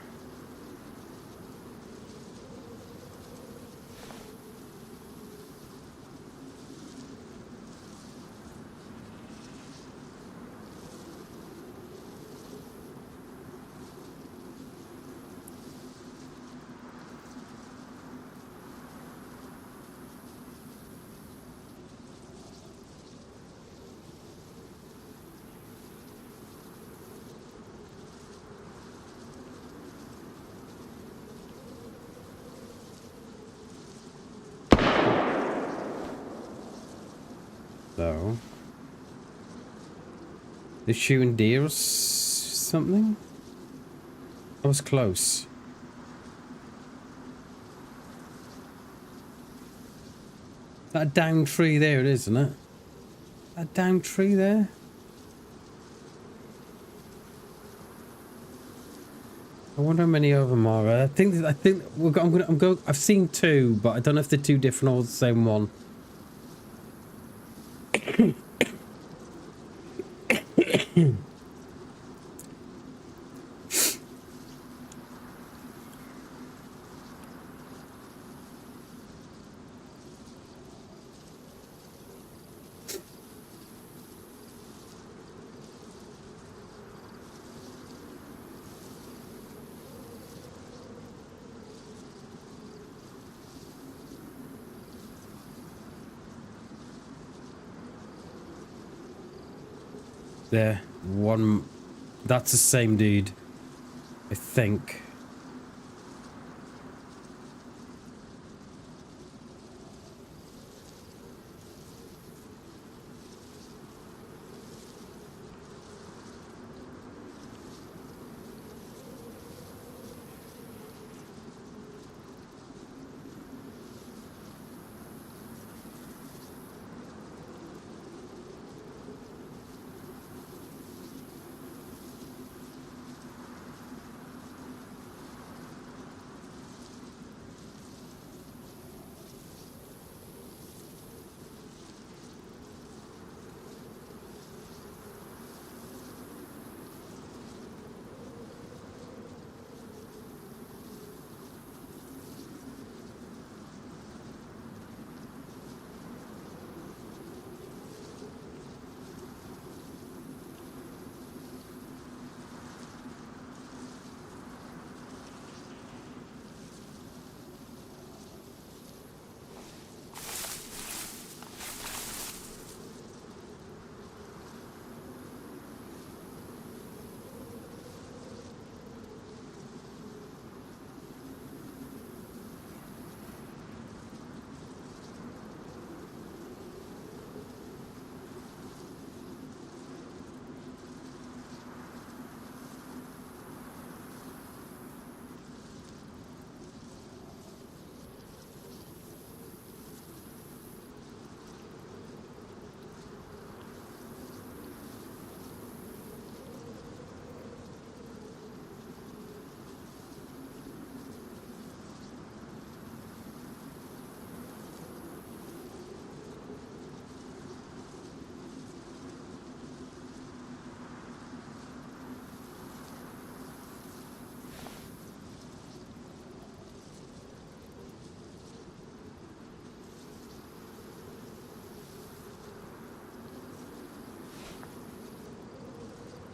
So, they're shooting deer or something? That was close. That down tree there it is, isn't it? That down tree there? I wonder how many of them are. I think I've seen two, but I don't know if they're two different or the same one. There, one. That's the same dude, I think.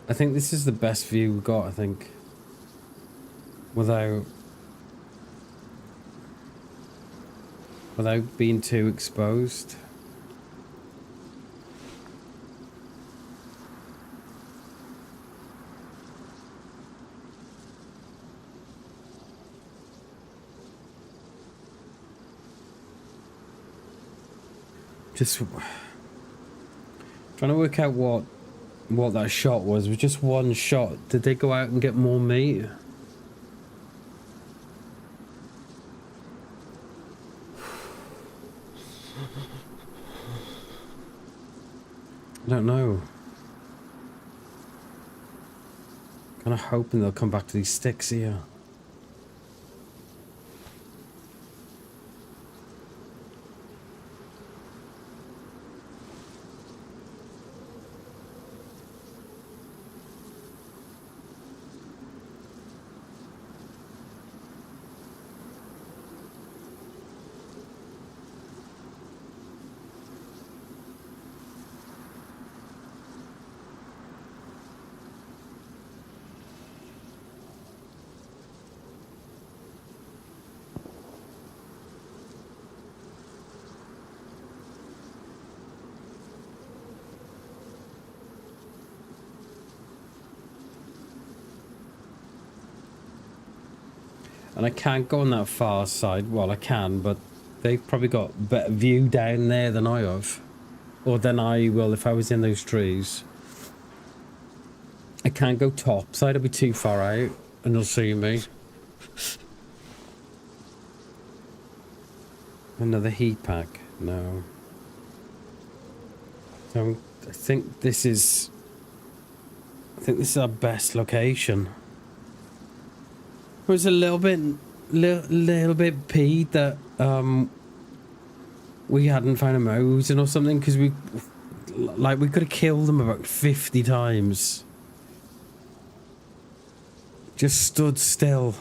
I think this is the best view we've got, I think. Without being too exposed. Just trying to work out what that shot was. It was just one shot. Did they go out and get more meat? I don't know. Kind of hoping they'll come back to these sticks here. And I can't go on that far side. Well, I can, but they've probably got better view down there than I have. Or than I will if I was in those trees. I can't go top side. I'll be too far out and they'll see me. Another heat pack. No. So I think this is our best location. I was a little bit peeved that we hadn't found a Mosin or something, because we could have killed them about 50 times. Just stood still.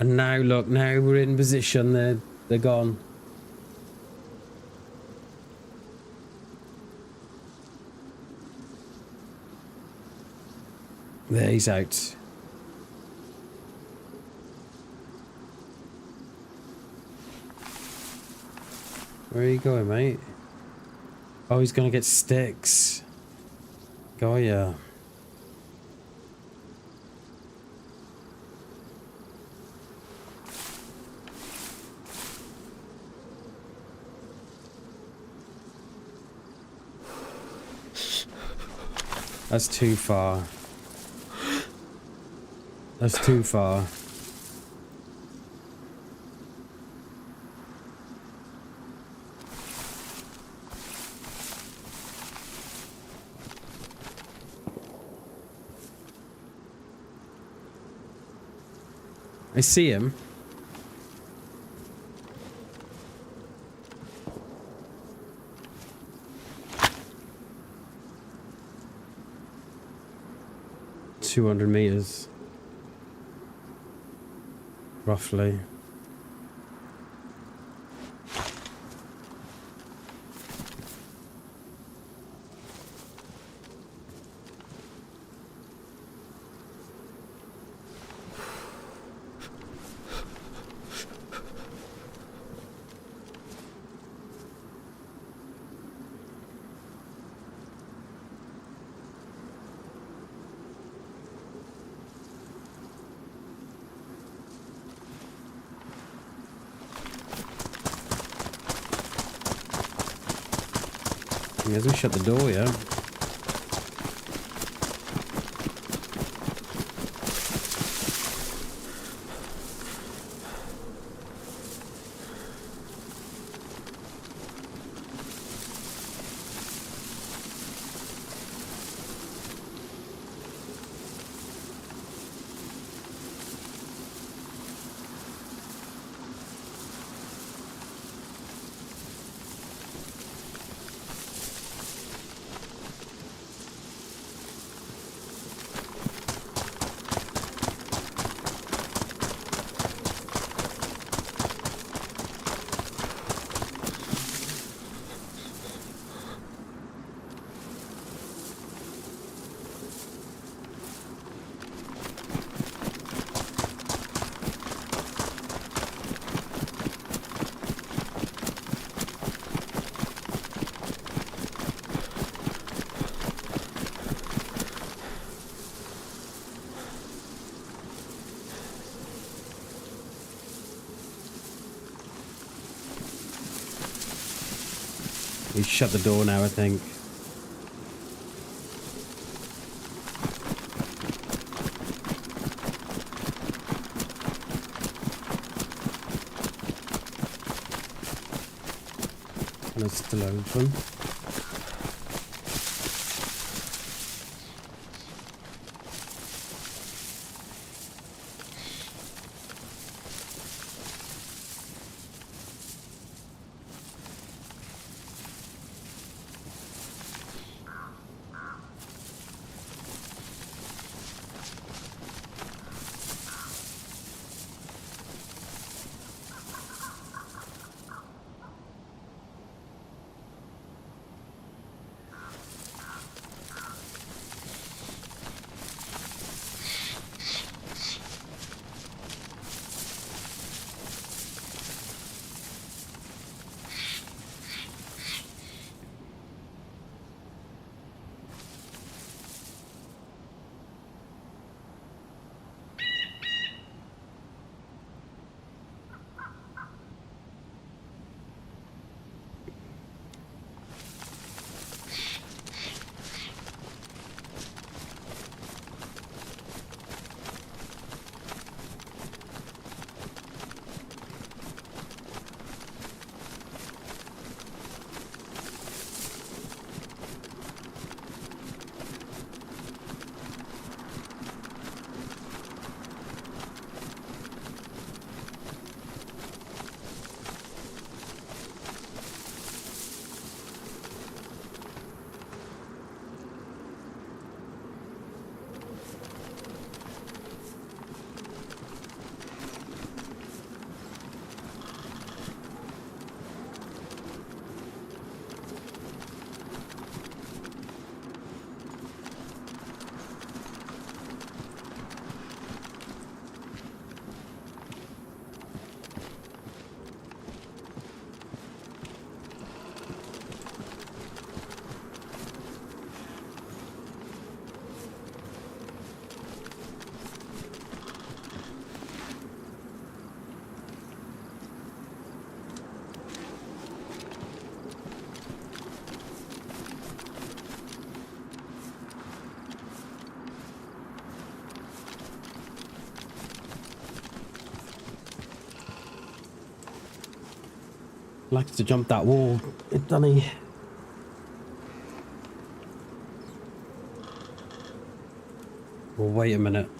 And now look, now we're in position. They're gone. There, he's out. Where are you going, mate? Oh, he's gonna get sticks. Go, yeah. That's too far. That's too far. I see him. $200 meters. Roughly. As we shut the door, yeah. He's shut the door now, I think. And it's still open. Likes to jump that wall, doesn't he? Well, wait a minute.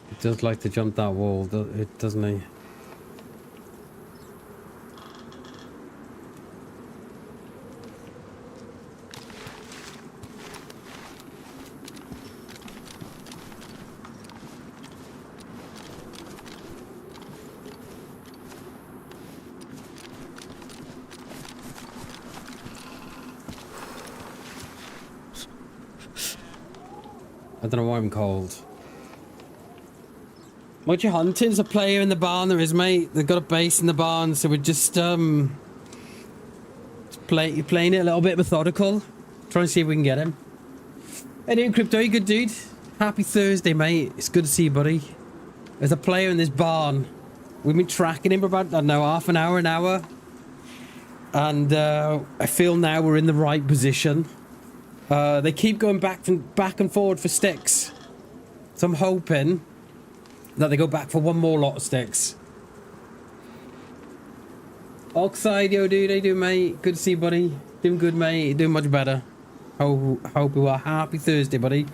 He does like to jump that wall, doesn't he? I don't know why I'm cold. What you hunting? There's a player in the barn, there is, mate. They've got a base in the barn, so we're just playing it a little bit methodical. Trying to see if we can get him. Hey, doing Crypto, you good dude? Happy Thursday, mate. It's good to see you, buddy. There's a player in this barn. We've been tracking him for about, I don't know, half an hour, And I feel now we're in the right position. They keep going back and forward for sticks. So I'm hoping that they go back for one more lot of sticks. Oxide, yo dude, how you doing, mate? Good to see you, buddy. Doing good, mate. You're doing much better. Hope you are. Happy Thursday, buddy.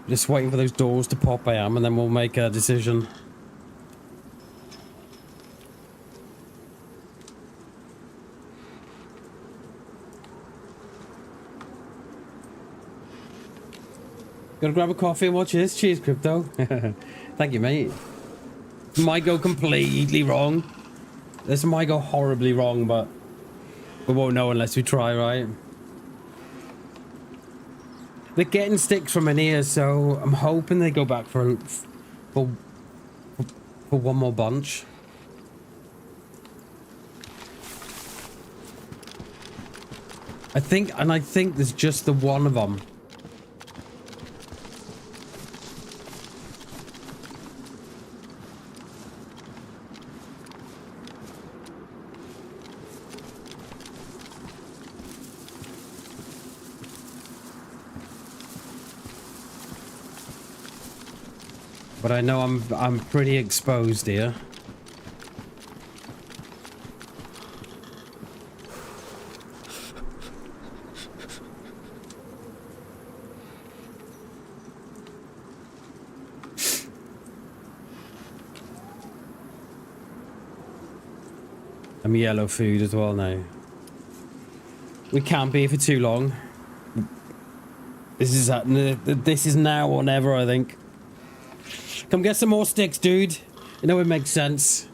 Just waiting for those doors to pop, I am, and then we'll make a decision. Gotta grab a coffee and watch this. Cheers, Crypto. Thank you, mate. Might go completely wrong. This might go horribly wrong, but we won't know unless we try, right? They're getting sticks from in here, so I'm hoping they go back for one more bunch. I think there's just the one of them. But I know I'm pretty exposed here. I'm yellow food as well now. We can't be here for too long. This is now or never, I think. Come get some more sticks, dude. You know it makes sense.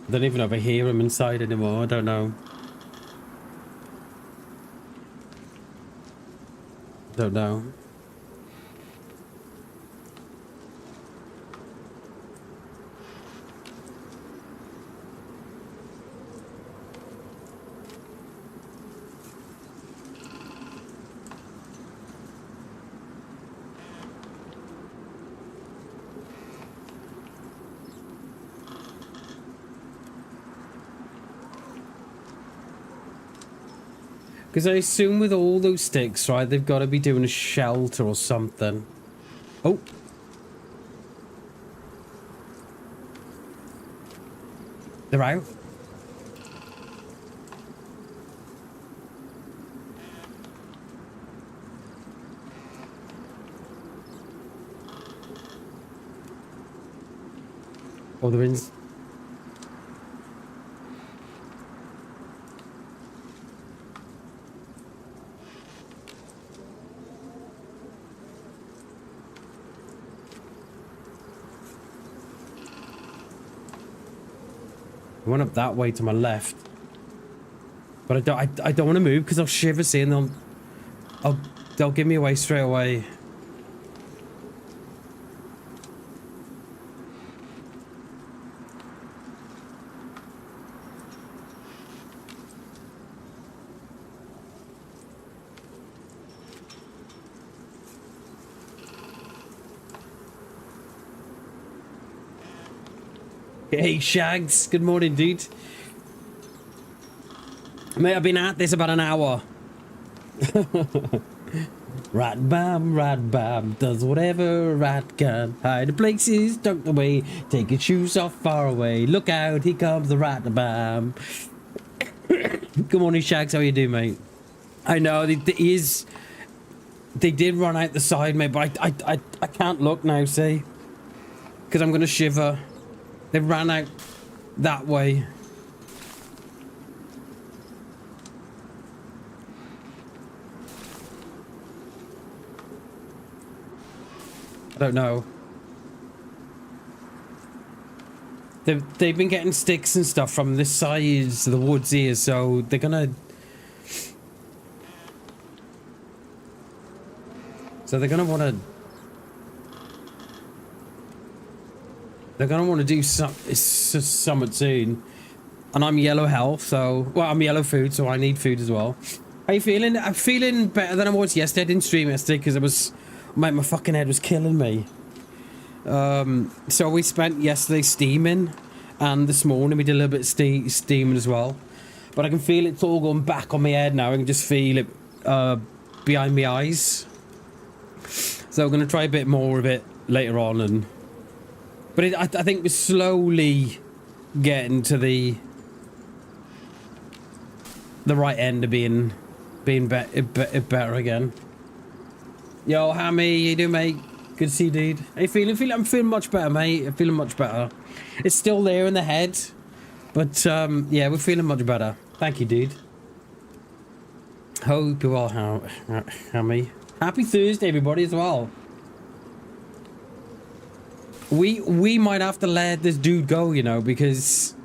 I don't even know if I hear him inside anymore. I don't know. Don't know. Because I assume with all those sticks, right, they've got to be doing a shelter or something. Oh. They're out. Oh, they're in... I went up that way to my left, but I don't want to move because I'll shiver. See, and they'll give me away straight away. Hey Shags, good morning, dude. Mate, I've been at this about an hour. Rat does whatever a rat can. Hide in places, tucked away, take his shoes off far away. Look out, here comes the rat bam. Good morning, Shags, how you doing, mate? I know, they did run out the side, mate, but I can't look now, see? Because I'm going to shiver. They ran out that way. I don't know. They've been getting sticks and stuff from this side of the woods here, so they're gonna... So they're gonna want to... They're going to want to do something soon. And I'm yellow health, so... Well, I'm yellow food, so I need food as well. How you feeling? I'm feeling better than I was yesterday. I didn't stream yesterday because it was... My fucking head was killing me. So we spent yesterday steaming. And this morning we did a little bit of steaming as well. But I can feel it's all going back on my head now. I can just feel it behind my eyes. So I'm going to try a bit more of it later on. But I think we're slowly getting to the right end of being better again. Yo, Hammy, you doing, mate? Good to see you, dude. How you feeling? I'm feeling much better, mate. I'm feeling much better. It's still there in the head. But, yeah, we're feeling much better. Thank you, dude. Hope you all Hammy. Happy Thursday, everybody, as well. We might have to let this dude go, you know, because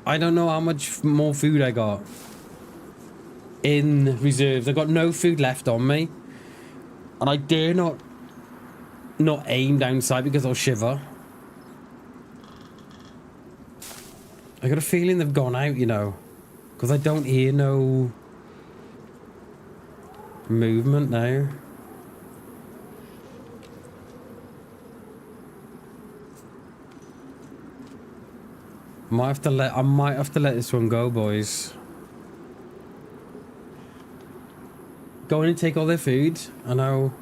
I don't know how much more food I got in reserves. I got no food left on me, and I dare not aim down sight because I'll shiver. I got a feeling they've gone out, you know, because I don't hear no movement now. I might have to let this one go, boys. Go in and take all their food. I know.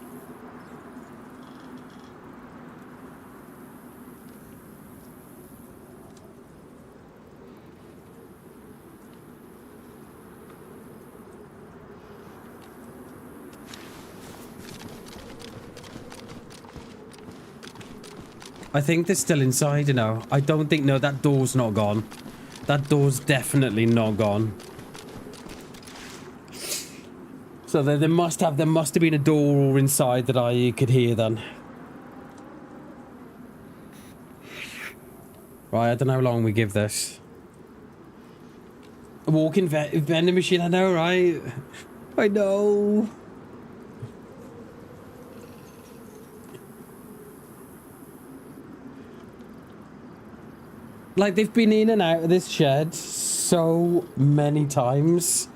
I think they're still inside, you know. I don't think... No, that door's not gone. That door's definitely not gone. So there must have been a door inside that I could hear then. Right, I don't know how long we give this. A walking vending machine, I know, right? I know. Like, they've been in and out of this shed so many times,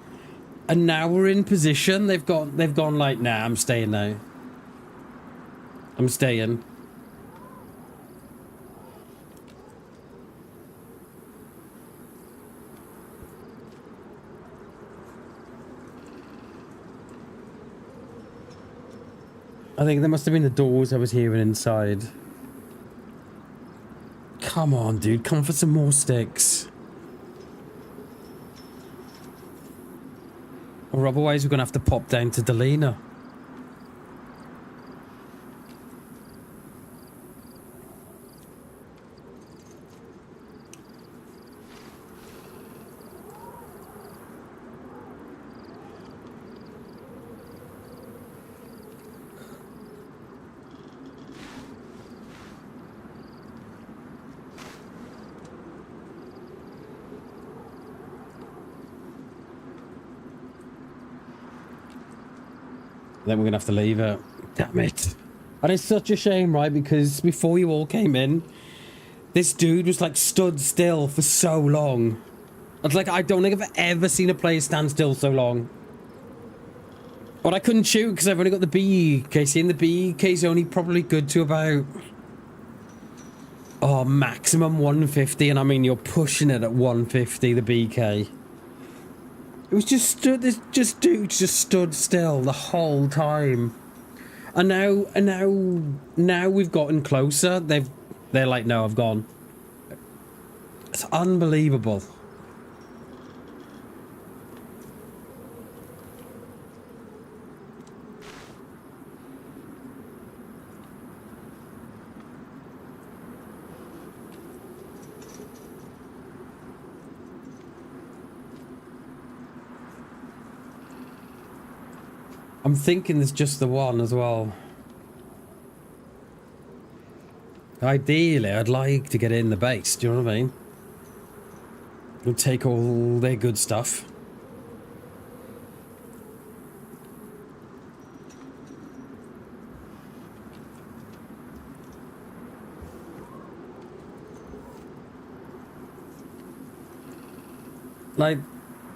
and now we're in position. They've gone like, nah, I'm staying now. I'm staying. I think there must have been the doors I was hearing inside. Come on, dude. Come for some more sticks. Or otherwise we're going to have to pop down to Delina. Then we're going to have to leave it. Damn it. And it's such a shame, right? Because before you all came in, this dude was like stood still for so long. It's like, I don't think I've ever seen a player stand still so long. But I couldn't shoot because I've only got the BKC, and the BKC is only probably good to about... Oh, maximum 150, and I mean, you're pushing it at 150, the BK. It was just stood, this dude just stood still the whole time. And now we've gotten closer. They're like, no, I've gone. It's unbelievable. I'm thinking there's just the one as well. Ideally, I'd like to get in the base, do you know what I mean? And take all their good stuff. Like...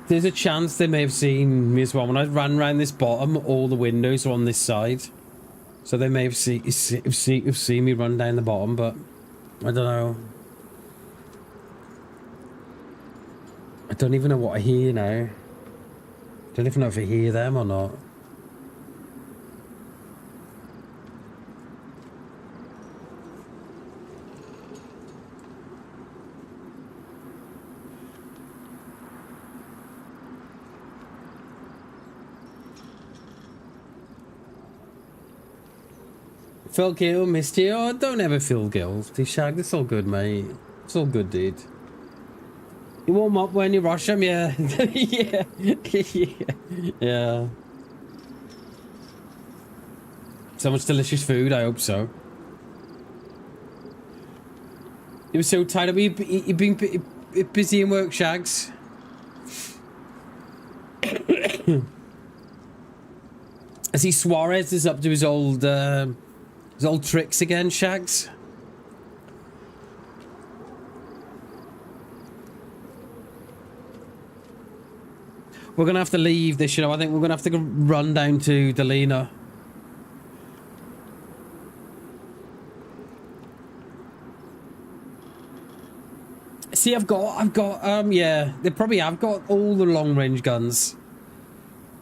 There's a chance they may have seen me as well. When I ran around this bottom, all the windows are on this side. So they may have seen me run down the bottom, but I don't know. I don't even know what I hear now. Don't even know if I hear them or not. Felt guilt, missed you. Oh, don't ever feel guilty, Shag. It's all good, mate. It's all good, dude. You warm up when you rush them, yeah. Yeah. Yeah. So much delicious food, I hope so. You were so tired of me. You've been busy in work, Shags. I see Suarez is up to his old tricks again, Shags. We're gonna have to leave this, you know. I think we're gonna have to run down to Delina. See, I've got, yeah, they probably have got all the long-range guns.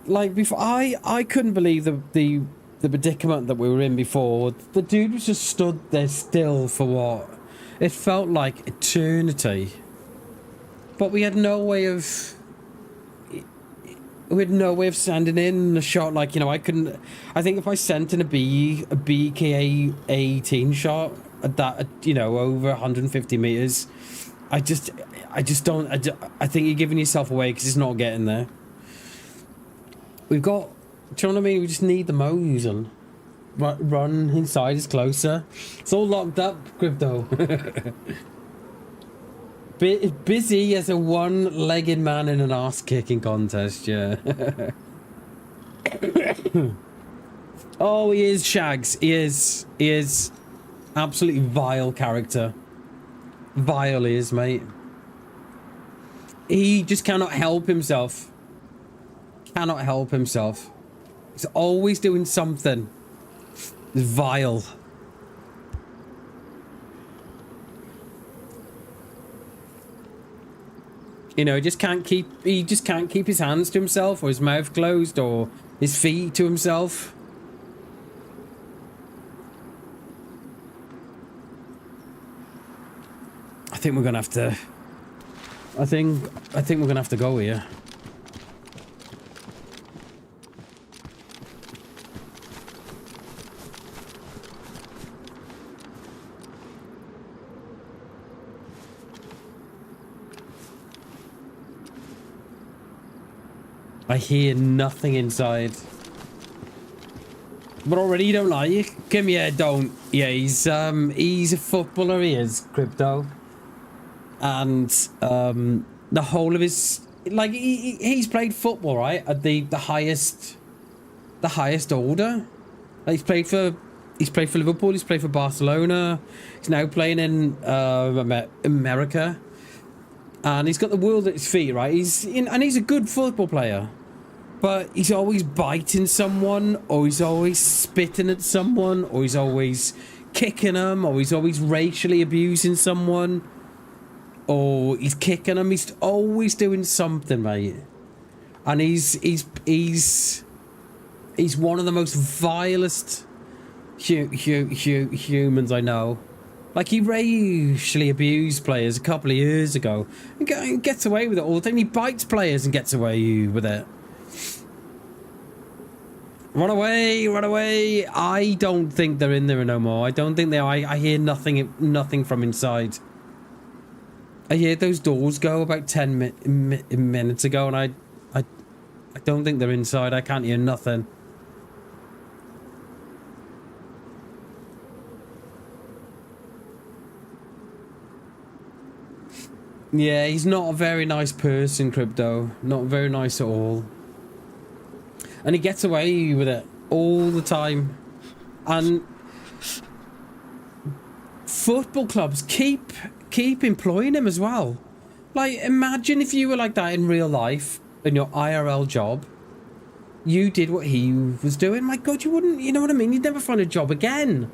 Like before, I couldn't believe the predicament that we were in before. The dude was just stood there still for what? It felt like eternity. But we had no way of... We had no way of sending in a shot. Like, you know, I couldn't... I think if I sent in a BKA-18 shot at that, you know, over 150 meters, I just don't... I think you're giving yourself away because it's not getting there. We've got... Do you know what I mean? We just need the Mosen. Run inside is closer. It's all locked up, Crypto. Busy as a one-legged man in an ass-kicking contest, yeah. Oh, he is, Shags. He is. Absolutely vile character. Vile he is, mate. He just cannot help himself. Cannot help himself. He's always doing something. Vile. You know, he just can't keep his hands to himself, or his mouth closed, or his feet to himself. I think we're gonna have to... I think we're gonna have to go here. I hear nothing inside. But already you don't like? Come here, don't. Yeah, he's a footballer, he is, Crypto. And the whole of his... Like, he's played football, right? At the highest order. Like, he's played for Liverpool, he's played for Barcelona. He's now playing in America. And he's got the world at his feet, right? He's a good football player. But he's always biting someone, or he's always spitting at someone, or he's always kicking them, or he's always racially abusing someone, or he's kicking them. He's always doing something, mate. And he's one of the most vilest humans I know. Like, he racially abused players a couple of years ago and gets away with it all the time. He bites players and gets away with it. Run away, run away. I don't think they're in there no more. I don't think they are. I hear nothing from inside. I hear those doors go about 10 minutes ago, and I don't think they're inside. I can't hear nothing. Yeah, he's not a very nice person, Crypto. Not very nice at all. And he gets away with it all the time. And football clubs keep employing him as well. Like, imagine if you were like that in real life, in your IRL job. You did what he was doing. My God, you wouldn't, you know what I mean? You'd never find a job again.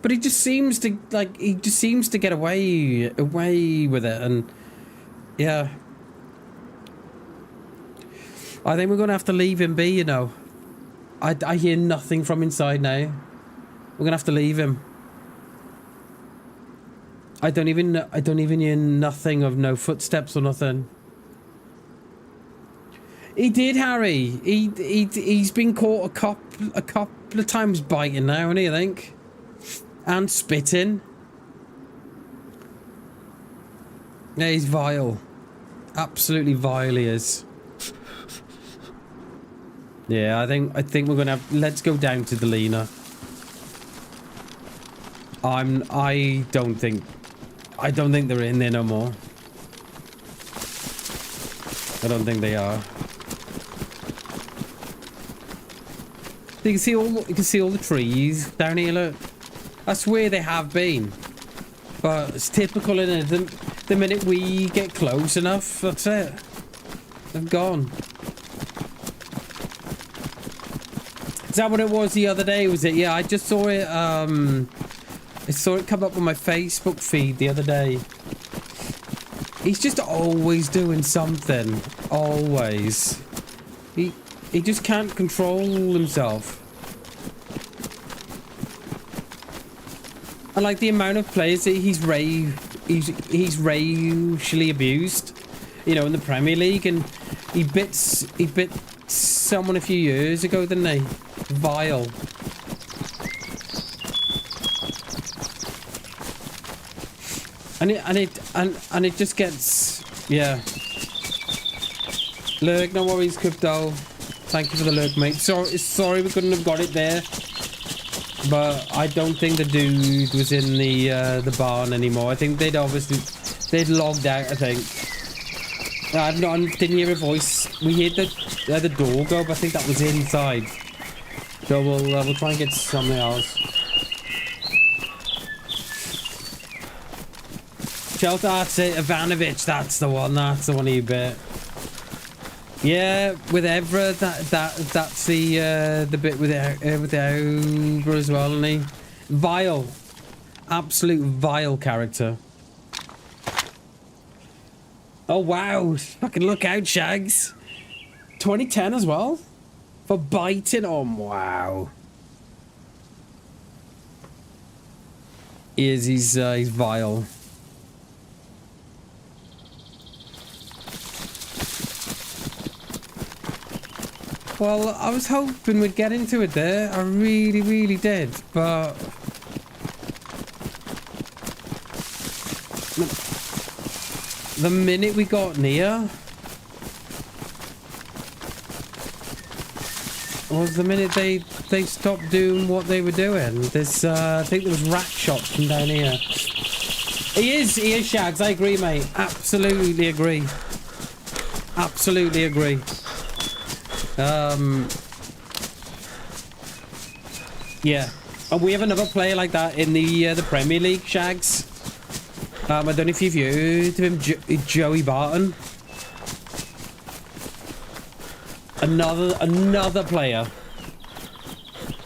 But he just seems to, like, get away with it. And, yeah. I think we're gonna have to leave him be, you know. I hear nothing from inside now. We're gonna have to leave him. I don't even hear nothing of no footsteps or nothing. He did, Harry. He's been caught a couple of times biting now, hasn't he, I think? And spitting. Yeah, he's vile. Absolutely vile he is. Yeah, I think we're gonna have, let's go down to the Lena. I don't think they're in there no more. I don't think they are. You can see all the trees down here, look. That's where they have been. But it's typical, isn't it? The minute we get close enough, that's it. They've gone. Is that what it was the other day, was it? Yeah, I just saw it, I saw it come up on my Facebook feed the other day. He's just always doing something. Always. He just can't control himself. I like the amount of players that he's racially abused, you know, in the Premier League, and he bit someone a few years ago, didn't he? Vile. And it just gets, yeah. Lurk, no worries, Crypto. Thank you for the lurk, mate. Sorry we couldn't have got it there. But I don't think the dude was in the barn anymore. I think they'd logged out, I think. I didn't hear a voice. We heard the door go, but I think that was inside. So we'll try and get something else. Shelter, that's it. Ivanovic, that's the one he bit. Yeah, with Evra, that's the bit with Evra as well, isn't he? Vile. Absolute vile character. Oh wow, fucking look out, Shags. 2010 as well? For biting? Oh wow. He's vile. Well, I was hoping we'd get into it there. I really, really did, but the minute we got near was the minute they stopped doing what they were doing. There's I think there was rat shots from down here. He is Shags. I agree, mate. Absolutely agree. Absolutely agree. Yeah, and we have another player like that in the Premier League, Shags. I don't know if you've heard of him, Joey Barton. Another player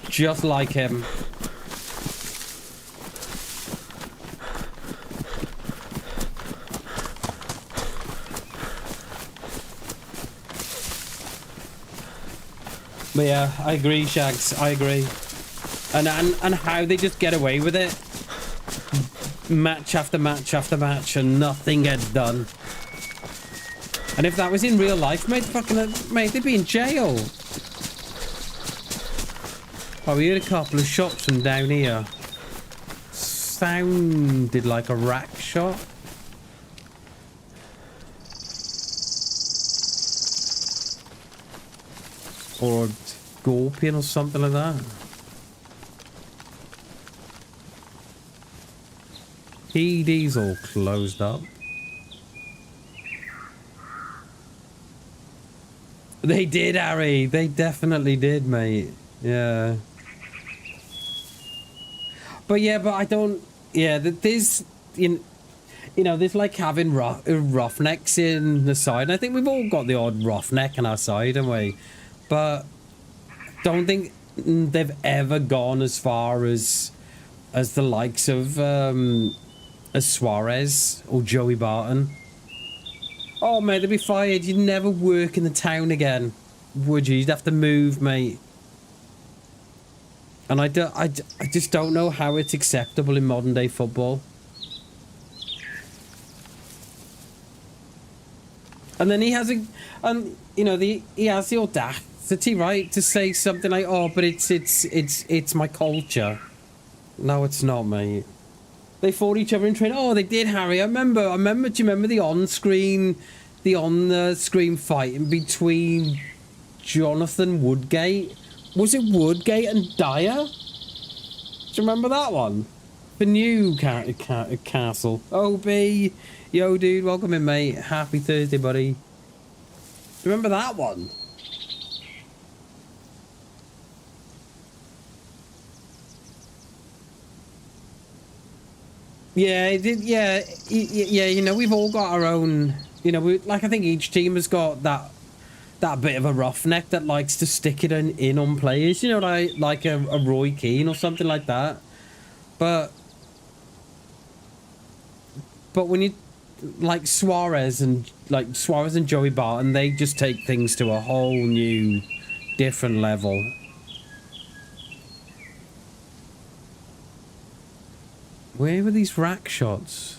just like him. But yeah, I agree, Shags. I agree. And how they just get away with it. Match after match after match and nothing gets done. And if that was in real life, mate, they'd be in jail. Oh, we heard a couple of shots from down here. Sounded like a rack shot. Or a scorpion or something like that. PD's all closed up. They did, Harry. They definitely did, mate. Yeah. But yeah, but I don't... Yeah, there's... You know, there's like having roughnecks in the side. And I think we've all got the odd roughneck on our side, haven't we? But don't think they've ever gone as far as the likes of as Suarez or Joey Barton. Oh mate, they'd be fired. You'd never work in the town again. Would you? You'd have to move, mate. And I just don't know how it's acceptable in modern day football. And then he has he has the audacity, right, to say something like, "Oh, but it's my culture." No, it's not, mate. They fought each other in training. Oh, they did, Harry. I remember. Do you remember the on-screen fighting between Jonathan Woodgate? Was it Woodgate and Dyer? Do you remember that one? The new castle. OB. Yo, dude. Welcome in, mate. Happy Thursday, buddy. Do you remember that one? Yeah, it did. Yeah, yeah. We've all got our own. I think each team has got that bit of a roughneck that likes to stick it in on players. Like a Roy Keane or something like that. But when you like Suarez and Joey Barton, they just take things to a whole new, different level. Where were these rack shots?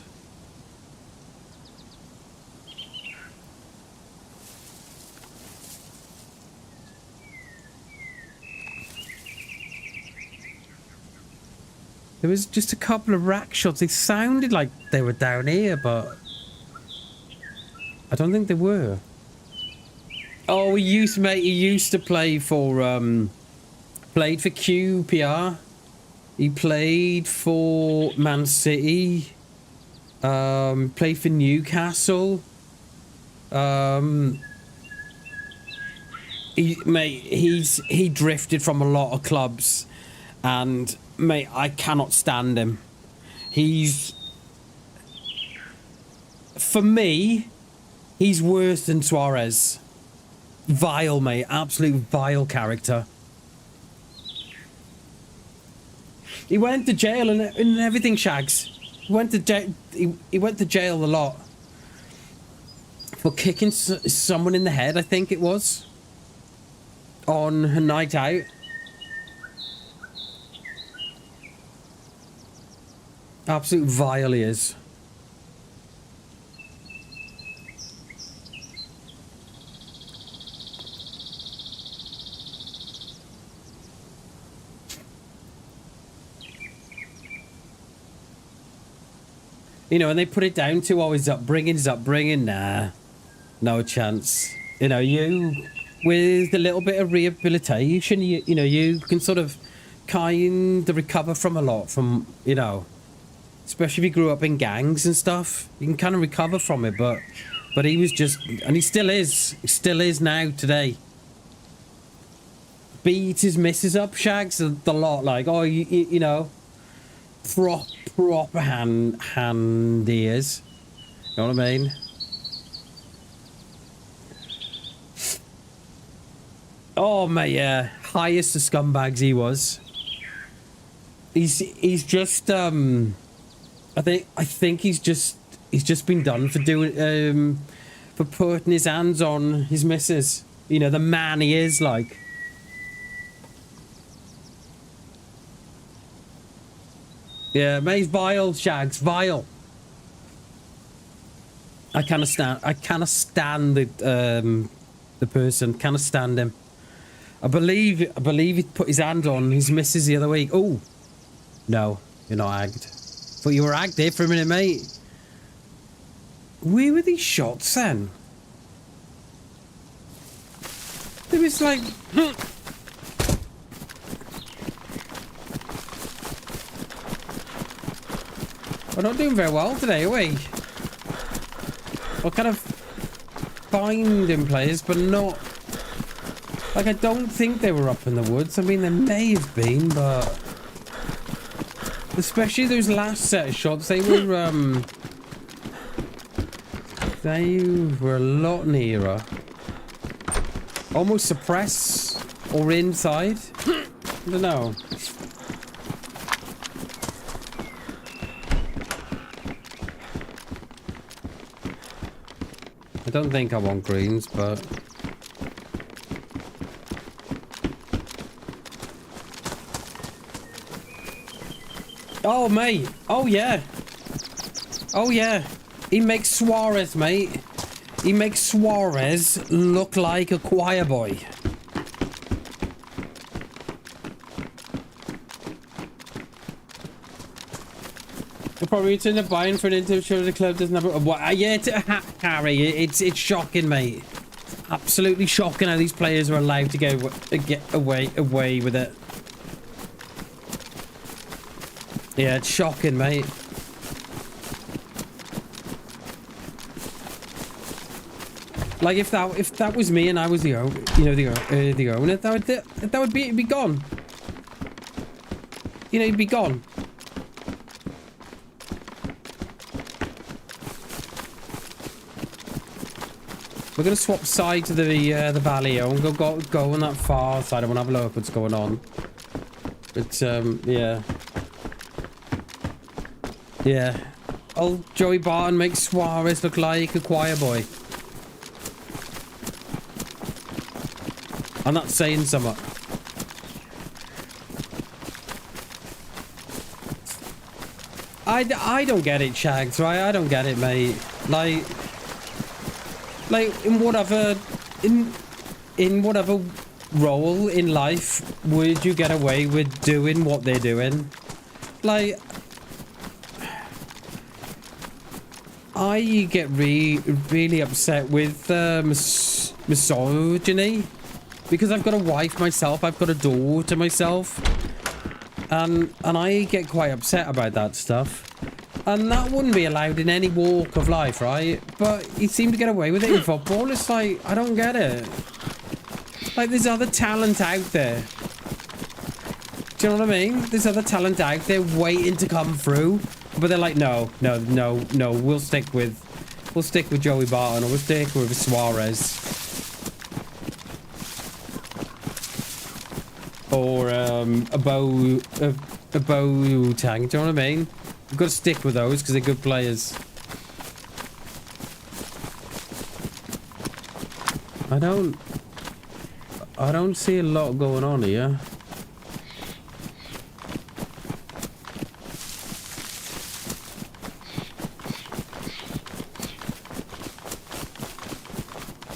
There was just a couple of rack shots. They sounded like they were down here, but I don't think they were. Oh, he used to play for played for QPR. He played for Man City. Played for Newcastle. He drifted from a lot of clubs, and mate, I cannot stand him. For me, he's worse than Suarez. Vile, mate, absolute vile character. He went to jail and everything, Shags. He went to jail a lot for kicking someone in the head, I think it was, on a night out. Absolute vile he is. And they put it down to, his upbringing. Nah, no chance. You, with a little bit of rehabilitation, you can sort of kind of recover from a lot, especially if you grew up in gangs and stuff. You can kind of recover from it, but he was just, and he still is now today. Beat his missus up, Shags, the lot, like, proper hand he is. You know what I mean? Oh mate, yeah. Highest of scumbags he was. He's just I think he's just been done for doing for putting his hands on his missus. The man he is, like. Yeah, mate, he's vile, Shags, vile. I cannot stand the person. Cannot stand him. I believe he put his hand on his missus the other week. Oh, no, you're not agged. Thought you were agged there for a minute, mate. Where were these shots then? It was like. We're not doing very well today, are we? We're kind of finding players, but not... Like, I don't think they were up in the woods. I mean, they may have been, but... Especially those last set of shots, they were a lot nearer. Almost suppressed or inside. I don't know. I don't think I want greens, but... Oh, mate. Oh, yeah. Oh, yeah. He makes Suarez, mate. He makes Suarez look like a choir boy. You'll probably turn up buying for an individual the club doesn't have a... What? Yeah, Harry, it's shocking, mate. Absolutely shocking how these players are allowed to get away with it. Yeah, it's shocking, mate. Like if that was me and I was the owner, that would be gone. You know, he'd be gone. We're gonna swap sides of the valley. I won't go on that far side. I want to have a look what's going on. But yeah. Yeah. Old Joey Barton makes Suarez look like a choir boy. I'm not saying something. I don't get it, Shags, right? I don't get it, mate. Like in whatever role in life would you get away with doing what they're doing? Like, I get really upset with misogyny because I've got a wife myself, I've got a daughter myself, and I get quite upset about that stuff. And that wouldn't be allowed in any walk of life, right? But you seem to get away with it in football. It's like, I don't get it. Like, there's other talent out there. Do you know what I mean? There's other talent out there waiting to come through. But they're like, no. We'll stick with Joey Barton, or we'll stick with Suarez. Or a bow tank. Do you know what I mean? We've got to stick with those because they're good players. I don't see a lot going on here.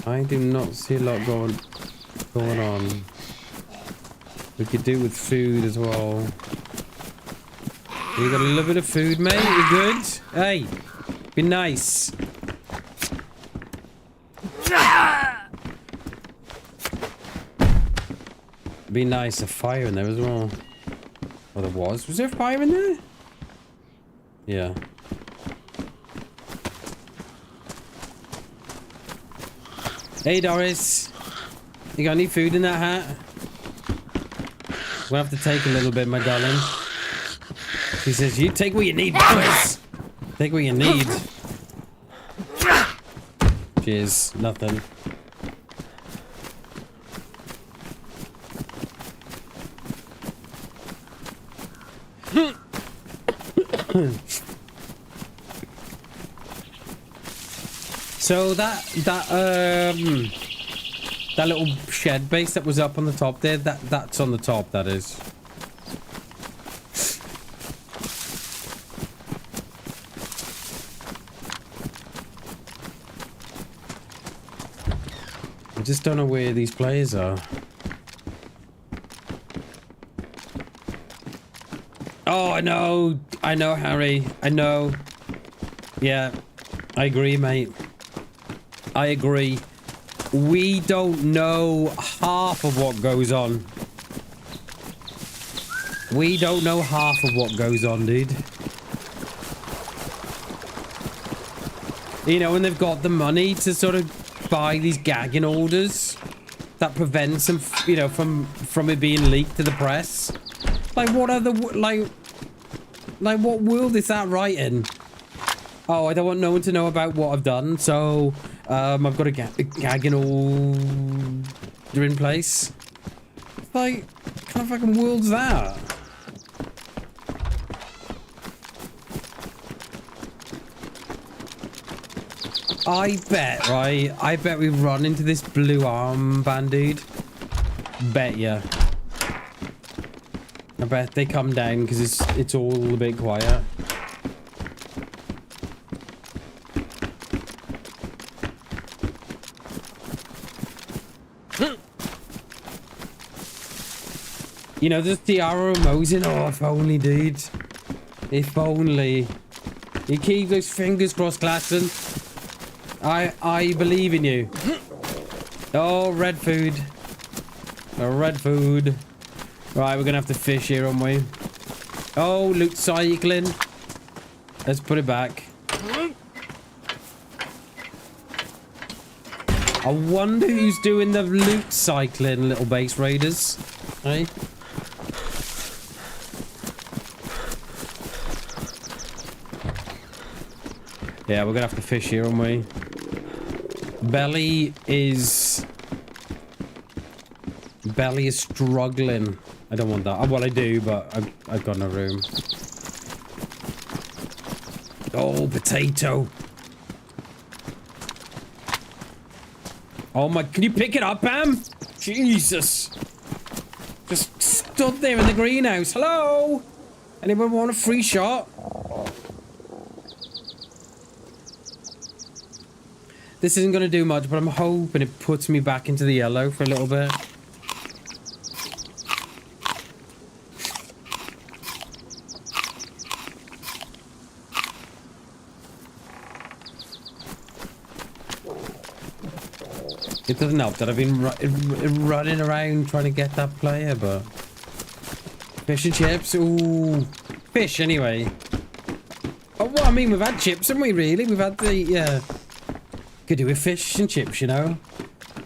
I do not see a lot going on. We could do with food as well. You got a little bit of food, mate? You good? Hey, be nice. Be nice. A fire in there as well. Oh, there was. Was there fire in there? Yeah. Hey, Doris. You got any food in that hat? We'll have to take a little bit, my darling. He says, you take what you need, boys. Take what you need. Cheers. Nothing. So that little shed base that was up on the top there, that's on the top, that is. I just don't know where these players are. Oh, I know, Harry. I know. Yeah, I agree, mate. I agree. We don't know half of what goes on. We don't know half of what goes on, dude. You know, and they've got the money to sort of buy these gagging orders that prevents them, you know, from it being leaked to the press. Like, what are the, like what world is that right in? Oh, I don't want no one to know about what I've done, so I've got a gagging order in place. Like, what kind of fucking world's that? I bet, right? I bet we run into this blue armband, dude. Bet ya. I bet they come down because it's all a bit quiet. You know, there's the arrow Mosing. Oh, if only, dude. If only. You keep those fingers crossed, Glasson. I believe in you. Oh, red food. Oh, red food. Right, we're gonna have to fish here, aren't we? Oh, loot cycling. Let's put it back. I wonder who's doing the loot cycling, little base raiders. Hey? Yeah, we're gonna have to fish here, aren't we? Belly is struggling. I don't want that. Oh, well, I do, but I've got no room. Oh, potato. Oh my, can you pick it up, Pam? Jesus. Just stood there in the greenhouse. Hello? Anyone want a free shot? This isn't going to do much, but I'm hoping it puts me back into the yellow for a little bit. It doesn't help that I've been running around trying to get that player, but... Fish and chips? Ooh. Fish, anyway. Oh, well, I mean, we've had chips, haven't we, really? We've had the, could do with fish and chips, you know?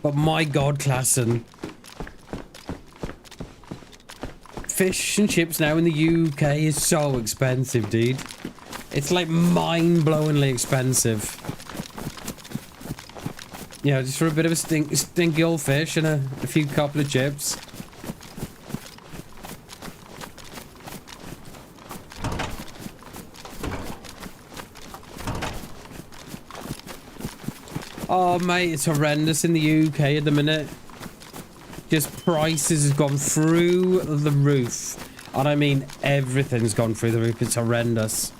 But my God, Klassen. Fish and chips now in the UK is so expensive, dude. It's like mind-blowingly expensive. Yeah, just for a bit of a stinky old fish and a few couple of chips. Oh, mate, it's horrendous in the UK at the minute. Just prices have gone through the roof. And I mean, everything's gone through the roof. It's horrendous.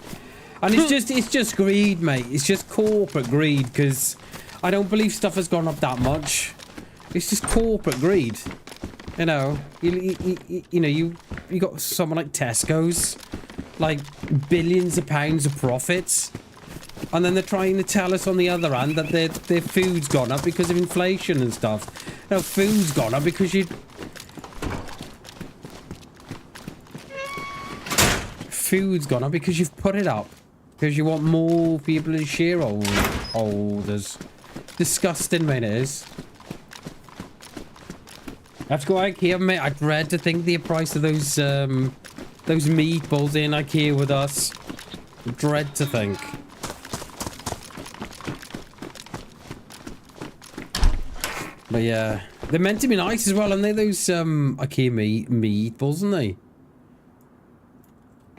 And it's just greed, mate. It's just corporate greed, because... I don't believe stuff has gone up that much. It's just corporate greed. You know, you got someone like Tesco's, like billions of pounds of profits, and then they're trying to tell us on the other hand that their food's gone up because of inflation and stuff. No, food's gone up because food's gone up because you've put it up because you want more people as shareholders. Disgusting, mate, it is. I have to go IKEA, mate. I dread to think the price of those meatballs in IKEA with us. I dread to think. But yeah, they're meant to be nice as well, aren't they? Those IKEA meatballs, aren't they?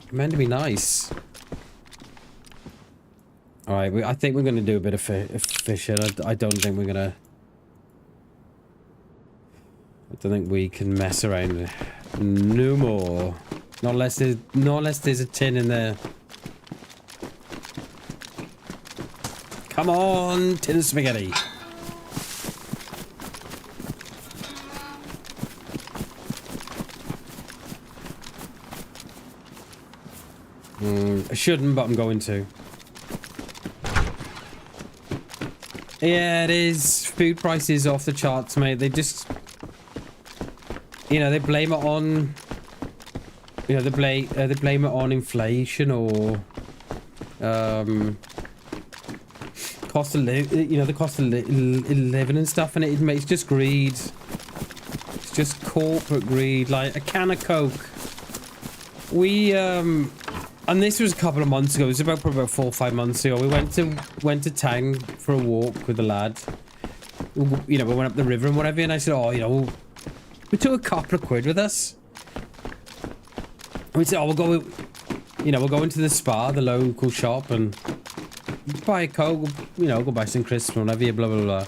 They're meant to be nice. All right, I think we're going to do a bit of fishing. I don't think we're going to... I don't think we can mess around no more. Not unless there's a tin in there. Come on, tin of spaghetti. I shouldn't, but I'm going to. Yeah, it is. Food prices off the charts, mate. They just... You know, they blame it on... You know, they blame it on inflation or... cost of living... You know, the cost of living and stuff. And it's just greed. It's just corporate greed. Like, a can of Coke. We, and this was a couple of months ago. It was about 4 or 5 months ago. We went to town for a walk with the lad. You know, we went up the river and whatever. And I said, oh, you know, we took a couple of quid with us. And we said, oh, we'll go into the Spa, the local shop, and buy a Coke. You know, go buy some crisps or whatever. Blah blah blah.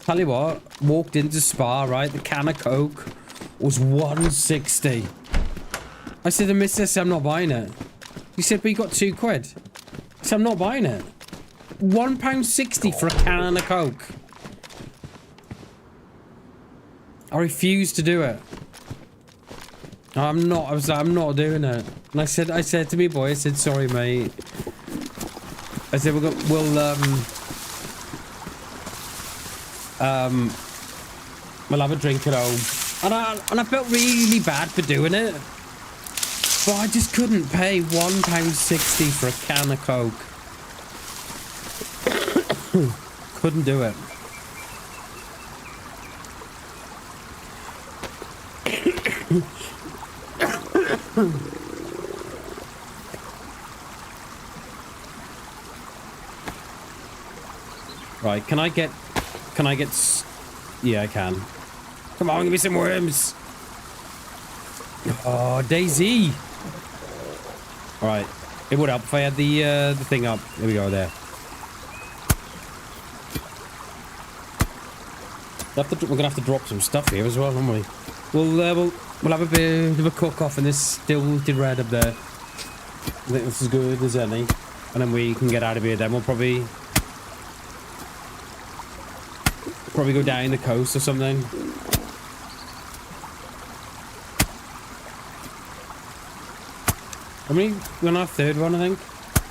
Tell you what, walked into Spa, right? The can of Coke was 160. I said to Mrs. I'm not buying it. He said, but you got £2. I said, I'm not buying it. £1.60 for a can of Coke. I refused to do it. I'm not. I was like, I'm not doing it. And I said to me boy, I said, sorry, mate. I said, we'll have a drink at home. And I felt really bad for doing it. But I just couldn't pay £1.60 for a can of Coke. Couldn't do it. Right, can I get yeah, I can. Come on, give me some worms. Oh, DayZ. All right, it would help if I had the thing up. There we go. There. We're gonna have to drop some stuff here as well, aren't we? We'll have a bit of a cook off in this stilted red up there. I think this is good as any, and then we can get out of here. Then we'll probably go down the coast or something. I mean, we're on our third one, I think.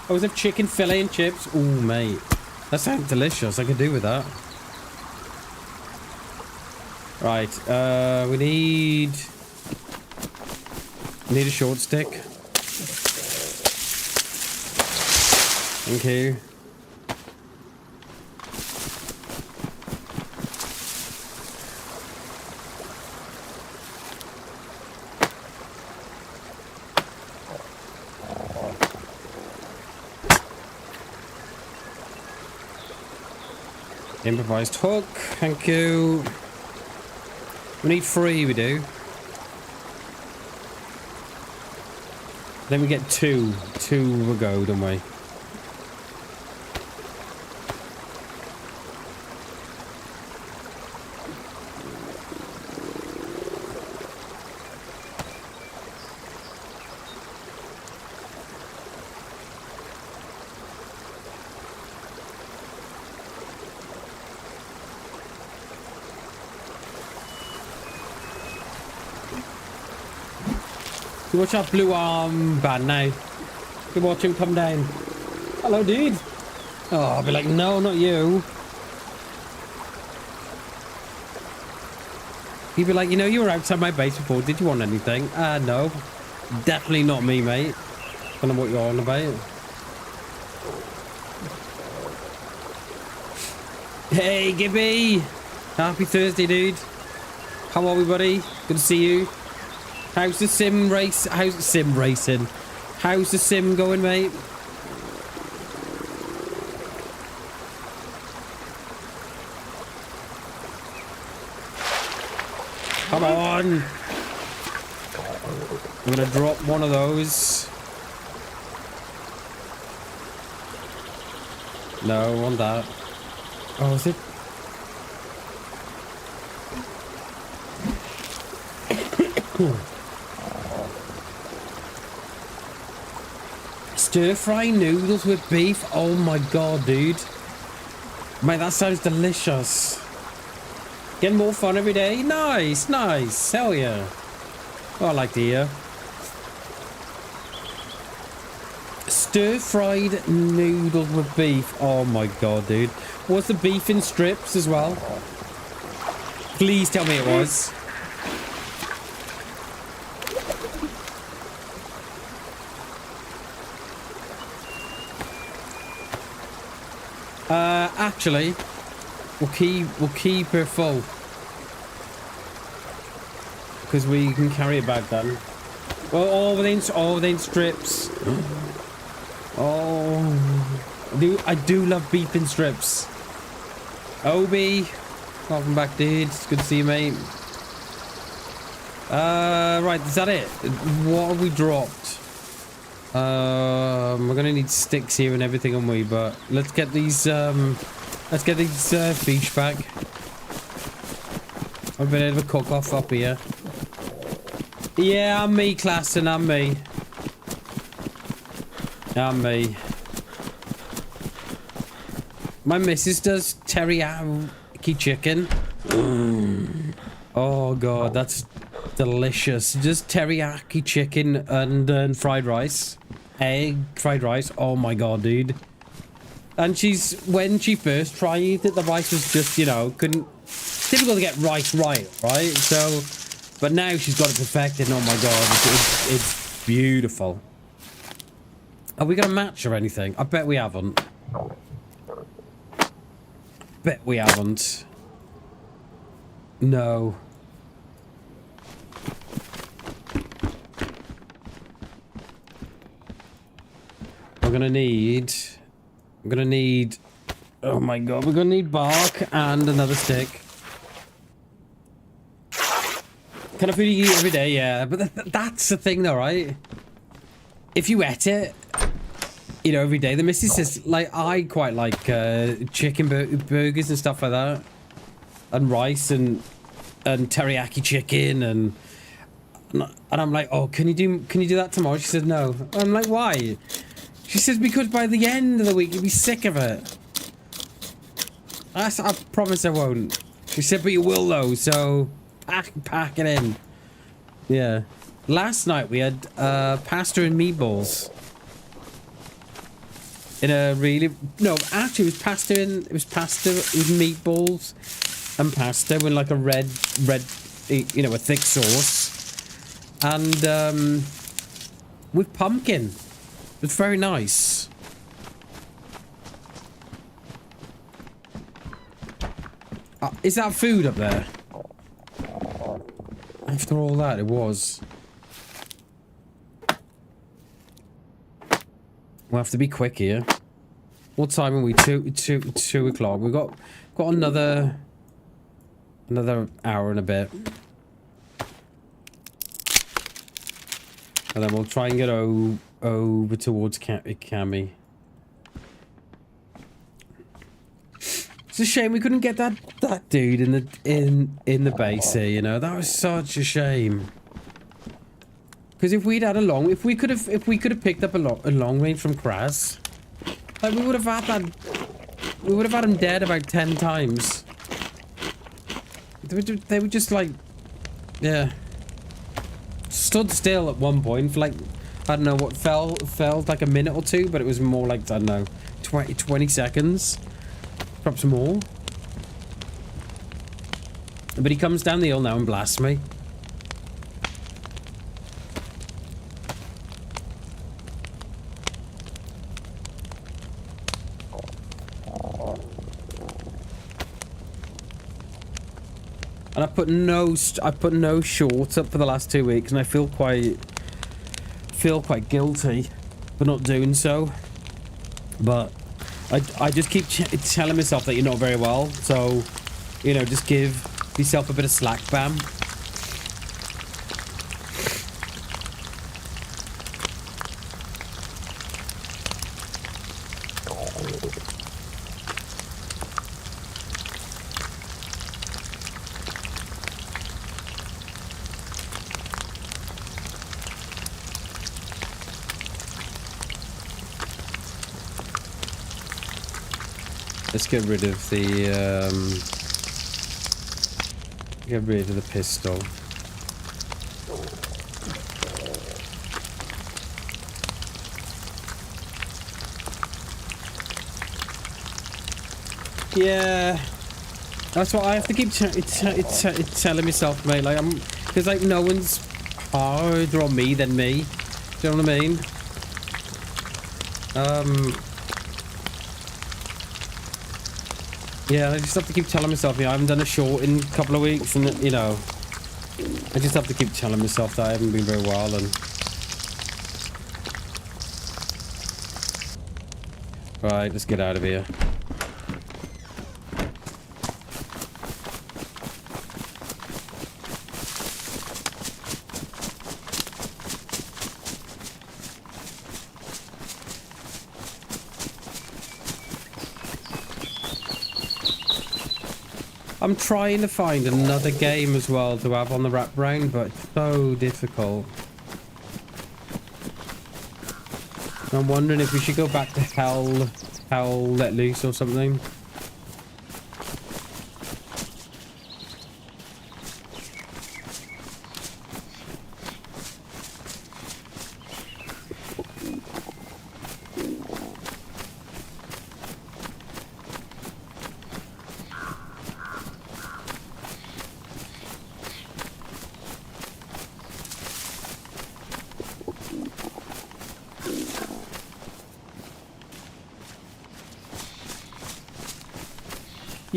Oh, was it chicken fillet and chips? Oh, mate, that sounds delicious. I could do with that. Right, we need a short stick. Thank you. Improvised hook, thank you. We need 3, we do. Then we get 2. 2 will go, don't we? You watch that blue armband now. You watch him come down. Hello, dude. Oh, I'll be like, no, not you. He'd be like, you know, you were outside my base before. Did you want anything? No. Definitely not me, mate. Don't know what you're on about. Hey, Gibby. Happy Thursday, dude. How are we, buddy? Good to see you. How's the sim race? How's the sim racing? How's the sim going, mate? Come on. I'm gonna drop one of those. No, I want that. Oh, is it? Stir-fry noodles with beef. Oh my god, dude. Mate, that sounds delicious. Getting more fun every day. Nice, nice. Hell yeah. Oh, I like to hear. Stir-fried noodles with beef. Oh my god, dude. Was the beef in strips as well? Please tell me it was. Actually, we'll keep her full because we can carry it back then. Well, all within strips. Oh, I do love beef in strips. Obi, welcome back, dude. It's good to see you, mate. Right, is that it? What have we dropped? We're gonna need sticks here and everything, aren't we? But let's get these fish back. I've been able to cook off up here. Yeah, I'm me, Klassen, I'm me. I'm me. My missus does teriyaki chicken. Oh god, that's delicious. Just teriyaki chicken and fried rice. Egg, fried rice. Oh my god, dude. And when she first tried it, the rice was just, you know, difficult to get rice right? So, but now she's got it perfected. Oh my god, it's beautiful. Are we gonna match or anything? I bet we haven't. Bet we haven't. No. I'm gonna need... Oh my god, we're gonna need bark and another stick. Kind of food you eat every day, yeah. But that's the thing though, right? If you ate it, you know, every day, the missus says, like, I quite like chicken burgers and stuff like that. And rice and teriyaki chicken and I'm like, oh, can you do that tomorrow? She said no. I'm like, why? She says because by the end of the week you'll be sick of it. I promise I won't. She said, but you will though, so pack it in. Yeah. Last night we had pasta and meatballs. In a really actually it was meatballs and pasta with like a red you know, a thick sauce. And with pumpkin. It's very nice. Is that food up there? After all that, it was. We'll have to be quick here. What time are we? 2 o'clock. We've got another hour and a bit. And then we'll try and get over towards Cammy. It's a shame we couldn't get that dude in the base here, you know. That was such a shame. Because if we could have picked up a long range from Kraz, like we would have had him dead about 10 times. They were just like, yeah, stood still at one point for like, I don't know what felt like a minute or two, but it was more like, I don't know, 20 seconds, perhaps more. But he comes down the hill now and blasts me. And I put no shorts up for the last 2 weeks, and I feel quite guilty for not doing so. But I just keep telling myself that you're not very well, so you know, just give yourself a bit of slack, bam. Let's get rid of the pistol. Yeah, that's what I have to keep telling myself, mate. Like because like no one's harder on me than me. Do you know what I mean? Yeah, I just have to keep telling myself, you know, I haven't done a short in a couple of weeks, and you know, I just have to keep telling myself that I haven't been very well. And right, let's get out of here. I'm trying to find another game as well to have on the wraparound, but it's so difficult. I'm wondering if we should go back to Hell Let Loose or something.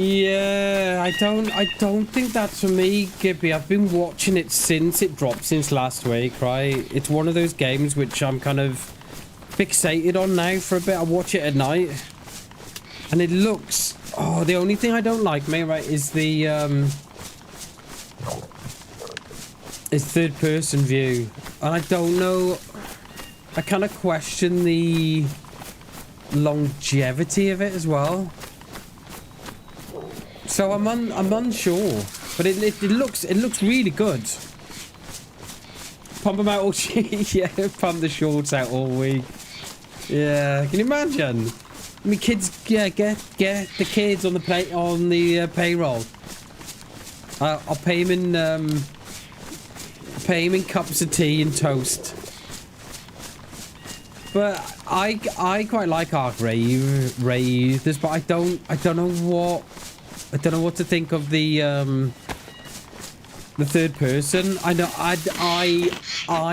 Yeah, I don't think that's for me, Gibby. I've been watching it since it dropped, since last week, right? It's one of those games which I'm kind of fixated on now for a bit. I watch it at night, and it looks... Oh, the only thing I don't like, mate, right, is the is third-person view. And I don't know... I kind of question the longevity of it as well. So I'm unsure, but it looks really good. Pump them out all yeah, pump the shorts out all week. Yeah, can you imagine? I mean, kids, yeah, get the kids on the payroll. I'll pay him in cups of tea and toast. But I quite like Arc Ray users, but I don't know what to think of the third person. I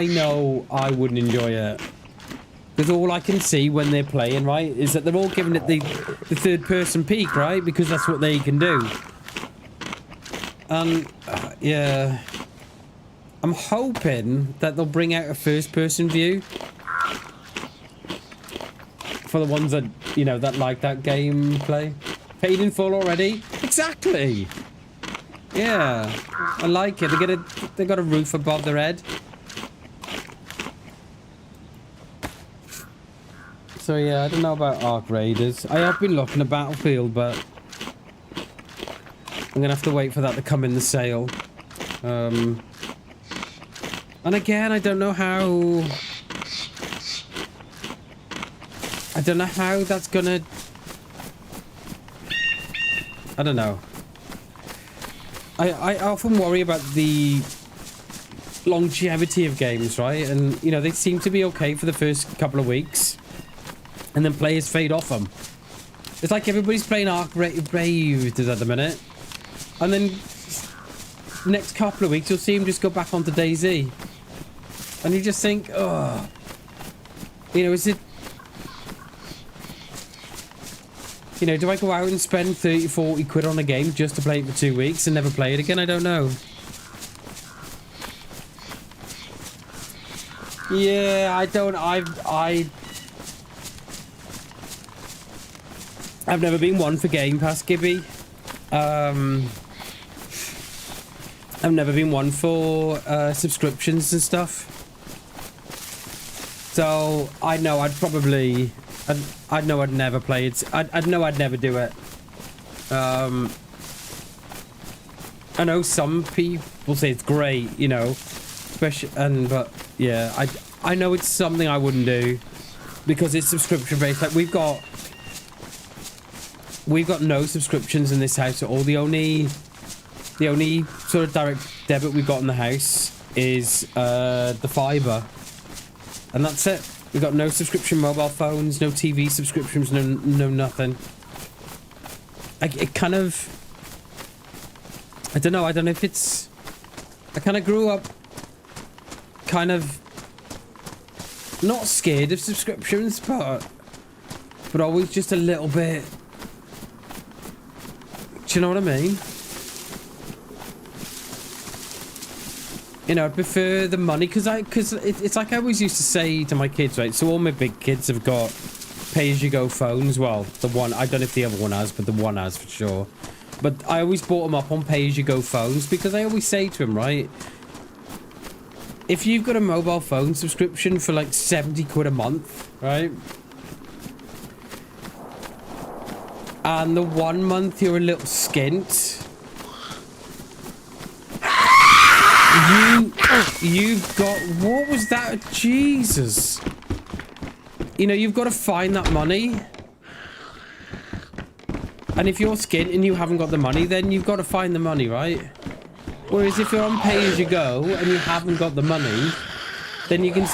know I wouldn't enjoy it, because all I can see when they're playing, right, is that they're all giving it the third person peek, right, because that's what they can do. And yeah, I'm hoping that they'll bring out a first person view for the ones that, you know, that like that gameplay. Paid in full already? Exactly. Yeah, I like it. They got a roof above their head. So yeah, I don't know about Arc Raiders. I have been looking at Battlefield, but I'm gonna have to wait for that to come in the sale. And again, I don't know how that's gonna... I don't know. I often worry about the longevity of games, right? And, you know, they seem to be okay for the first couple of weeks, and then players fade off them. It's like everybody's playing Arc Raiders at the minute, and then next couple of weeks you'll see them just go back onto DayZ, and you just think, oh, you know, is it... You know, do I go out and spend 30, 40 quid on a game just to play it for 2 weeks and never play it again? I don't know. Yeah, I've never been one for Game Pass, Gibby. I've never been one for subscriptions and stuff. So I know I'd probably... I'd know I'd never play it. I'd know I'd never do it. I know some people say it's great, you know, especially, but yeah, I know it's something I wouldn't do because it's subscription based. Like we've got no subscriptions in this house at all. The only sort of direct debit we've got in the house is the fibre, and that's it. We've got no subscription mobile phones, no TV subscriptions, no nothing. It kind of... I don't know if it's... I kind of grew up kind of not scared of subscriptions, but always just a little bit... Do you know what I mean? You know, I prefer the money because it's like I always used to say to my kids, right? So all my big kids have got pay-as-you-go phones. Well, the one, I don't know if the other one has, but the one has for sure. But I always bought them up on pay-as-you-go phones because I always say to them, right? If you've got a mobile phone subscription for like 70 quid a month, right? And the 1 month you're a little skint, You've got... What was that? Jesus. You know, you've got to find that money. And if you're skint and you haven't got the money, then you've got to find the money, right? Whereas if you're on pay-as-you-go and you haven't got the money, then you can...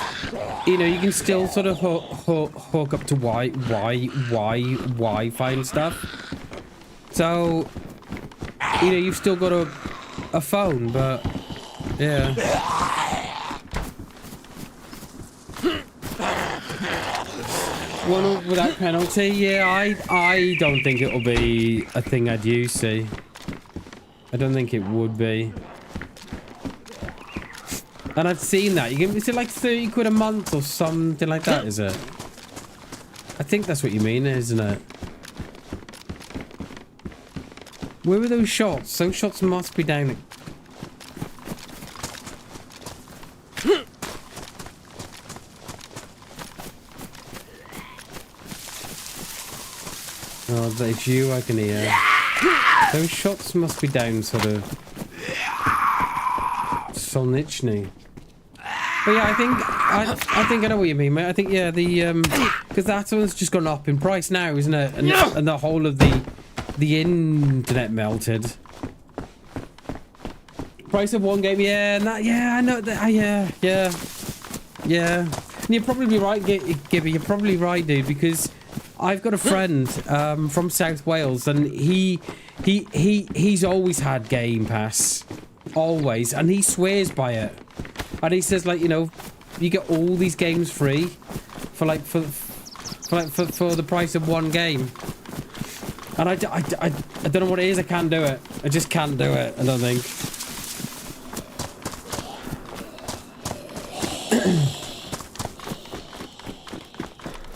You know, you can still sort of hook up to Wi-Fi and stuff. So, you know, you've still got a phone, but yeah. One without penalty, yeah. I don't think it'll be a thing I'd use. See, I don't think it would be. And I've seen that. You can, is it like 30 quid a month or something like that, is it? I think that's what you mean, isn't it? Where were those shots? Those shots must be down. Oh, that's you, I can hear. Those shots must be down sort of Solnichny. But yeah, I think I know what you mean, mate. I think yeah, the because that one's just gone up in price now, isn't it? And the whole of the internet melted. Price of one game, yeah, and that, yeah, I know that, yeah. And you're probably right, Gibby. You're probably right, dude, because I've got a friend from South Wales, and he's always had Game Pass, always, and he swears by it. And he says, like, you know, you get all these games free for the price of one game. And I don't know what it is. I can't do it. I just can't do it. I don't think.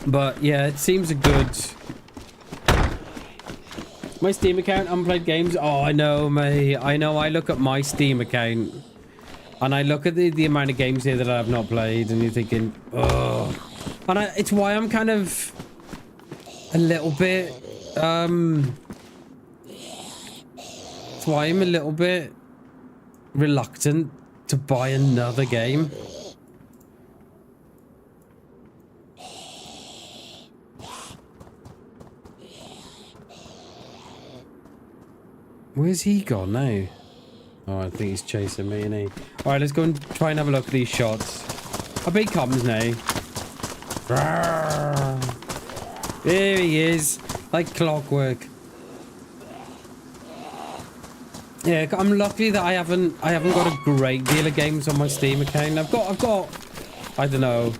But yeah, it seems a good. My Steam account, unplayed games. Oh, I know, mate. I know. I look at my Steam account. And I look at the amount of games here that I have not played, and you're thinking, oh. And it's why I'm kind of a little bit, it's why I'm a little bit reluctant to buy another game. Where's he gone now? Oh, I think he's chasing me, isn't he? Alright, let's go and try and have a look at these shots. I bet he comes now. There he is. Like clockwork. Yeah, I'm lucky that I haven't got a great deal of games on my Steam account. I've got I don't know.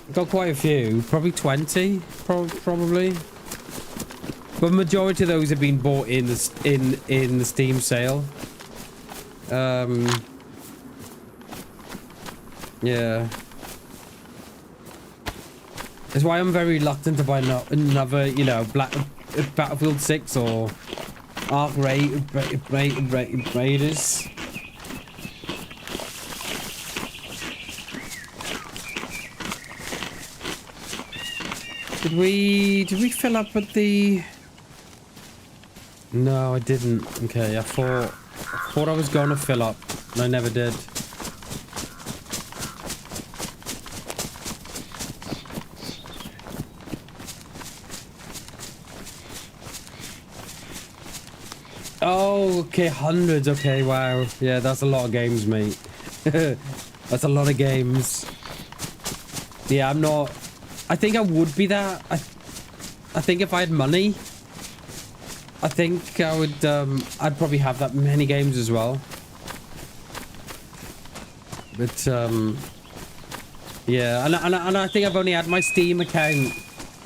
I've got quite a few. Probably 20, probably. But the majority of those have been bought in the Steam sale. Yeah. That's why I'm very reluctant to buy another, you know, Battlefield 6 or Ark Raiders. Did we fill up at the... No, I didn't. Okay, I thought I was going to fill up, and I never did. Oh, okay, hundreds. Okay, wow. Yeah, that's a lot of games, mate. That's a lot of games. Yeah, I'm not... I think I would be that. I think if I had money... I think I would, I'd probably have that many games as well. But, yeah, and I think I've only had my Steam account.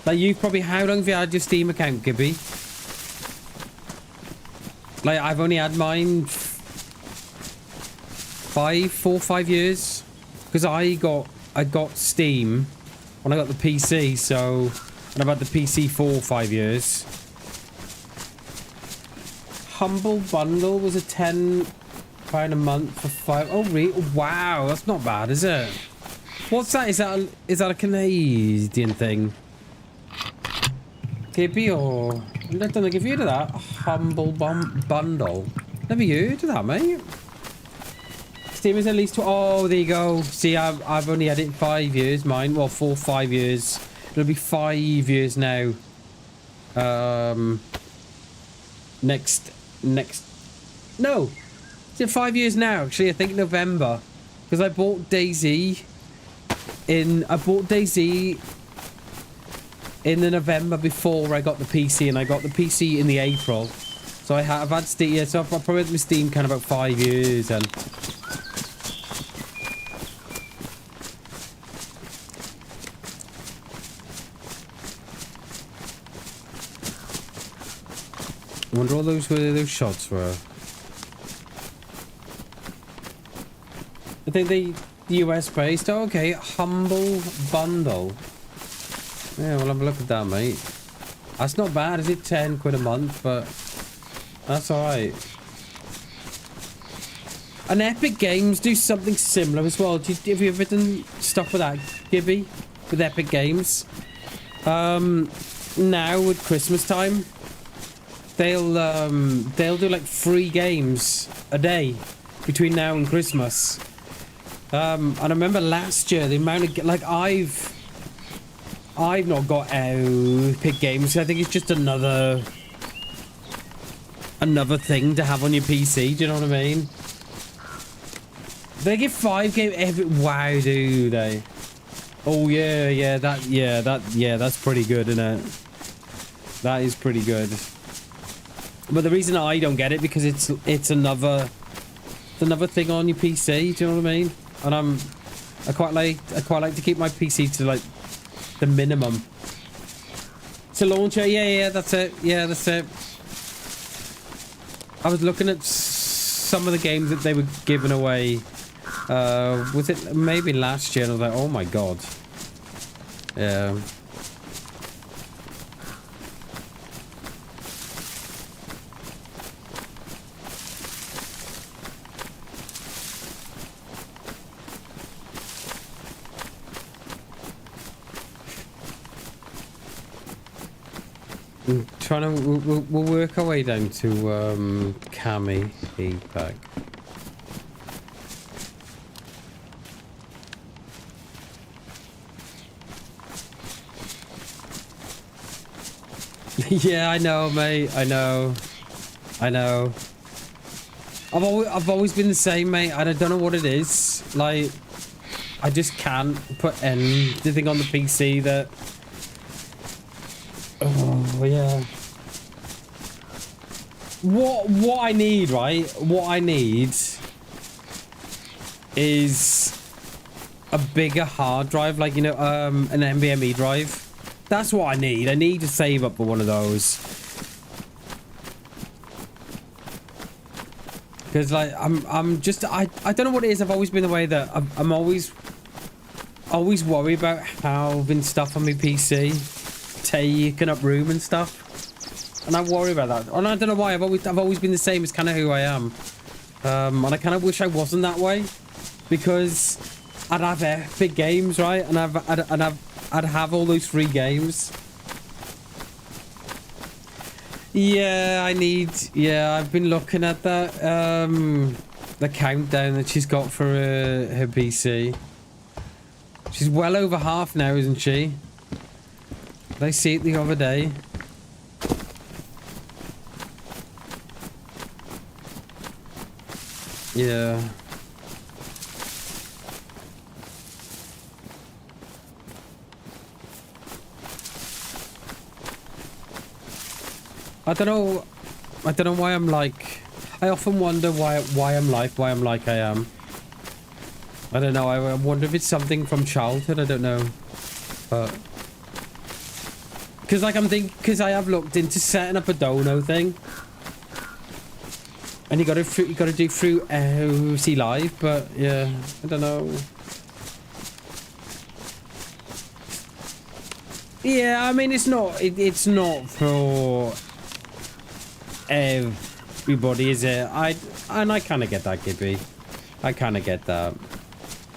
Like, you've probably, how long have you had your Steam account, Gibby? Like, I've only had mine 4 or 5 years. Because I got Steam when I got the PC, so, and I've had the PC 4 or 5 years. Humble Bundle was a £10 a month for 5. Oh, really? Wow, that's not bad, is it? What's that? Is that a Canadian thing? Gibby or... I don't think I've heard of that. Humble Bundle. Never heard of that, mate. Steam is at least... Oh, there you go. See, I've only had it 5 years, mine. Well, 4 or 5 years. It'll be 5 years now. Next... No! Is it 5 years now? Actually, I think November. Because I bought DayZ I bought DayZ in the November before I got the PC, and I got the PC in the April. So I've had Steam, yeah, so I've probably had my Steam kind of about 5 years, and... I wonder all those where those shots were. I think the US based. Oh, okay, Humble Bundle. Yeah, we'll have a look at that, mate. That's not bad, is it? 10 quid a month, but that's alright. And Epic Games do something similar as well. Have you ever done stuff with that, Gibby? With Epic Games? Now with Christmas time, they'll do like 3 games a day between now and Christmas. And I remember last year the amount of like I've not got Epic Games. I think it's just another thing to have on your PC. Do you know what I mean? They give 5 games every. Wow, do they? Oh yeah, that's pretty good, isn't it? That is pretty good. But the reason I don't get it because it's another thing on your PC. Do you know what I mean? And I quite like to keep my PC to like the minimum. It's a launcher. Yeah, that's it. Yeah, that's it. I was looking at some of the games that they were giving away. Was it maybe last year? And I was like, oh my god. Yeah. We'll work our way down to Cami feedback. Yeah, I know, mate. I know. I've always been the same, mate. I don't know what it is. Like, I just can't put anything on the PC that. Oh yeah. What I need, right? What I need is a bigger hard drive, like, you know, an NVMe drive. That's what I need. I need to save up for one of those. Because like I'm just I don't know what it is. I've always been the way that I'm always worry about having stuff on my PC taking up room and stuff, and I worry about that. And I don't know why. I've always been the same. It's kind of who I am. And I kind of wish I wasn't that way, because I'd have epic games, right? And I'd have all those free games. Yeah, I've been looking at that, the countdown that she's got for her PC. She's well over half now, isn't she? Did I see it the other day? Yeah. I don't know why I'm like, I often wonder why I'm like I am. I don't know, I wonder if it's something from childhood, I don't know. But because like because I have looked into setting up a dono thing. And you gotta do through OC Live, but yeah, I don't know. Yeah, I mean it's not for everybody, is it? I kind of get that, Gibby. I kind of get that,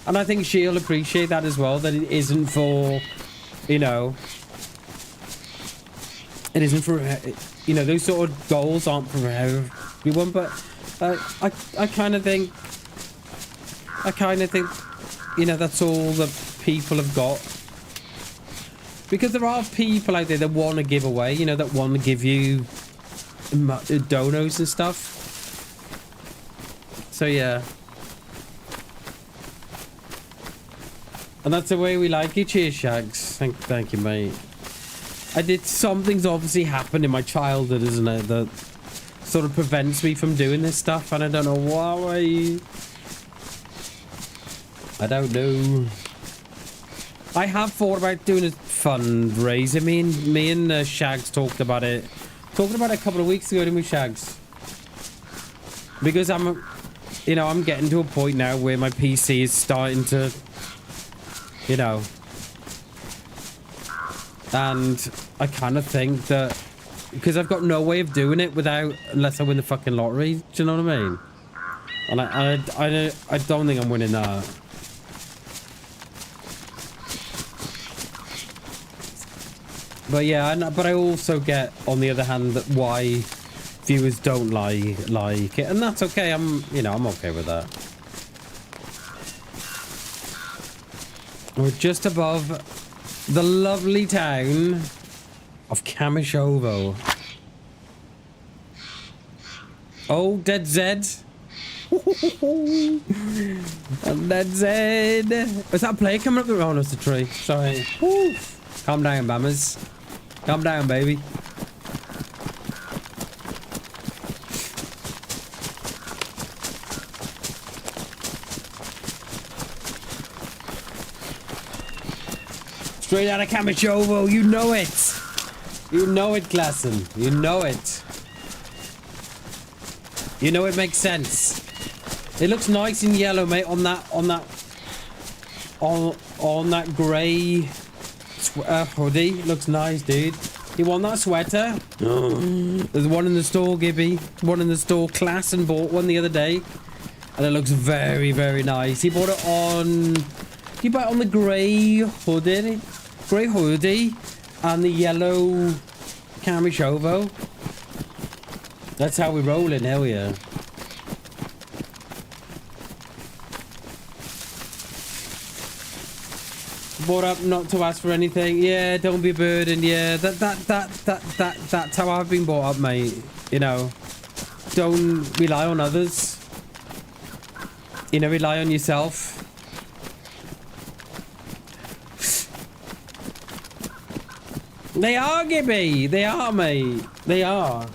and I think she'll appreciate that as well. That it isn't for, you know, it isn't for, you know, those sort of goals aren't for everyone. But I kind of think I kind of think, you know, that's all that people have got. Because there are people out there that want to give away, you know, that want to give you donos and stuff. So, yeah. And that's the way we like it. Cheers, Shags. Thank you, mate. Something's obviously happened in my childhood, isn't it? That sort of prevents me from doing this stuff. And I don't know why. I don't know. I have thought about doing a fundraiser. Me and Shags talked about it. Talking about it a couple of weeks ago, didn't we, Shags? Because I'm getting to a point now where my PC is starting to, you know, and I kind of think that because I've got no way of doing it unless I win the fucking lottery. Do you know what I mean? And I don't think I'm winning that. But yeah, but I also get, on the other hand, that why viewers don't like it, and that's okay. I'm okay with that. We're just above the lovely town of Kamishovo. Oh, DayZ. DayZ. Is that a player coming up the road? Oh, no, it's a tree. Sorry. Woo. Calm down, Bammers. Calm down, baby. Straight out of Kamishovo, you know it. You know it, Klassen. You know it. You know it makes sense. It looks nice in yellow, mate. On that grey hoodie. Looks nice, dude. You want that sweater? There's one in the store, Gibby. One in the store. Klassen bought one the other day, and it looks very, very nice. He bought it on. He bought it on the grey hoodie. Grey hoodie and the yellow Kamishovo. That's how we're rolling, hell yeah. Brought up not to ask for anything. Yeah, don't be a burden. Yeah, that's how I've been brought up, mate. You know, don't rely on others. You know, rely on yourself. They are, Gibby. They are, mate. They are.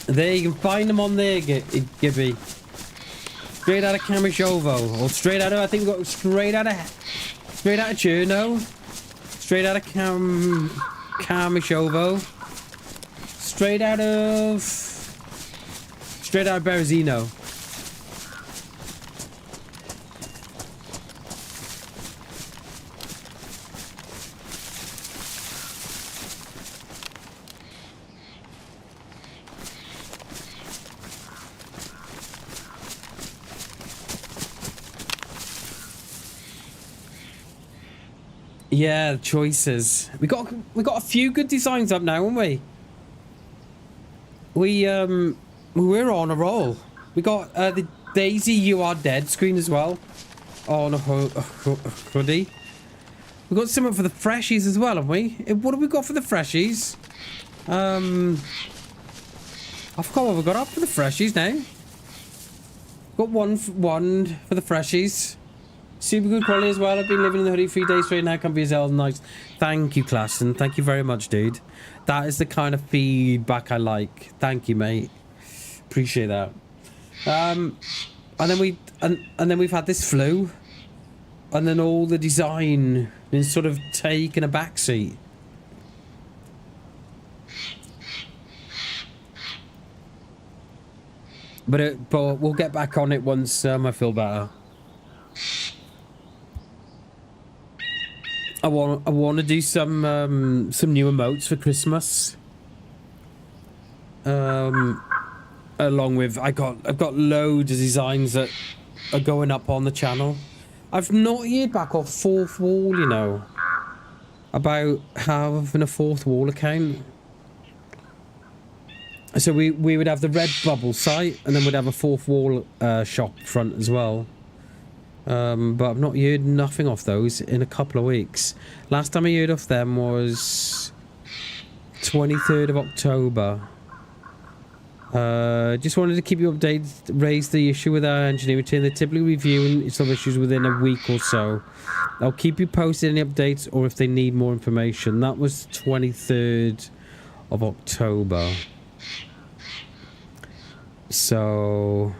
There, you can find them on there, Gibby. Straight out of Kamishovo. Or straight out of, I think we got straight out of Cherno. Straight out of Kamishovo. Straight out of Berezino. Yeah, choices. We got a few good designs up now, haven't we? We're on a roll. We got the DayZ You Are Dead screen as well on a hoodie. We got something for the freshies as well, haven't we? What have we got for the freshies? I forgot what we got up for the freshies now. Got one for the freshies. Super good quality as well. I've been living in the hoodie 3 days straight now. Can't be as hell nice. Thank you, Klassen. Thank you very much, dude. That is the kind of feedback I like. Thank you, mate. Appreciate that. And then we've had this flu, and then all the design is sort of taking a backseat. But we'll get back on it once I feel better. I want to do some new emotes for Christmas. Along with I've got loads of designs that are going up on the channel. I've not heard back off Fourth Wall, you know, about having a Fourth Wall account. So we would have the RedBubble site, and then we'd have a fourth wall shop front as well. But I've not heard nothing off those in a couple of weeks. Last time I heard off them was 23rd of October. Just wanted to keep you updated. Raised the issue with our engineering team. They're typically reviewing some issues within a week or so. I'll keep you posted any updates or if they need more information. That was 23rd of October. So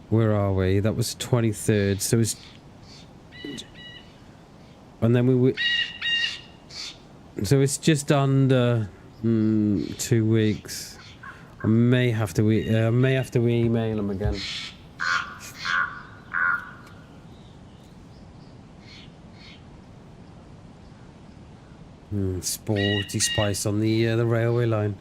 where are we? That was 23rd. So it's, and then we were, so it's just under 2 weeks. I may have to email them again. Sporty spice on the railway line.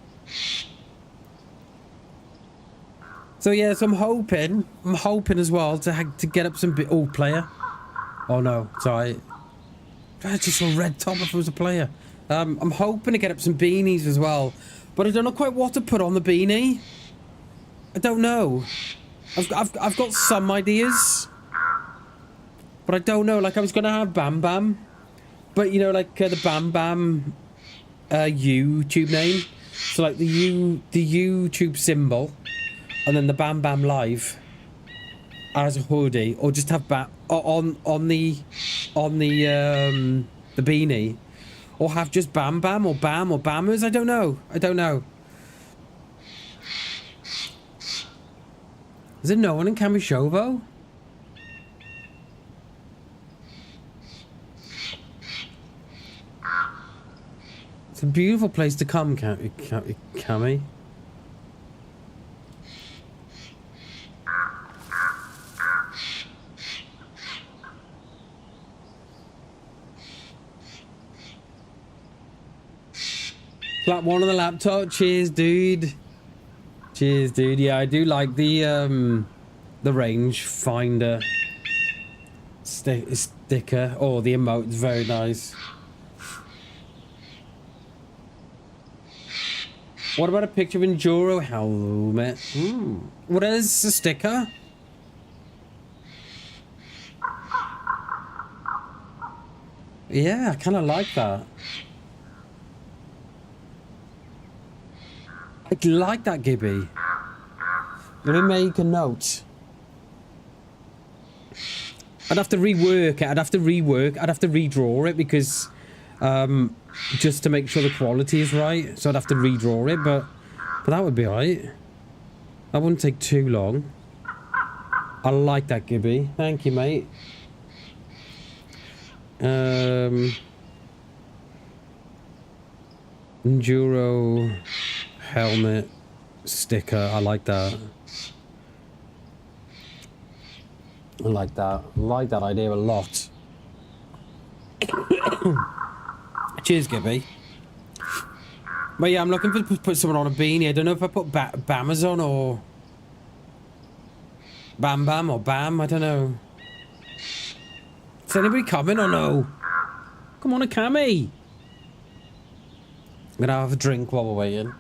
So yeah, so I'm hoping as well to get up some player. Oh no, sorry. I just saw red top if it was a player. I'm hoping to get up some beanies as well, but I don't know quite what to put on the beanie. I don't know. I've got some ideas, but I don't know. Like I was gonna have Bam Bam, but you know, like the Bam Bam YouTube name. So like the YouTube symbol, and then the Bam Bam Live as a hoodie, or just have on the beanie. Or have just Bam Bam or Bam or Bammers. I don't know. Is there no one in Kamishovo? It's a beautiful place to come, Cami. Flat one on the laptop. Cheers, dude. Cheers, dude. Yeah, I do like the range finder sticker. Oh, the emote is very nice. What about a picture of Enduro helmet? What is a sticker? Yeah, I kind of like that. I like that, Gibby. Let me make a note. I'd have to rework it. I'd have to redraw it because just to make sure the quality is right. So I'd have to redraw it, but that would be alright. That wouldn't take too long. I like that, Gibby. Thank you, mate. Enduro helmet sticker. I like that. I like that idea a lot. Cheers, Gibby. But yeah, I'm looking for put someone on a beanie. I don't know if I put Bammers on or Bam Bam or Bam. I don't know. Is anybody coming or no? Come on, a Cammy. I'm gonna have a drink while we're waiting.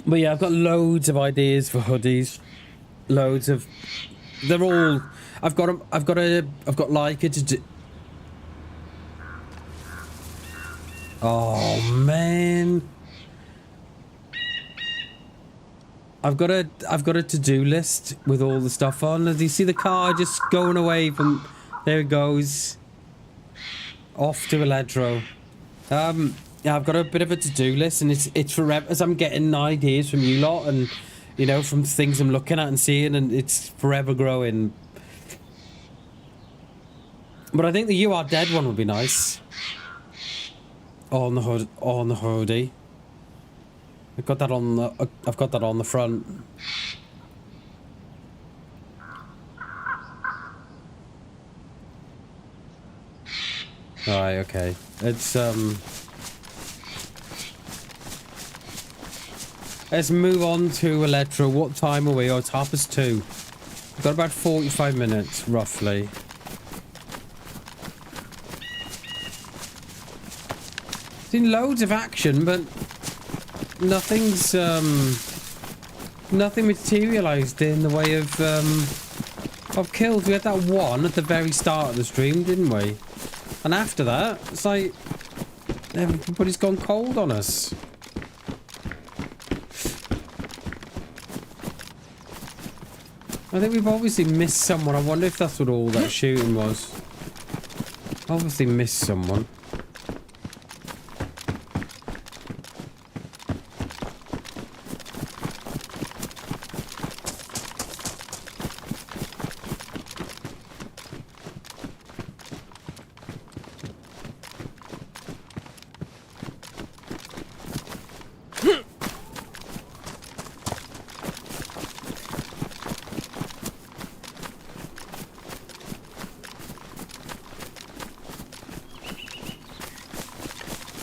But yeah, I've got loads of ideas for hoodies. Loads of... They're all... I've got Leica to do... Oh, man. I've got a to-do list with all the stuff on. Do you see the car just going away from... There it goes. Off to Eledro. Yeah, I've got a bit of a to-do list, and it's forever as I'm getting ideas from you lot, and you know, from things I'm looking at and seeing, and it's forever growing. But I think the You Are Dead one would be nice. On the hood, on the hoodie. I've got that on the front. Alright, okay. It's Let's move on to Electro. What time are we? Oh, it's 2:30. We've got about 45 minutes, roughly. Seen loads of action, but nothing's nothing materialized in the way of kills. We had that one at the very start of the stream, didn't we? And after that, it's like everybody's gone cold on us. I think we've obviously missed someone. I wonder if that's what all that shooting was. Obviously missed someone.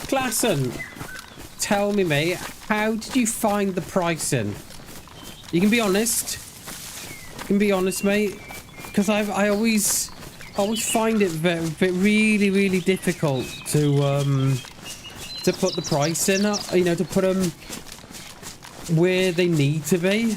Klassen, tell me, mate, how did you find the pricing? You can be honest. You can be honest, mate, because I always find it really difficult to put the price in. You know, to put them where they need to be.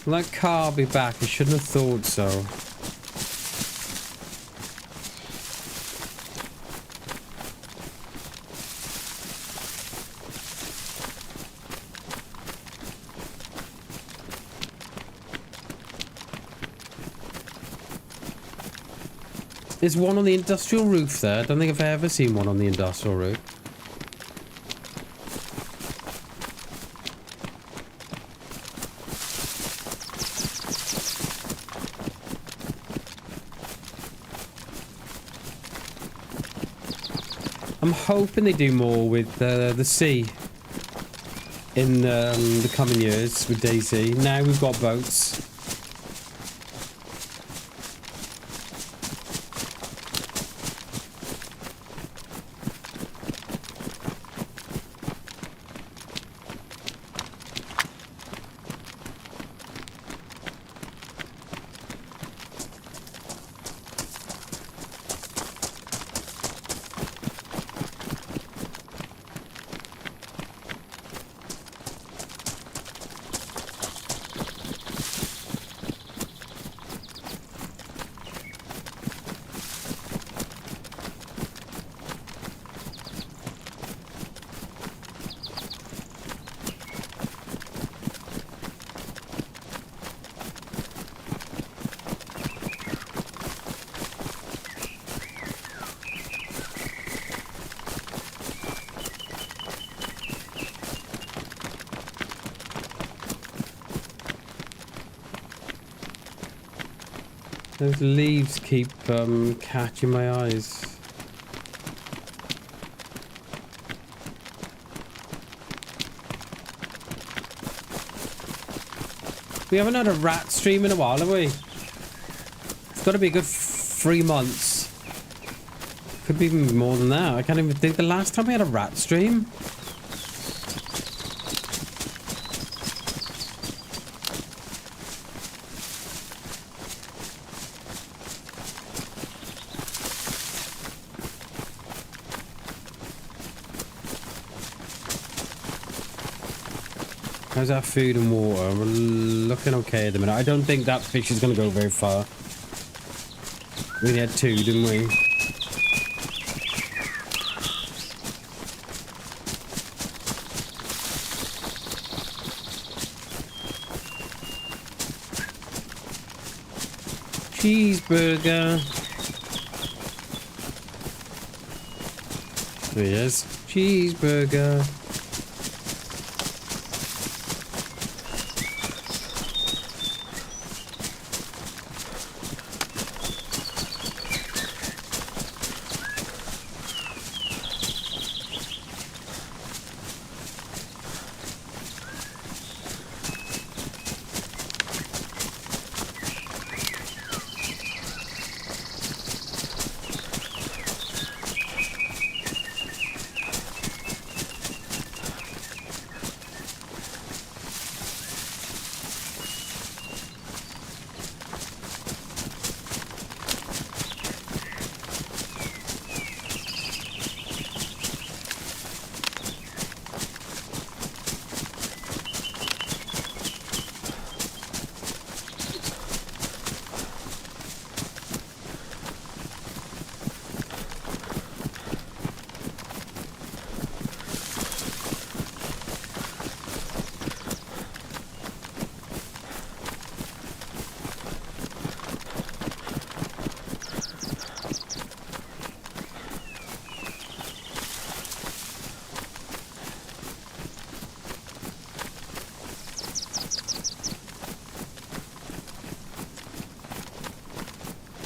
Will that car be back? I shouldn't have thought so. There's one on the industrial roof there. I don't think I've ever seen one on the industrial roof. I'm hoping they do more with the sea in the coming years with DayZ. Now we've got boats. Those leaves keep catching my eyes. We haven't had a rat stream in a while, have we? It's got to be a good 3 months. Could be even more than that. I can't even think the last time we had a rat stream. How's our food and water? We're looking okay at the minute. I don't think that fish is going to go very far. We only had 2, didn't we? Cheeseburger. There he is. Cheeseburger.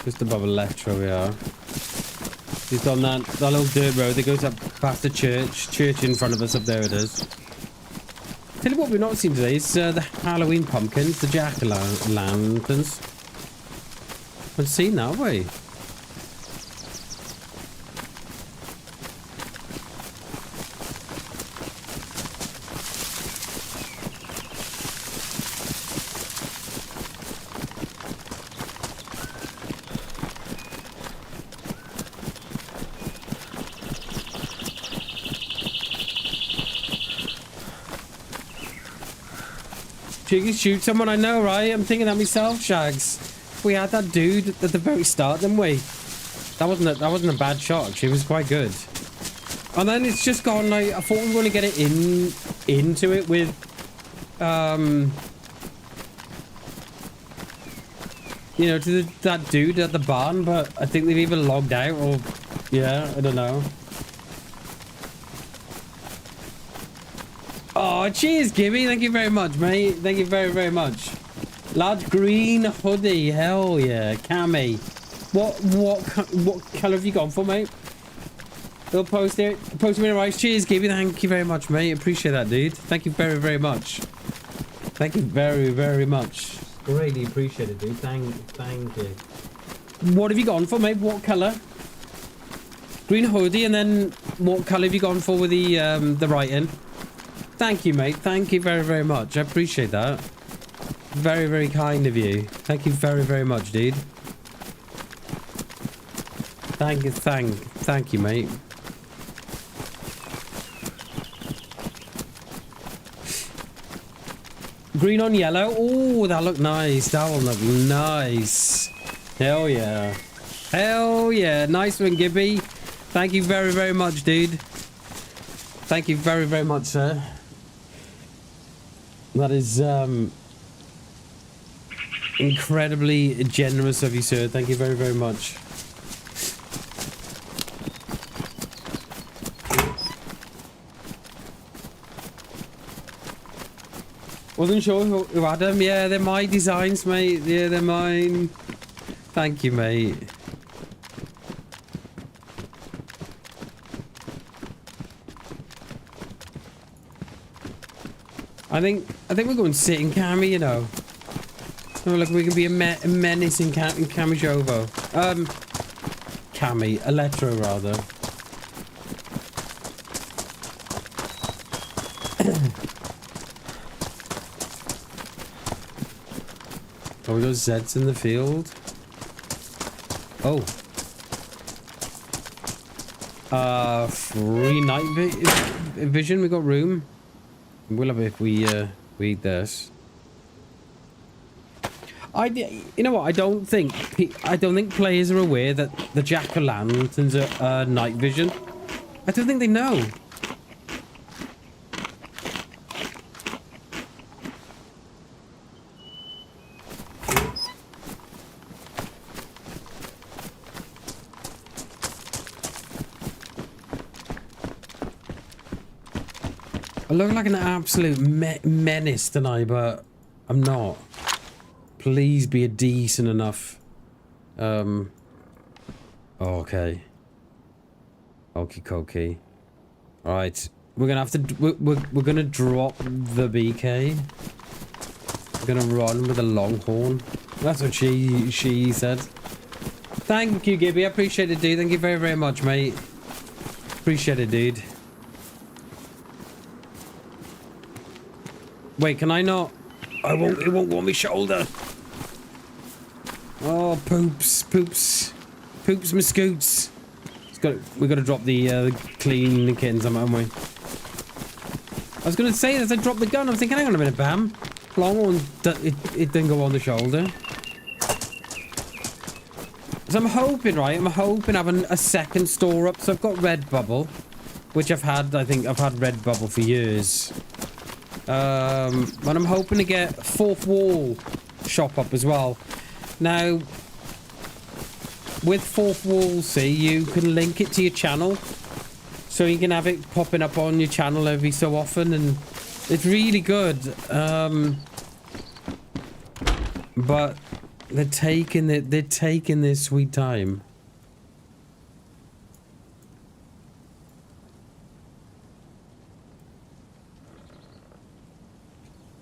Just above Electro, we are. Just on that little dirt road that goes up past the church. Church in front of us, up there it is. Tell you what we've not seen today is the Halloween pumpkins, the jack-o'-lanterns. Haven't seen that, have we? Cheeky shoot someone I know, right? I'm thinking that myself, Shags. We had that dude at the very start, didn't we? That wasn't a bad shot, actually. It was quite good. And then it's just gone like I thought we were going to get it into it with you know, to that dude at the barn, but I think they've either logged out or yeah, I don't know. Oh, cheers, Gibby. Thank you very much, mate. Thank you very, very much. Large green hoodie. Hell yeah. Cami. What colour have you gone for, mate? They'll post it. Post me in a rice. Cheers, Gibby. Thank you very much, mate. Appreciate that, dude. Thank you very, very much. Thank you very, very much. Greatly appreciate it, dude. Thank you. What have you gone for, mate? What colour? Green hoodie, and then what colour have you gone for with the writing? Thank you, mate. Thank you very, very much. I appreciate that. Very, very kind of you. Thank you very, very much, dude. Thank you, mate. Green on yellow. Oh, that looked nice. That one looked nice. Hell yeah. Hell yeah. Nice one, Gibby. Thank you very, very much, dude. Thank you very, very much, sir. That is incredibly generous of you, sir. Thank you very, very much. Wasn't sure who had them. Yeah, they're my designs, mate. Yeah, they're mine. Thank you, mate. I think we're going sitting Cammy, you know. Oh, look, we can be a menace in Cammy Jovo. Cammy, Electro rather. Oh, we got Zeds in the field. Oh. Free night vision. We got room. We'll have it if we eat this. You know what? I don't think players are aware that the jack-o'-lanterns are night vision. I don't think they know. I look like an absolute menace tonight, but I'm not. Please be a decent enough. Okay. Okie dokie. Alright. We're gonna have to... We're gonna drop the BK. We're gonna run with a longhorn. That's what she said. Thank you, Gibby. I appreciate it, dude. Thank you very, very much, mate. Appreciate it, dude. Wait, can I not? It won't go on my shoulder. Oh, poops, my scoots. We got to drop the clean kittens, haven't we? I was gonna say as I dropped the gun, I was thinking, hang on a minute, Bam. Longhorn, it didn't go on the shoulder. So I'm hoping, right? I'm hoping having a second store up. So I've got RedBubble, which I've had. I think I've had RedBubble for years. But I'm hoping to get Fourth Wall shop up as well. Now, with Fourth Wall, see, you can link it to your channel, so you can have it popping up on your channel every so often, and it's really good. But they're taking their sweet time.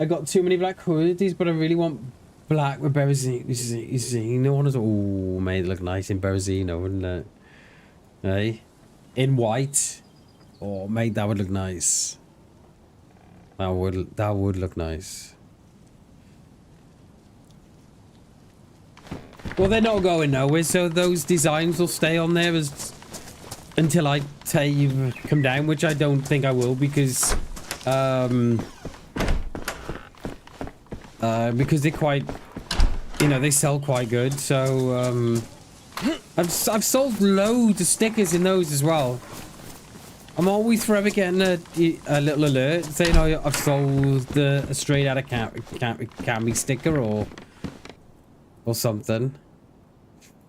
I got too many black hoodies, but I really want black with Berezino. Oh, mate, look nice in Berezino, wouldn't it? Hey, in white. Oh, mate, that would look nice. That would look nice. Well, they're not going nowhere, so those designs will stay on there until I tell you come down, which I don't think I will, because they're quite, you know, they sell quite good. So I've sold loads of stickers in those as well. I'm always forever getting a little alert saying, oh, I've sold a straight out of Cammy sticker or something.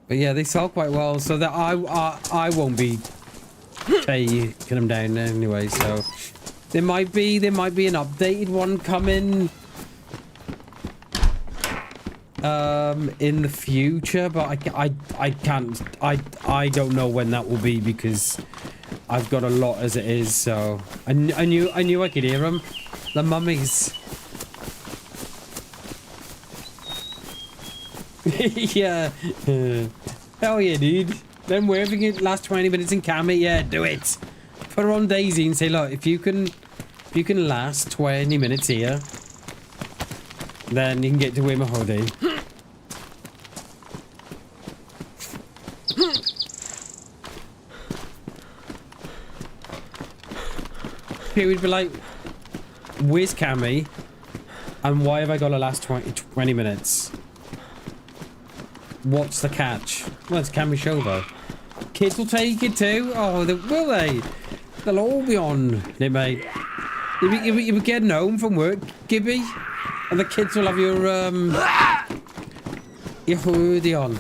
But yeah, they sell quite well, so that I won't be taking them down anyway. So there might be an updated one coming in the future, but I don't know when that will be, because I've got a lot as it is. So I knew I could hear them, the mummies. Yeah. Hell yeah, dude. Then we're having it last 20 minutes in Cammy. Yeah, do it. Put her on DayZ and say, look, if you can last 20 minutes here, then you can get to wear my hoodie. He would be like, where's Cammy? And why have I got to last 20 minutes? What's the catch? Well, it's Cammy show though. Kids will take it too. Oh, will they? They'll all be on it, mate. You'll be getting home from work, Gibby, and the kids will have your hoodie on.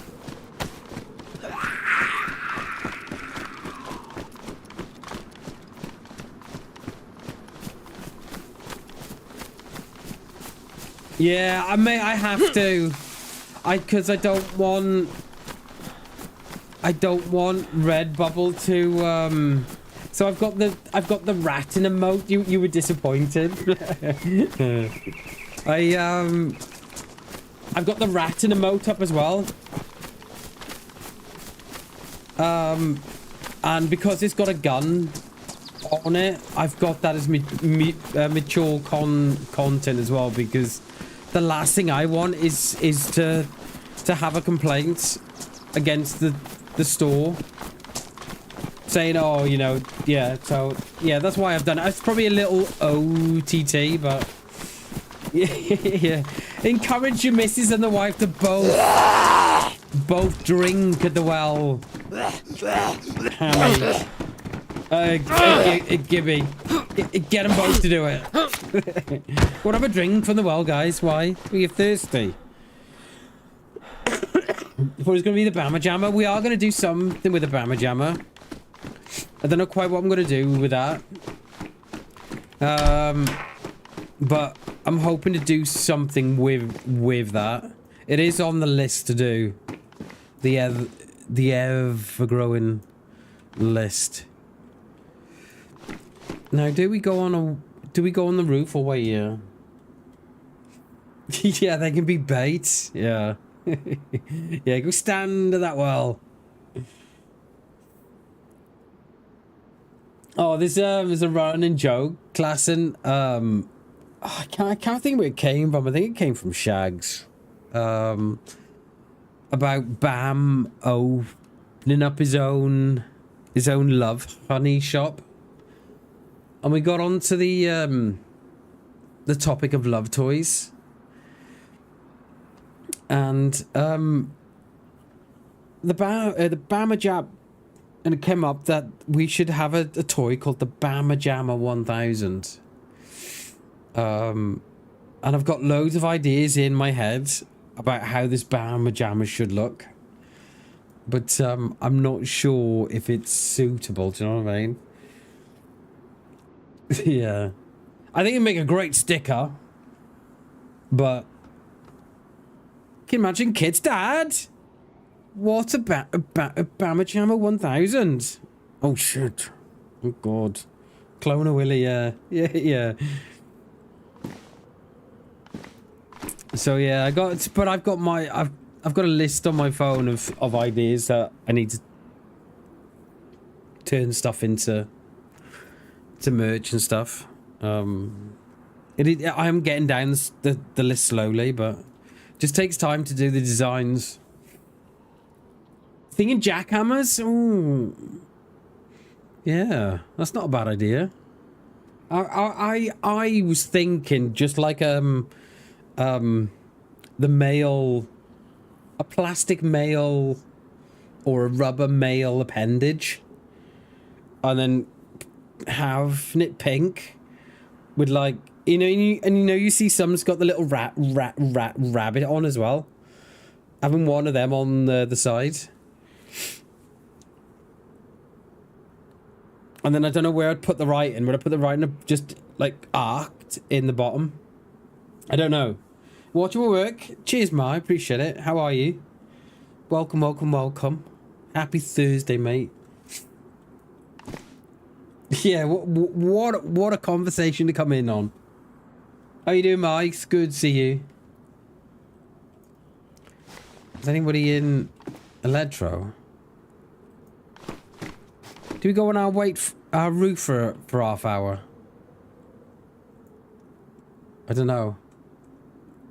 Yeah, I have to. Because I don't want RedBubble to so I've got the rat in emote. You were disappointed. I've got the rat in emote up as well. And because it's got a gun on it, I've got that as mature content as well, because the last thing I want is to have a complaint against the store saying, oh, you know, yeah. So yeah, that's why I've done it. It's probably a little OTT, but yeah. Encourage your missus and the wife to both drink at the well. Gibby, get them both to do it. What, have a drink from the well, guys? Why? Are you thirsty? Before it's going to be the Bama Jammer. We are going to do something with the Bama Jammer. I don't know quite what I'm going to do with that. But I'm hoping to do something with that. It is on the list to do. The ever-growing list. Now, do we go on the roof or wait here? Yeah, they can be bait. Yeah. Yeah, go stand under that well. Oh, there's a running joke, Klassen. I can't think where it came from. I think it came from Shags. About Bam opening up his own love honey shop. And we got onto the topic of love toys. And the Bama Jam, and it came up that we should have a toy called the Bama Jammer 1000. And I've got loads of ideas in my head about how this Bama Jammer should look. But I'm not sure if it's suitable, do you know what I mean? Yeah. I think it'd make a great sticker. But can you imagine kids, Dad? What about a Bama Jammer 1000? Oh shit. Oh god. Cloner Willy, yeah. Yeah. So yeah, I've got a list on my phone of ideas that I need to turn stuff into merch and stuff. I am getting down the list slowly, but just takes time to do the designs. Thinking jackhammers? Ooh. Yeah, that's not a bad idea. I was thinking just like the male, a plastic male or a rubber male appendage, and then having it pink with like, you see some's got the little rabbit on as well. Having one of them on the side. And then I don't know where I'd put the writing. Would I put the writing just like arced in the bottom? I don't know. Watching my work. Cheers, Ma. I appreciate it. How are you? Welcome, welcome, welcome. Happy Thursday, mate. Yeah, what a conversation to come in on. How you doing, Mike? It's good to see you. Is anybody in Electro? Do we go on our roof for half hour? I don't know.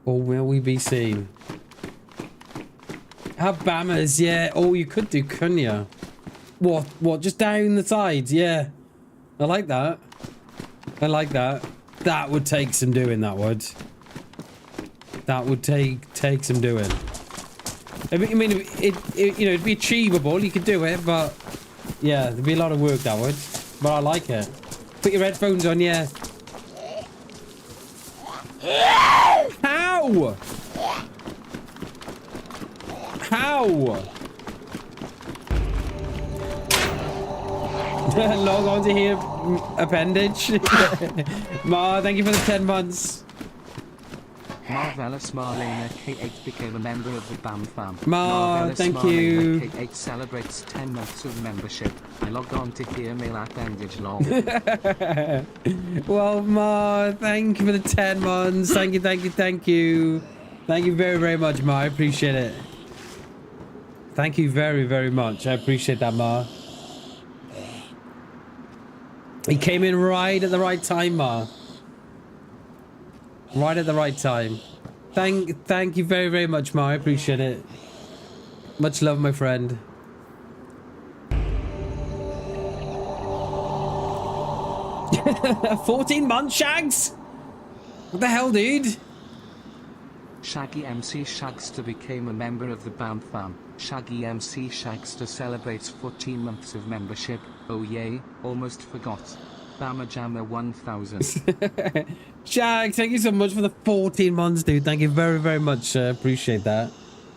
Or will we be seen? Have bammers, yeah. Oh, you could do, couldn't you? What? Just down the sides, yeah. I like that. I like that. That would take some doing, that would. That would take some doing. I mean, it'd be achievable. You could do it, but yeah, there'd be a lot of work, that would. But I like it. Put your headphones on, yeah. How? How? Log on to here, appendage. Ma, thank you for the 10 months. Marvelous Marlena K8 became a member of the BAM fam. Ma, thank you. K8 celebrates 10 months of membership. I logged on to hear mail appendage log. Well, Ma, thank you for the 10 months. Thank you, thank you, thank you. Thank you very, very much, Ma. I appreciate it. Thank you very, very much. I appreciate that, Ma. He came in right at the right time, Ma. Right at the right time. Thank you very, very much, Ma. I appreciate it. Much love, my friend. $14 months, Shags? What the hell, dude? Shaggy MC Shagster became a member of the BAM fam. Shaggy MC Shagster celebrates 14 months of membership. Oh yay, almost forgot. Bama Jammer 1000. Shag, thank you so much for the 14 months, dude. Thank you very, very much. Appreciate that.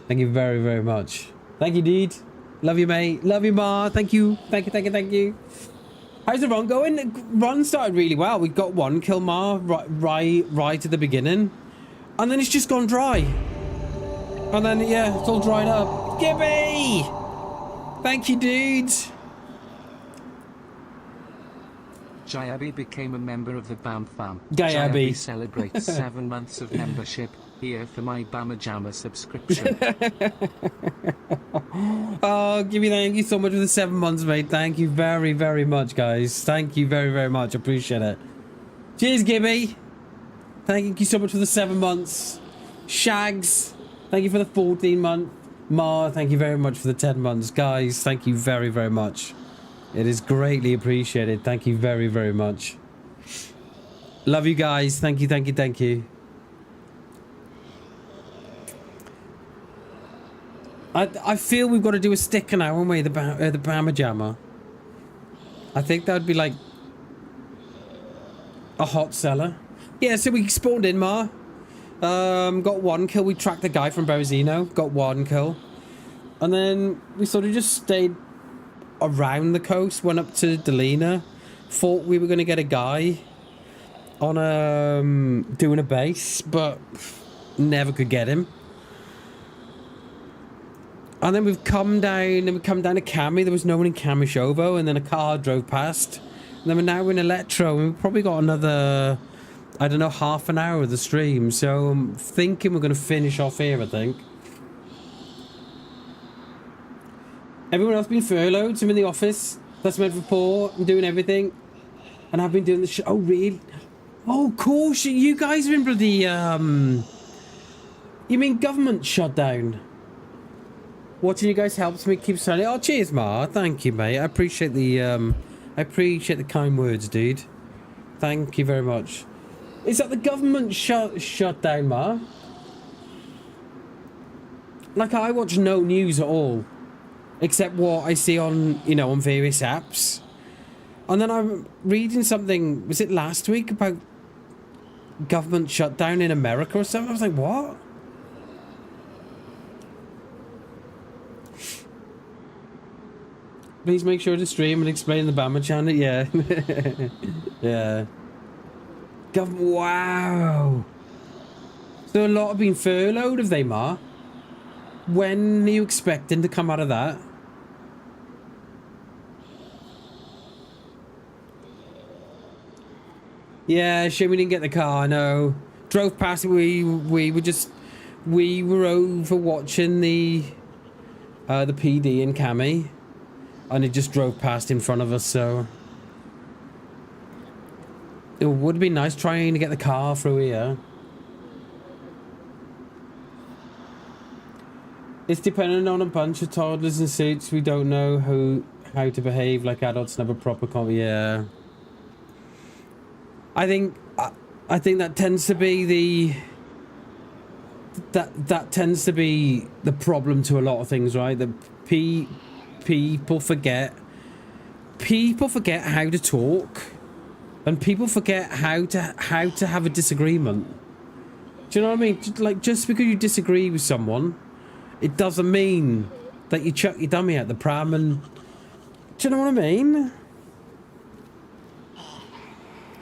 Thank you very, very much. Thank you, dude. Love you, mate. Love you, Ma. Thank you. Thank you, thank you, thank you. How's the run going? Run started really well. We got 1 kill, Mar, right at the beginning. And then it's just gone dry. And then, yeah, it's all dried up. Gibby! Thank you, dudes. Jayabi became a member of the BAM fam. Jayabi celebrates 7 months of membership. Here for my Bamajama subscription. Oh, Gibby, thank you so much for the 7 months, mate. Thank you very, very much, guys. Thank you very, very much. Appreciate it. Cheers, Gibby. Thank you so much for the 7 months. Shags, thank you for the 14 month. Mar, thank you very much for the 10 months. Guys, thank you very, very much. It is greatly appreciated. Thank you very, very much. Love you guys. Thank you, thank you, thank you. I feel we've got to do a sticker now, haven't we? The Bama Jammer. I think that would be like a hot seller. Yeah, so we spawned in, Mar. Got 1 kill. We tracked the guy from Berezino. Got 1 kill. And then we sort of just stayed around the coast. Went up to Delina. Thought we were going to get a guy on doing a base, but never could get him. And then we've come down, to Cami. There was no one in Camishovo, and then a car drove past. And then we're now in Electro, and we've probably got another, I don't know, half an hour of the stream. So I'm thinking we're going to finish off here, I think. Everyone else been furloughed, so I'm in the office. That's my report. I'm doing everything. And I've been doing the show. Oh, really? Oh, of course. You guys are in bloody, you mean government shutdown? Watching you guys helps me keep selling. Oh, cheers, Ma. Thank you, mate. I appreciate the kind words, dude. Thank you very much. Is that the government shut down, Ma? Like, I watch no news at all, except what I see on, you know, on various apps. And then I'm reading something, was it last week, about government shutdown in America or something? I was like, what? Please make sure to stream and explain the Bama channel. Yeah. Yeah. Wow. So a lot have been furloughed, have they, Ma? When are you expecting to come out of that? Yeah, shame we didn't get the car, no. Drove past, we were over watching the PD in Cami. And it just drove past in front of us, so it would have been nice trying to get the car through here. It's dependent on a bunch of toddlers in suits. We don't know how to behave like adults and have a proper yeah. I think that tends to be that tends to be the problem to a lot of things, right? People forget how to talk, and people forget how to have a disagreement. Do you know what I mean? Like, just because you disagree with someone, it doesn't mean that you chuck your dummy at the pram. And do you know what I mean?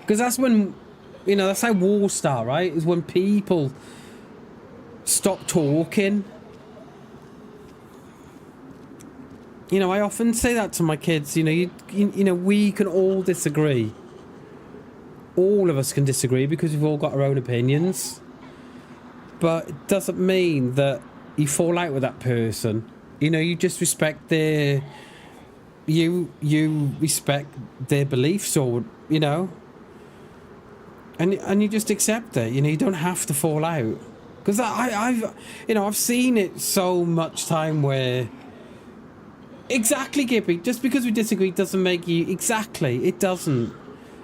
Because that's when, you know, that's how wars start, right? Is when people stop talking. You know, I often say that to my kids. You know, we can all disagree. All of us can disagree because we've all got our own opinions. But it doesn't mean that you fall out with that person. You know, you just respect their... You respect their beliefs, or, you know... And you just accept it. You know, you don't have to fall out. Because I've seen it so much time where... Exactly, Gibby. Just because we disagree doesn't make you... Exactly, it doesn't.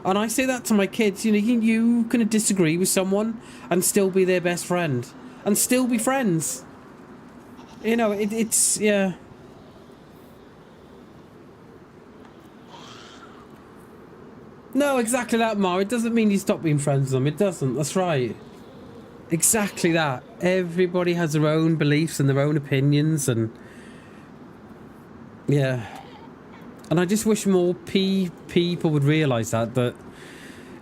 And I say that to my kids. You know, you can disagree with someone and still be their best friend. And still be friends. You know, it's... Yeah. No, exactly that, Ma. It doesn't mean you stop being friends with them. It doesn't. That's right. Exactly that. Everybody has their own beliefs and their own opinions, and... Yeah. And I just wish more people would realise that,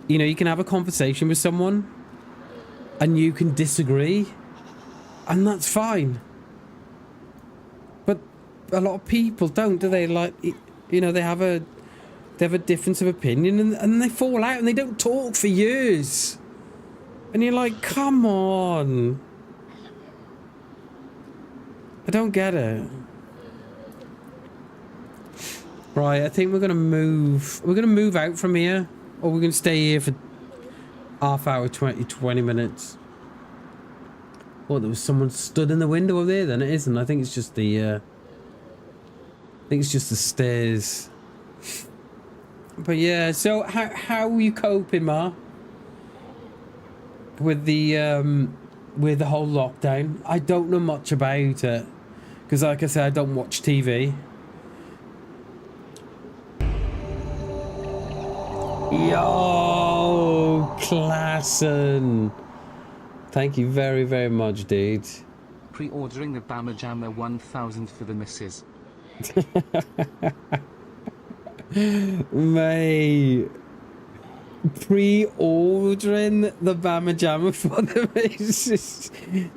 you know, you can have a conversation with someone and you can disagree, and that's fine. But a lot of people don't, do they? Like, you know, they have a difference of opinion, and they fall out and they don't talk for years. And you're like, come on. I don't get it. Right, I think we're gonna move. We're gonna move out from here, or we're gonna stay here for half hour, 20 minutes. Oh, there was someone stood in the window over there. Then it isn't. I think it's just the. I think it's just the stairs. But yeah, so how are you coping, Ma? With the whole lockdown? I don't know much about it because, like I said, I don't watch TV. Yo, Klassen. Thank you very, very much, dude. Pre-ordering the Bama Jammer 1000 for the missus. Mate. Pre-ordering the Bama Jammer for the missus.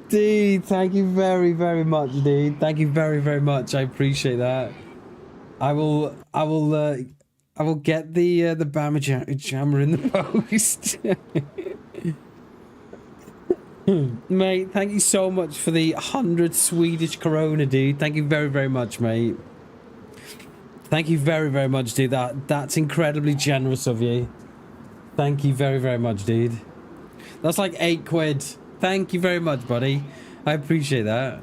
Dude, thank you very, very much, dude. Thank you very, very much. I appreciate that. I will get the Bama Jammer in the post. Mate, thank you so much for the 100 Swedish krona, dude. Thank you very, very much, mate. Thank you very, very much, dude. That's incredibly generous of you. Thank you very, very much, dude. That's like 8 quid. Thank you very much, buddy. I appreciate that.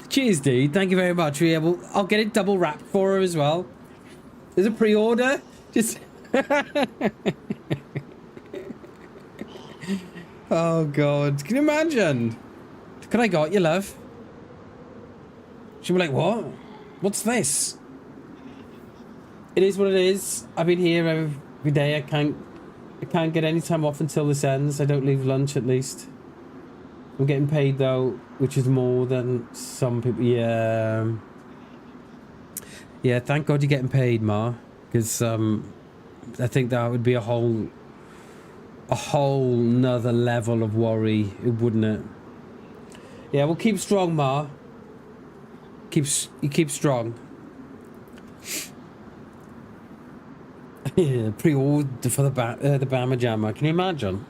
Cheers, dude. Thank you very much. I'll get it double wrapped for her as well. There's a pre-order. Just... Oh, God. Can you imagine? Can I got you, love? She'll be like, what? What's this? It is what it is. I've been here every day. I can't get any time off until this ends. I don't leave lunch, at least. I'm getting paid, though, which is more than some people. Yeah. Yeah, thank God you're getting paid, Ma. Because I think that would be a whole nother level of worry, wouldn't it? Yeah, well, keep strong, Ma. You keep strong. Yeah, pre-order for the Bama Jammer. Can you imagine?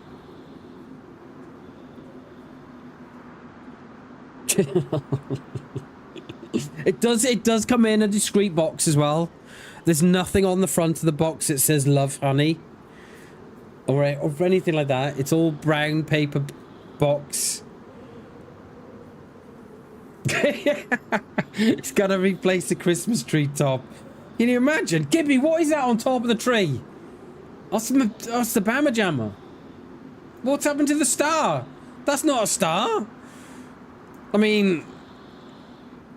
It does come in a discreet box as well. There's nothing on the front of the box that says "Love, honey," or anything like that. It's all brown paper box. It's gotta replace the Christmas tree top. Can you imagine? Gibby, what is that on top of the tree? That's the Bama Jammer. What's happened to the star? That's not a star. I mean,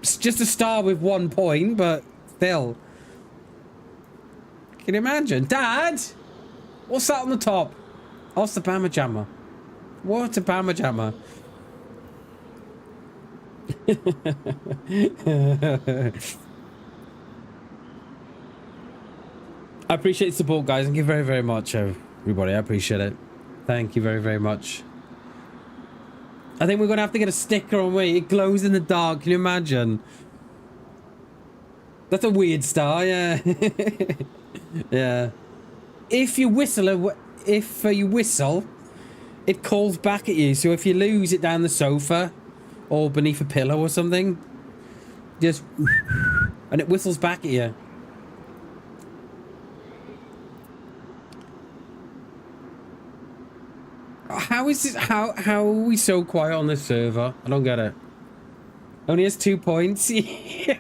it's just a star with 1 point, but still. Can you imagine? Dad! What's that on the top? Oh, it's the Bama Jammer. What's a Bama Jammer? I appreciate the support, guys. Thank you very, very much, everybody. I appreciate it. Thank you very, very much. I think we're going to have to get a sticker on me. It glows in the dark. Can you imagine? That's a weird star, yeah. Yeah. If you whistle, it calls back at you. So if you lose it down the sofa or beneath a pillow or something, just... and it whistles back at you. How is this? How are we so quiet on this server? I don't get it. Only has 2 points. It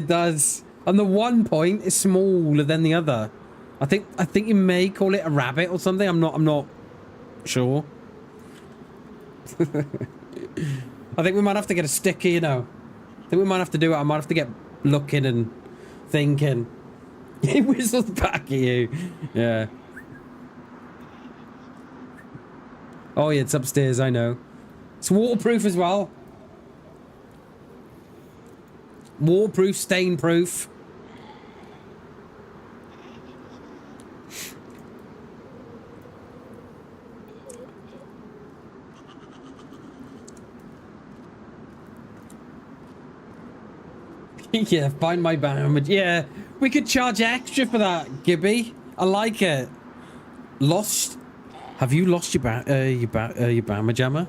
does. And the 1 point is smaller than the other. I think you may call it a rabbit or something. I'm not sure. I think we might have to get a sticker, you know. I think we might have to do it. I might have to get looking and thinking. It whistles back at you. Yeah. Oh yeah, it's upstairs, I know. It's waterproof as well. Waterproof, stain proof. Yeah, find my band. Yeah, we could charge extra for that, Gibby. I like it. Lost? Have you lost your Bama Jammer?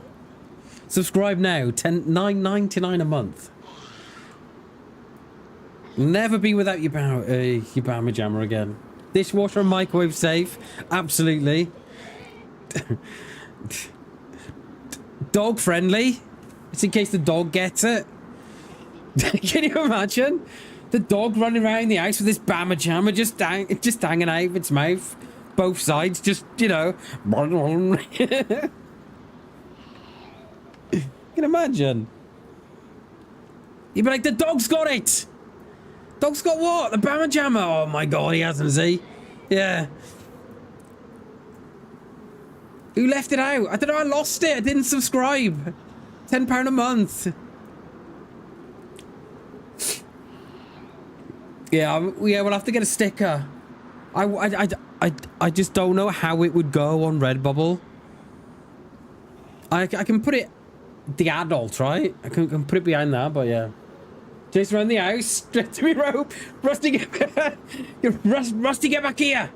Subscribe now. $9.99 a month. Never be without your Bama Jammer again. Dishwasher and microwave safe. Absolutely. Dog friendly. It's in case the dog gets it. Can you imagine? The dog running around the house with this Bama Jammer just hanging out of its mouth. Both sides, just, you know. Can you imagine? You'd be like, the dog's got it! Dog's got what? The Bama Jammer! Oh my god, he hasn't, has he? Yeah. Who left it out? I don't know, I lost it. I didn't subscribe. £10 a month. Yeah, we'll have to get a sticker. I just don't know how it would go on RedBubble. I can put it the adult, right? I can put it behind that, but yeah. Chase around the house, straight to me rope. Rusty, Rusty, get back here!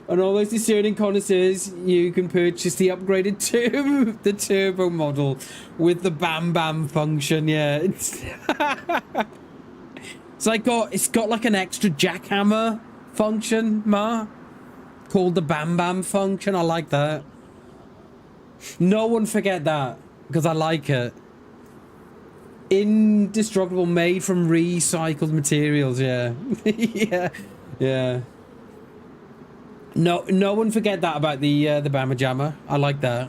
And all those discerning connoisseurs, you can purchase the upgraded the turbo model with the Bam Bam function. Yeah, it's got like an extra jackhammer function, called the Bam Bam function. I like that. No one forget that, because I like it. Indestructible, made from recycled materials. Yeah. yeah. No one forget that about the Bama Jammer. I like that.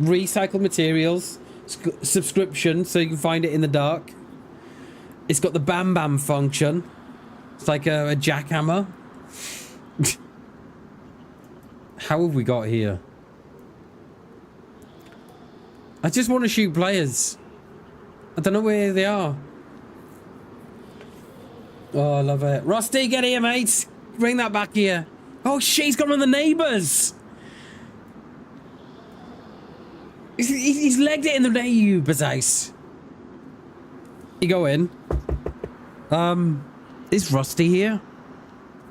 Recycled materials, subscription, so you can find it in the dark. It's got the Bam Bam function. It's like a jackhammer. How have we got here? I just want to shoot players. I don't know where they are. Oh, I love it. Rusty, get here, mate. Bring that back here. Oh, she's got one of the neighbours. He's legged it in the neighbour's house. You go in. Is Rusty here?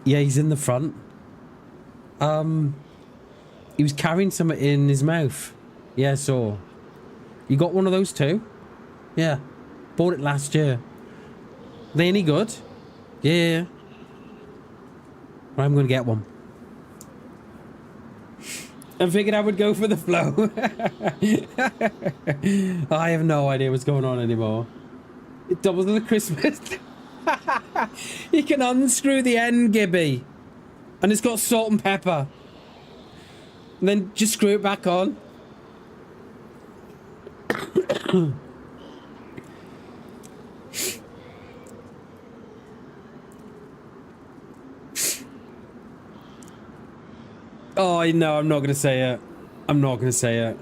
Yeah, he's in the front. He was carrying something in his mouth. Yeah, so. You got one of those too? Yeah. Bought it last year. Are they any good? Yeah. I'm gonna get one. I figured I would go for the flow. I have no idea what's going on anymore. It doubles the Christmas. You can unscrew the end, Gibby. And it's got salt and pepper. And then just screw it back on. Oh, no, I'm not going to say it. I'm not going to say it.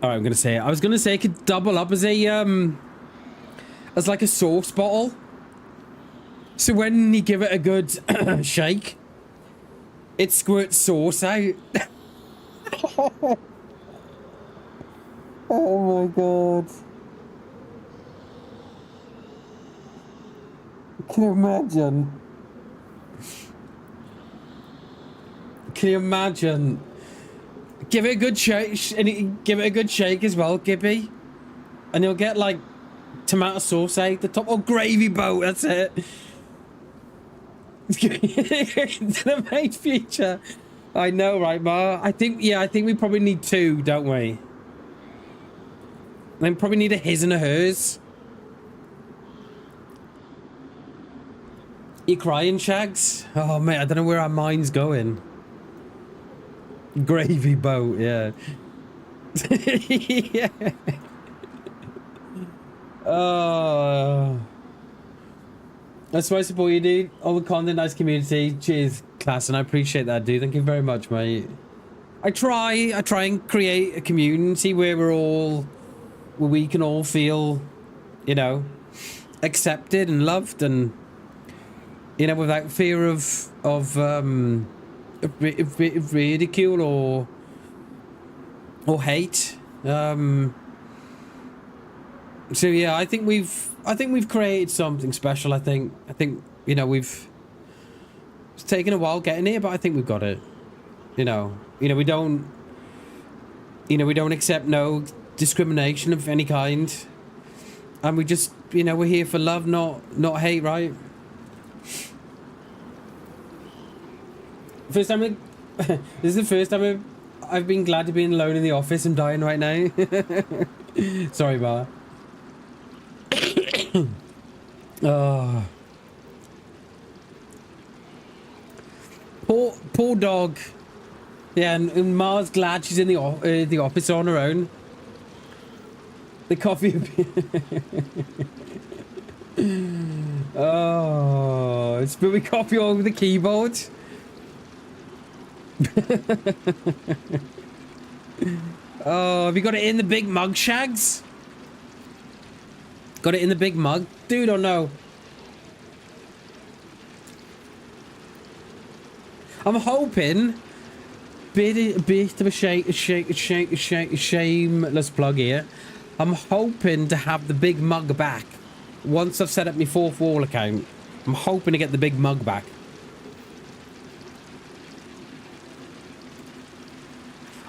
Alright, I'm going to say it. I was going to say it could double up as a, as like a sauce bottle. So when you give it a good shake, it squirts sauce out. Oh my god. Can you imagine? Can you imagine? Give it a good shake, and give it a good shake as well, Gibby. And you'll get like tomato sauce out the top. Oh, gravy boat, that's it. The main feature. I know, right, Ma? I think we probably need two, don't we? Then probably need a his and a hers. You crying, Shags? Oh, mate, I don't know where our mind's going. Gravy boat, yeah. Yeah. Oh. That's why I support you, dude. All the content, nice community. Cheers, class, and I appreciate that, dude. Thank you very much, mate. I try and create a community where we can all feel you know, accepted and loved, and you know, without fear of ridicule or hate. So yeah, I think we've created something special. I think you know, it's taken a while getting here, but I think we've got it. You know, we don't accept no discrimination of any kind, and we just, you know, we're here for love, not hate, right? First time this is the first time I've been glad to be alone in the office. I'm dying right now. Sorry, Bar. Oh. Poor dog. Yeah, and Ma's glad she's in the office on her own. The coffee. Oh, spilling coffee all over the keyboard. Oh, have you got it in the big mug, Shags? Got it in the big mug? Dude, or no? I'm hoping, bit of a shameless plug here. I'm hoping to have the big mug back. Once I've set up my 4th wall account, I'm hoping to get the big mug back.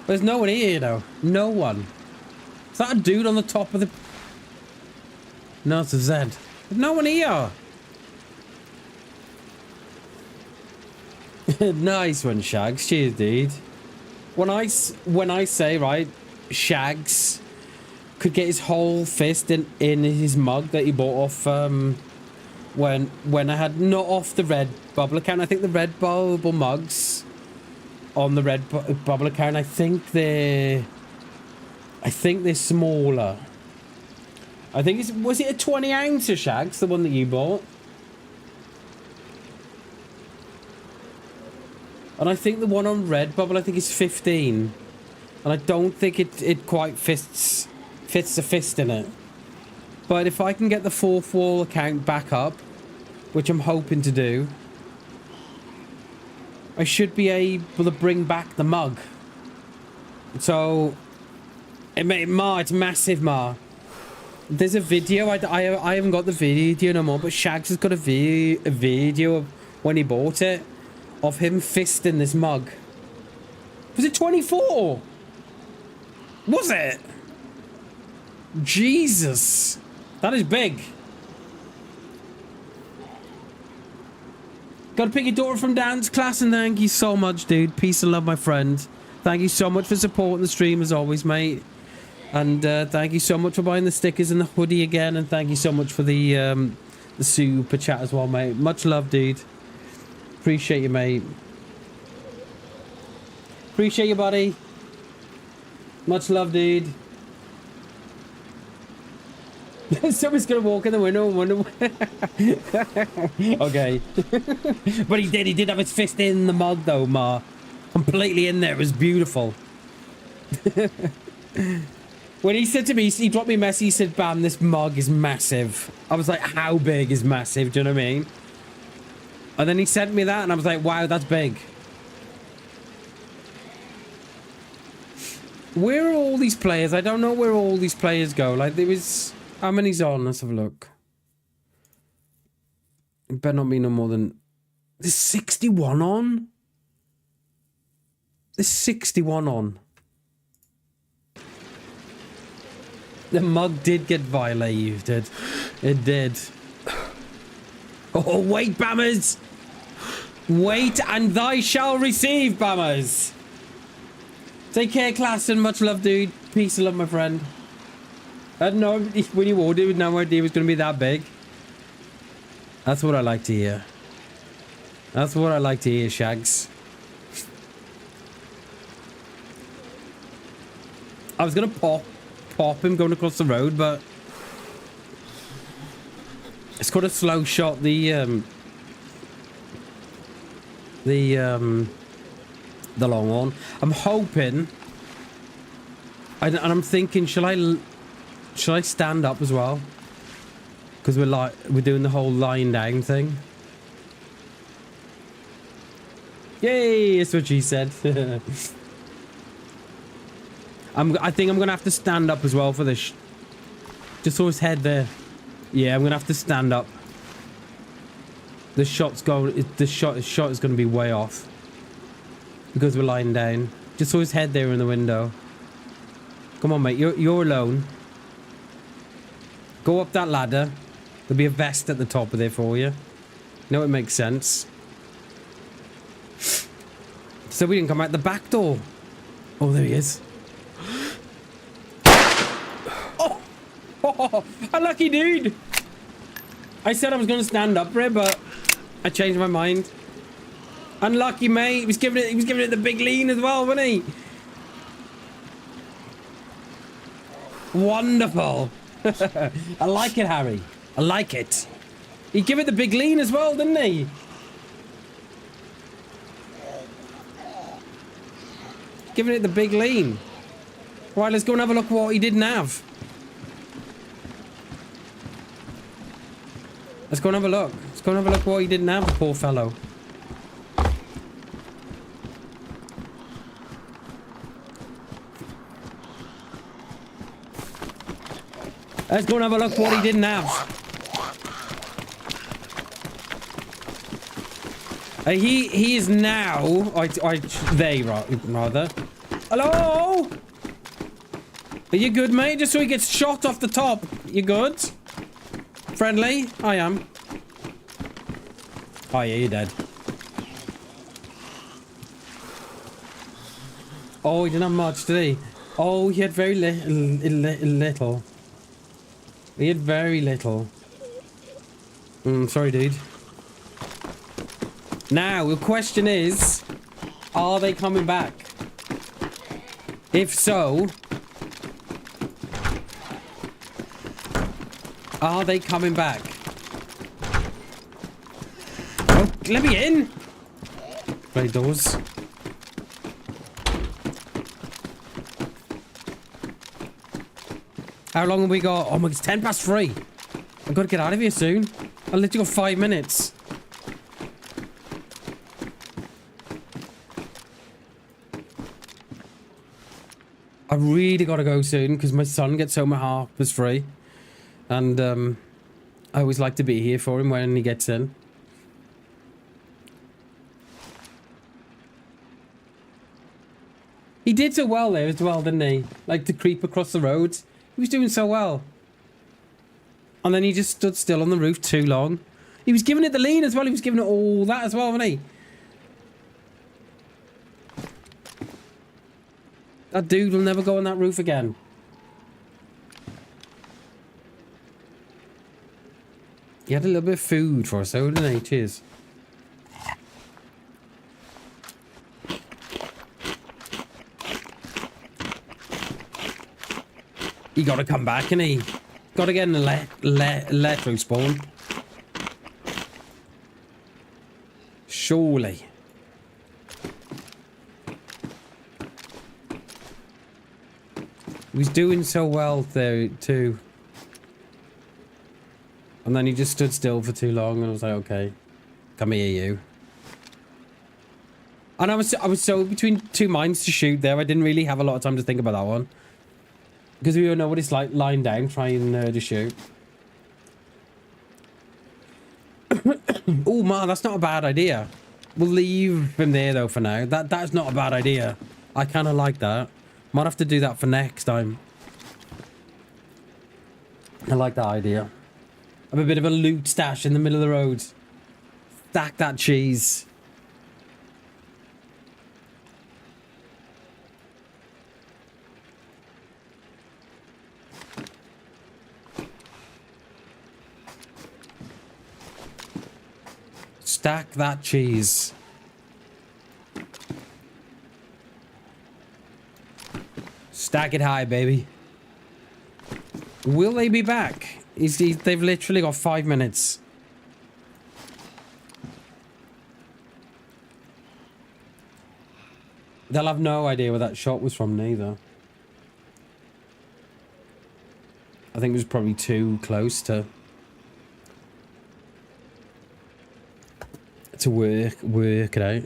There's no one here, though. No one. Is that a dude on the top of the... No, it's a Z. There's no one here. Nice one, Shags. Cheers, dude. When I say, right, Shags could get his whole fist in his mug that he bought off, when I had... Not off the RedBubble account. I think the RedBubble mugs... On the RedBubble account, I think they're smaller. I think was it a 20 ounce of Shags, the one that you bought? And I think the one on RedBubble, I think is 15. And I don't think it quite fits a fist in it. But if I can get the 4th wall account back up, which I'm hoping to do, I should be able to bring back the mug. So, it's massive, Ma. There's a video. I haven't got the video no more, but Shags has got a video of when he bought it, of him fisting this mug. Was it 24? Was it? Jesus, that is big. Gotta pick your daughter from dance class, and thank you so much, dude. Peace and love, my friend. Thank you so much for supporting the stream as always, mate. And thank you so much for buying the stickers and the hoodie again, and thank you so much for the super chat as well, mate. Much love, dude. Appreciate you, mate. Appreciate you, buddy. Much love, dude. Someone's gonna walk in the window and wonder. Okay. But he did have his fist in the mug though, Ma. Completely in there. It was beautiful. When he said to me, he dropped me a message, he said, "Bam, this mug is massive." I was like, how big is massive? Do you know what I mean? And then he sent me that and I was like, wow, that's big. Where are all these players? I don't know where all these players go. Like, there was... How many's on? Let's have a look. It better not be no more than... There's 61 on? There's 61 on. The mug did get violated. It did. Oh, wait, Bammers! Wait, and thy shall receive, Bammers! Take care, class, and much love, dude. Peace and love, my friend. I don't know when you ordered it with no idea it was going to be that big. That's what I like to hear. That's what I like to hear, Shags. I was going to pop him going across the road, but it's got a slow shot. The long one. I'm hoping, and I'm thinking, shall I stand up as well? Because we're doing the whole lying down thing. Yay, that's what she said. I think I'm gonna have to stand up as well for this. Just saw his head there. Yeah, I'm gonna have to stand up. The shot's going. The shot is gonna be way off because we're lying down. Just saw his head there in the window. Come on, mate. You're alone. Go up that ladder. There'll be a vest at the top of there for you. No, it makes sense. So we didn't come out the back door. Oh, there he is. Oh, unlucky dude. I said I was going to stand up for it, but I changed my mind. Unlucky, mate. He was giving it the big lean as well, wasn't he? Wonderful. I like it, Harry. I like it. He gave it the big lean as well, didn't he? Giving it the big lean. Right, let's go and have a look at what he didn't have. Let's go and have a look. Let's go and have a look at what he didn't have, the poor fellow. Let's go and have a look at what he didn't have. He is now... they, rather. Hello? Are you good, mate? Just so he gets shot off the top. You good? Friendly? I am. Oh, yeah, you're dead. Oh, he didn't have much, did he? Oh, he had very little. He had very little. Sorry, dude. Now, the question is, are they coming back? If so, are they coming back? Oh, let me in! Play doors. How long have we got? Oh my, it's 3:10. I've got to get out of here soon. I literally got 5 minutes. I really got to go soon because my son gets home at 3:30. And I always like to be here for him when he gets in. He did so well there as well, didn't he? Like to creep across the road. He was doing so well. And then he just stood still on the roof too long. He was giving it the lean as well. He was giving it all that as well, wasn't he? That dude will never go on that roof again. He had a little bit of food for us, though, didn't he? Cheers. He got to come back, and he got to get in the electro spawn. Surely. He was doing so well there too. And then he just stood still for too long and I was like, okay, come here you. And I was so between two minds to shoot there. I didn't really have a lot of time to think about that one. Because we all know what it's like lying down trying to shoot. Oh man, that's not a bad idea. We'll leave him there though for now. That's not a bad idea. I kind of like that. Might have to do that for next time. I like that idea. Have a bit of a loot stash in the middle of the road. Stack that cheese. Stack that cheese. Stack it high, baby. Will they be back? They've literally got 5 minutes. They'll have no idea where that shot was from, neither. I think it was probably too close to to work it out.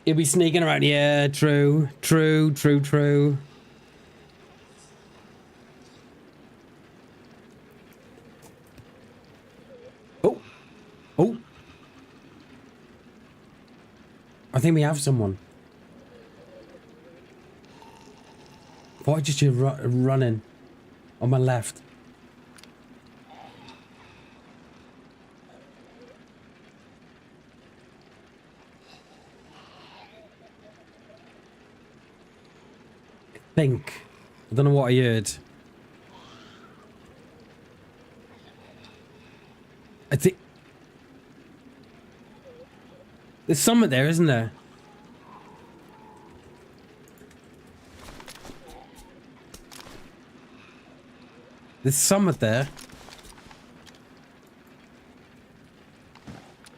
He'll be sneaking around. Yeah, true. Oh. I think we have someone. Why just you running on my left? I don't know what I heard. I think there's someone there, isn't there? There's someone there.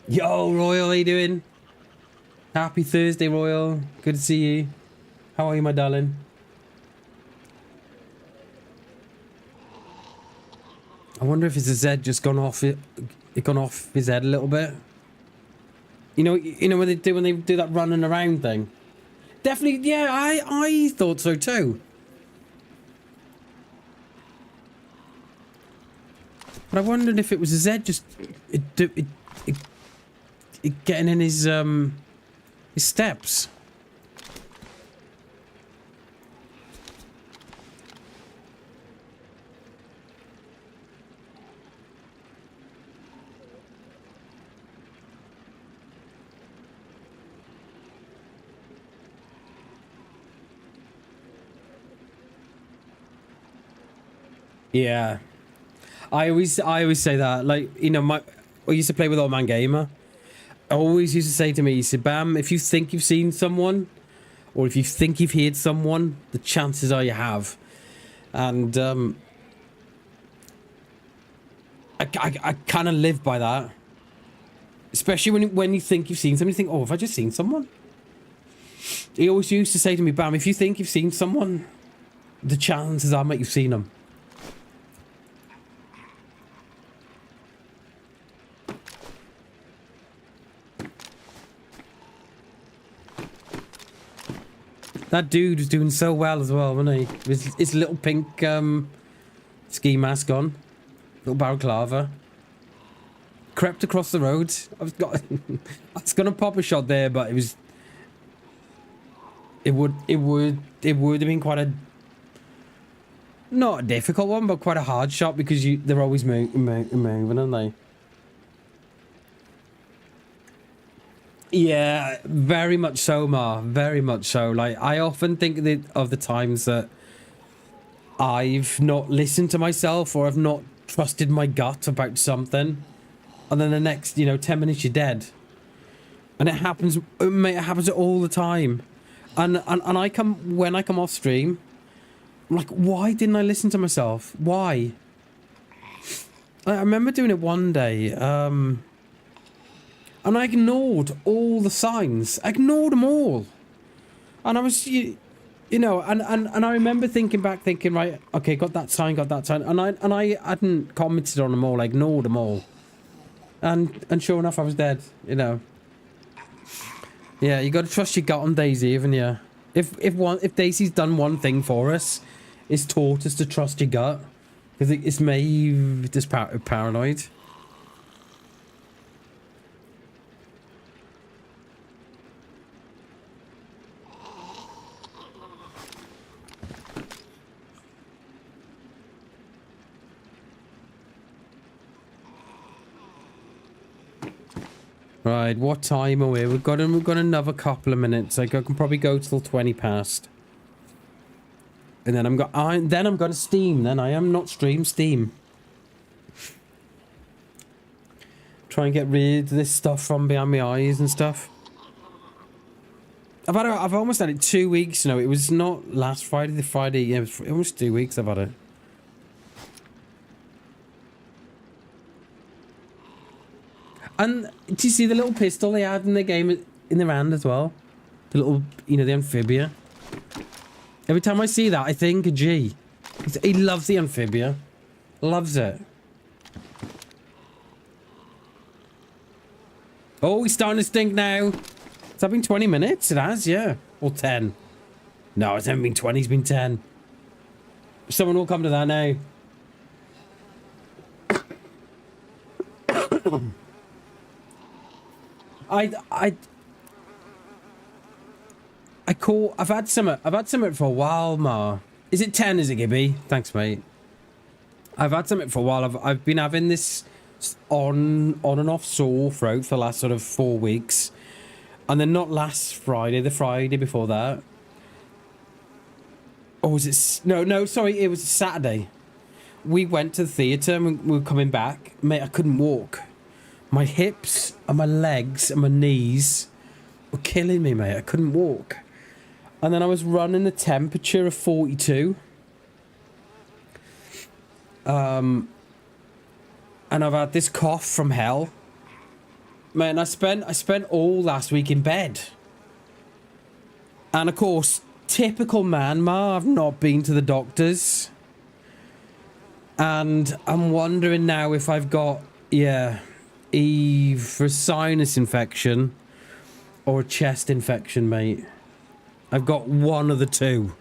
Yo, Royal, how you doing? Happy Thursday, Royal. Good to see you. How are you, my darling? I wonder if his head just gone off it gone off his head a little bit. You know when they do that running around thing. Definitely, yeah. I thought so too. But I wondered if it was his head just it getting in his steps. Yeah, I always say that. Like, you know, I used to play with Old Man Gamer. Always used to say to me, he said, "Bam, if you think you've seen someone, or if you think you've heard someone, the chances are you have." And I kind of live by that. Especially when you think you've seen somebody, you think, "Oh, have I just seen someone?" He always used to say to me, "Bam, if you think you've seen someone, the chances are, mate, you've seen them." That dude was doing so well as well, wasn't he? With his little pink ski mask on, little balaclava. Crept across the road. I was gonna pop a shot there, but it would have been quite a, not a difficult one, but quite a hard shot because they're always moving, aren't they? Yeah, very much so, Ma. Very much so. Like, I often think of the times that I've not listened to myself or I've not trusted my gut about something, and then the next, 10 minutes you're dead. And it happens, mate. It happens all the time. And when I come off stream, I'm like, why didn't I listen to myself? Why? I remember doing it one day. And I ignored all the signs. I ignored them all. And I was, and I remember thinking, right, okay, got that sign. And I hadn't commented on them all. I ignored them all. And sure enough, I was dead, Yeah, you got to trust your gut on DayZ, haven't you? If DayZ's done one thing for us, it's taught us to trust your gut. Because it's made us paranoid. Right, what time are we? We've got another couple of minutes. I can probably go till 20 past. And then I'm going to Steam. Then I am not Steam. Try and get rid of this stuff from behind my eyes and stuff. I've almost had it 2 weeks now. It was not last Friday, the Friday. Yeah, it was almost 2 weeks I've had it. And do you see the little pistol they had in the game in their hand as well? The little, you know, the amphibia. Every time I see that, I think, gee, he loves the amphibia. Loves it. Oh, he's starting to stink now. Has that been 20 minutes? It has, yeah. Or 10. No, it hasn't been 20, it's been 10. Someone will come to that now. I've had some for a while, Ma. Is it 10, is it, Gibby? Thanks, mate. I've had some for a while. I've been having this on and off sore throat for the last sort of 4 weeks. And then not last Friday, the Friday before that. Or was it... No, sorry, it was Saturday. We went to the theatre and we were coming back. Mate, I couldn't walk. My hips and my legs and my knees were killing me, mate. I couldn't walk. And then I was running the temperature of 42. And I've had this cough from hell. Man, I spent all last week in bed. And of course, typical man, Ma, I've not been to the doctors. And I'm wondering now if I've got, yeah, either a sinus infection or a chest infection, mate. I've got one of the two.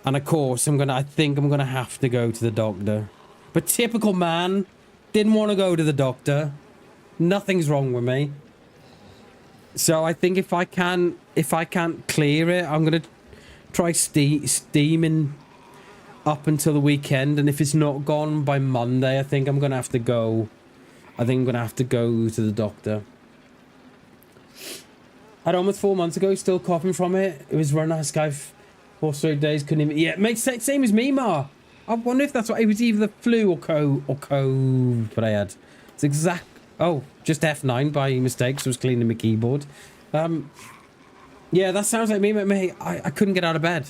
And of course, I think I'm gonna have to go to the doctor. But typical man, didn't want to go to the doctor. Nothing's wrong with me. So I think if I can't clear it, I'm gonna try steaming up until the weekend, and if it's not gone by Monday, I think I'm gonna have to go. I think I'm gonna have to go to the doctor. I had almost 4 months ago, still coughing from it. It was running last guy 4 straight days, couldn't even... Yeah, mate, same as me, Ma. I wonder if that's what... It was either the flu or COVID that I had. It's exact... Oh, just F9 by mistake, so I was cleaning my keyboard. Yeah, that sounds like me, mate. I couldn't get out of bed.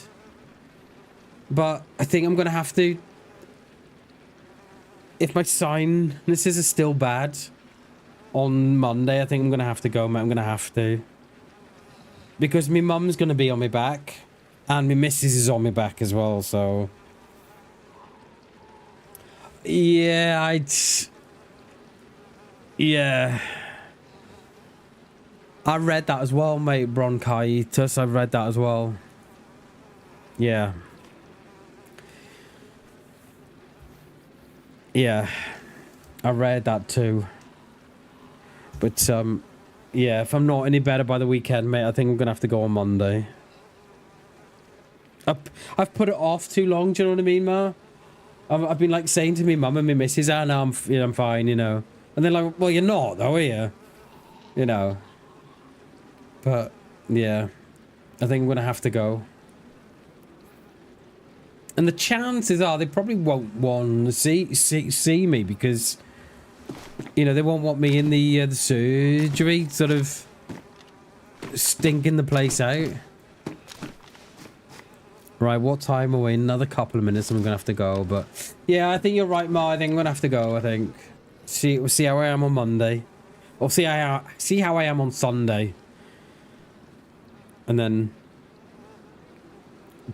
But I think I'm going to have to... If my sinuses are still bad on Monday, I think I'm going to have to go, mate. I'm going to have to. Because my mum's going to be on my back. And my missus is on my back as well, so... Yeah, Yeah. I read that as well, mate. Bronchitis. I read that as well. Yeah. Yeah. I read that too. But, yeah, if I'm not any better by the weekend, mate, I think I'm going to have to go on Monday. I've put it off too long, do you know what I mean, Ma? I've been, like, saying to me mum and me missus, no, I'm fine, you know. And they're like, well, you're not, though, are you? You know. But, yeah. I think I'm going to have to go. And the chances are they probably won't want to see me because, you know, they won't want me in the surgery, sort of stinking the place out. Right, what time are we? Another couple of minutes and I'm going to have to go. But, yeah, I think you're right, Ma. I think I'm going to have to go, I think. We'll see how I am on Monday. Or see how I am on Sunday. And then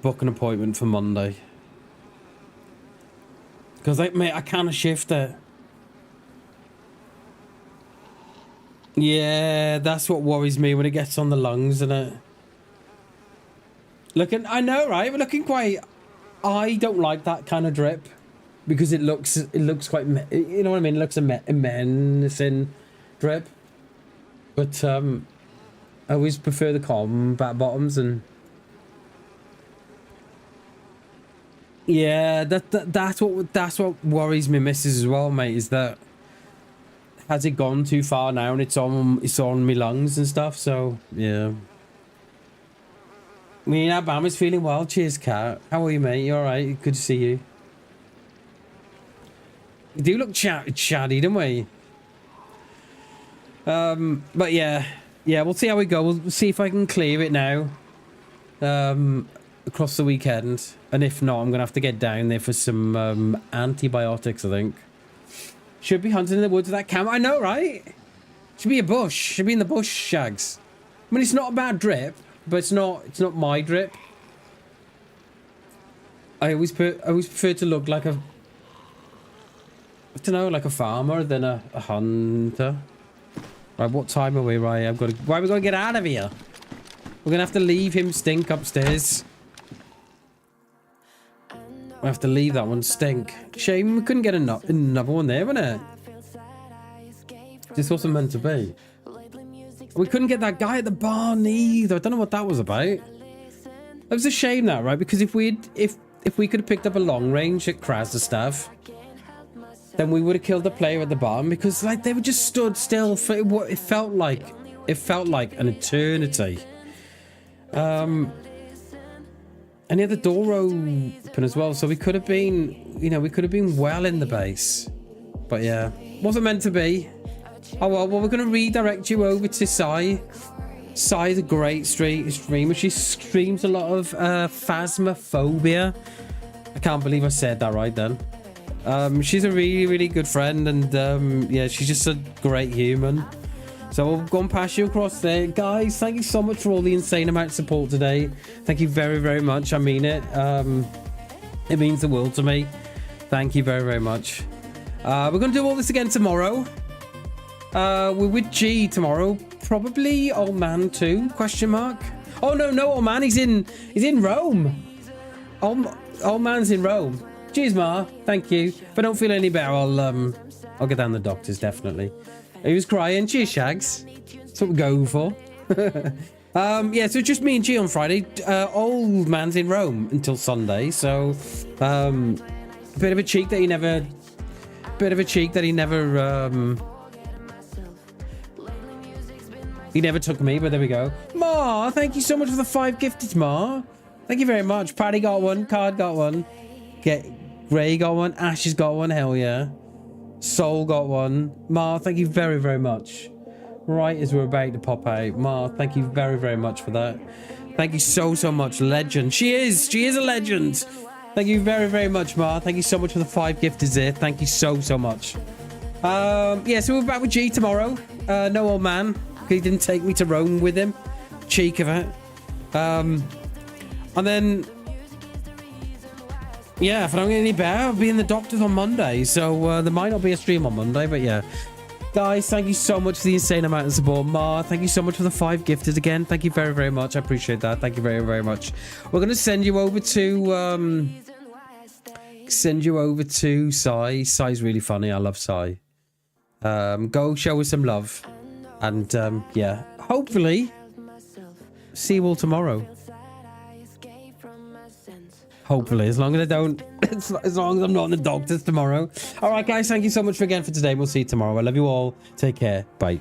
book an appointment for Monday. Because, like, mate, I can't shift it. Yeah, that's what worries me when it gets on the lungs, isn't it? I know, right? We're looking quite... I don't like that kind of drip. Because it looks quite... You know what I mean? It looks a menacing drip. But, I always prefer the combat bottoms and... Yeah, that's what worries me, missus, as well, mate, is that... Has it gone too far now and it's on my lungs and stuff, so, yeah. I mean, Alabama's feeling well. Cheers, Kat. How are you, mate? You alright? Good to see you. You do look chatty, don't we? But yeah. Yeah, we'll see how we go. We'll see if I can clear it now. Across the weekend. And if not, I'm going to have to get down there for some antibiotics, I think. Should be hunting in the woods with that camera. I know, right? Should be a bush. Should be in the bush, Shags. I mean, it's not a bad drip, but it's not my drip. I always prefer to look like a, I don't know, like a farmer than a hunter. Right, what time are we? Right, why are we gonna get out of here? We're gonna have to leave him stink upstairs. We have to leave that one stink. Shame we couldn't get another one there, wasn't it? This wasn't meant to be. We couldn't get that guy at the barn either. I don't know what that was about. It was a shame that, right? Because if we could have picked up a long range at Krasnostav, then we would have killed the player at the barn, because like they were just stood still for what it felt like. It felt like an eternity. And he had the door open as well, so we could have been, you know, we could have been well in the base. But yeah, wasn't meant to be. Oh well, we're going to redirect you over to Sai. Sai is a great streamer. She streams a lot of Phasmophobia. I can't believe I said that right then. She's a really, really good friend, and yeah, she's just a great human. So we'll go and pass you across there. Guys, thank you so much for all the insane amount of support today. Thank you very, very much. I mean it. It means the world to me. Thank you very, very much. We're going to do all this again tomorrow. We're with G tomorrow. Probably Old Man too, question mark. Oh, no, Old Man. He's in Rome. Old Man's in Rome. Cheers, Ma. Thank you. If I don't feel any better, I'll get down the doctors, definitely. He was crying. Cheers, Shags. That's what we're going for. Yeah, so it's just me and G on Friday. Old Man's in Rome until Sunday, so bit of a cheek that he never he never took me, but there we go. Ma, thank you so much for the 5 gifted, Ma. Thank you very much. Patty got one, Card got one, Gray got one, Ash has got one, hell yeah. Soul got one. Ma, thank you very, very much. Right as we're about to pop out. Ma, thank you very, very much for that. Thank you so, so much. Legend. She is a legend. Thank you very, very much, Ma. Thank you so much for the 5 gifters there. Thank you so, so much. Yeah, so we're back with G tomorrow. No Old Man. He didn't take me to Rome with him. Cheek of it. And then... yeah, if I don't get any better, I'll be in the doctors on Monday. So there might not be a stream on Monday, but yeah. Guys, thank you so much for the insane amount of support. Ma, thank you so much for the 5 gifters again. Thank you very, very much. I appreciate that. Thank you very, very much. We're going to send you over to... Sai. Sai's really funny. I love Sai. Go show us some love. And yeah, hopefully see you all tomorrow. Hopefully, as long as I don't, as long as I'm not in the doctors tomorrow. All right, guys, thank you so much again for today. We'll see you tomorrow. I love you all. Take care. Bye.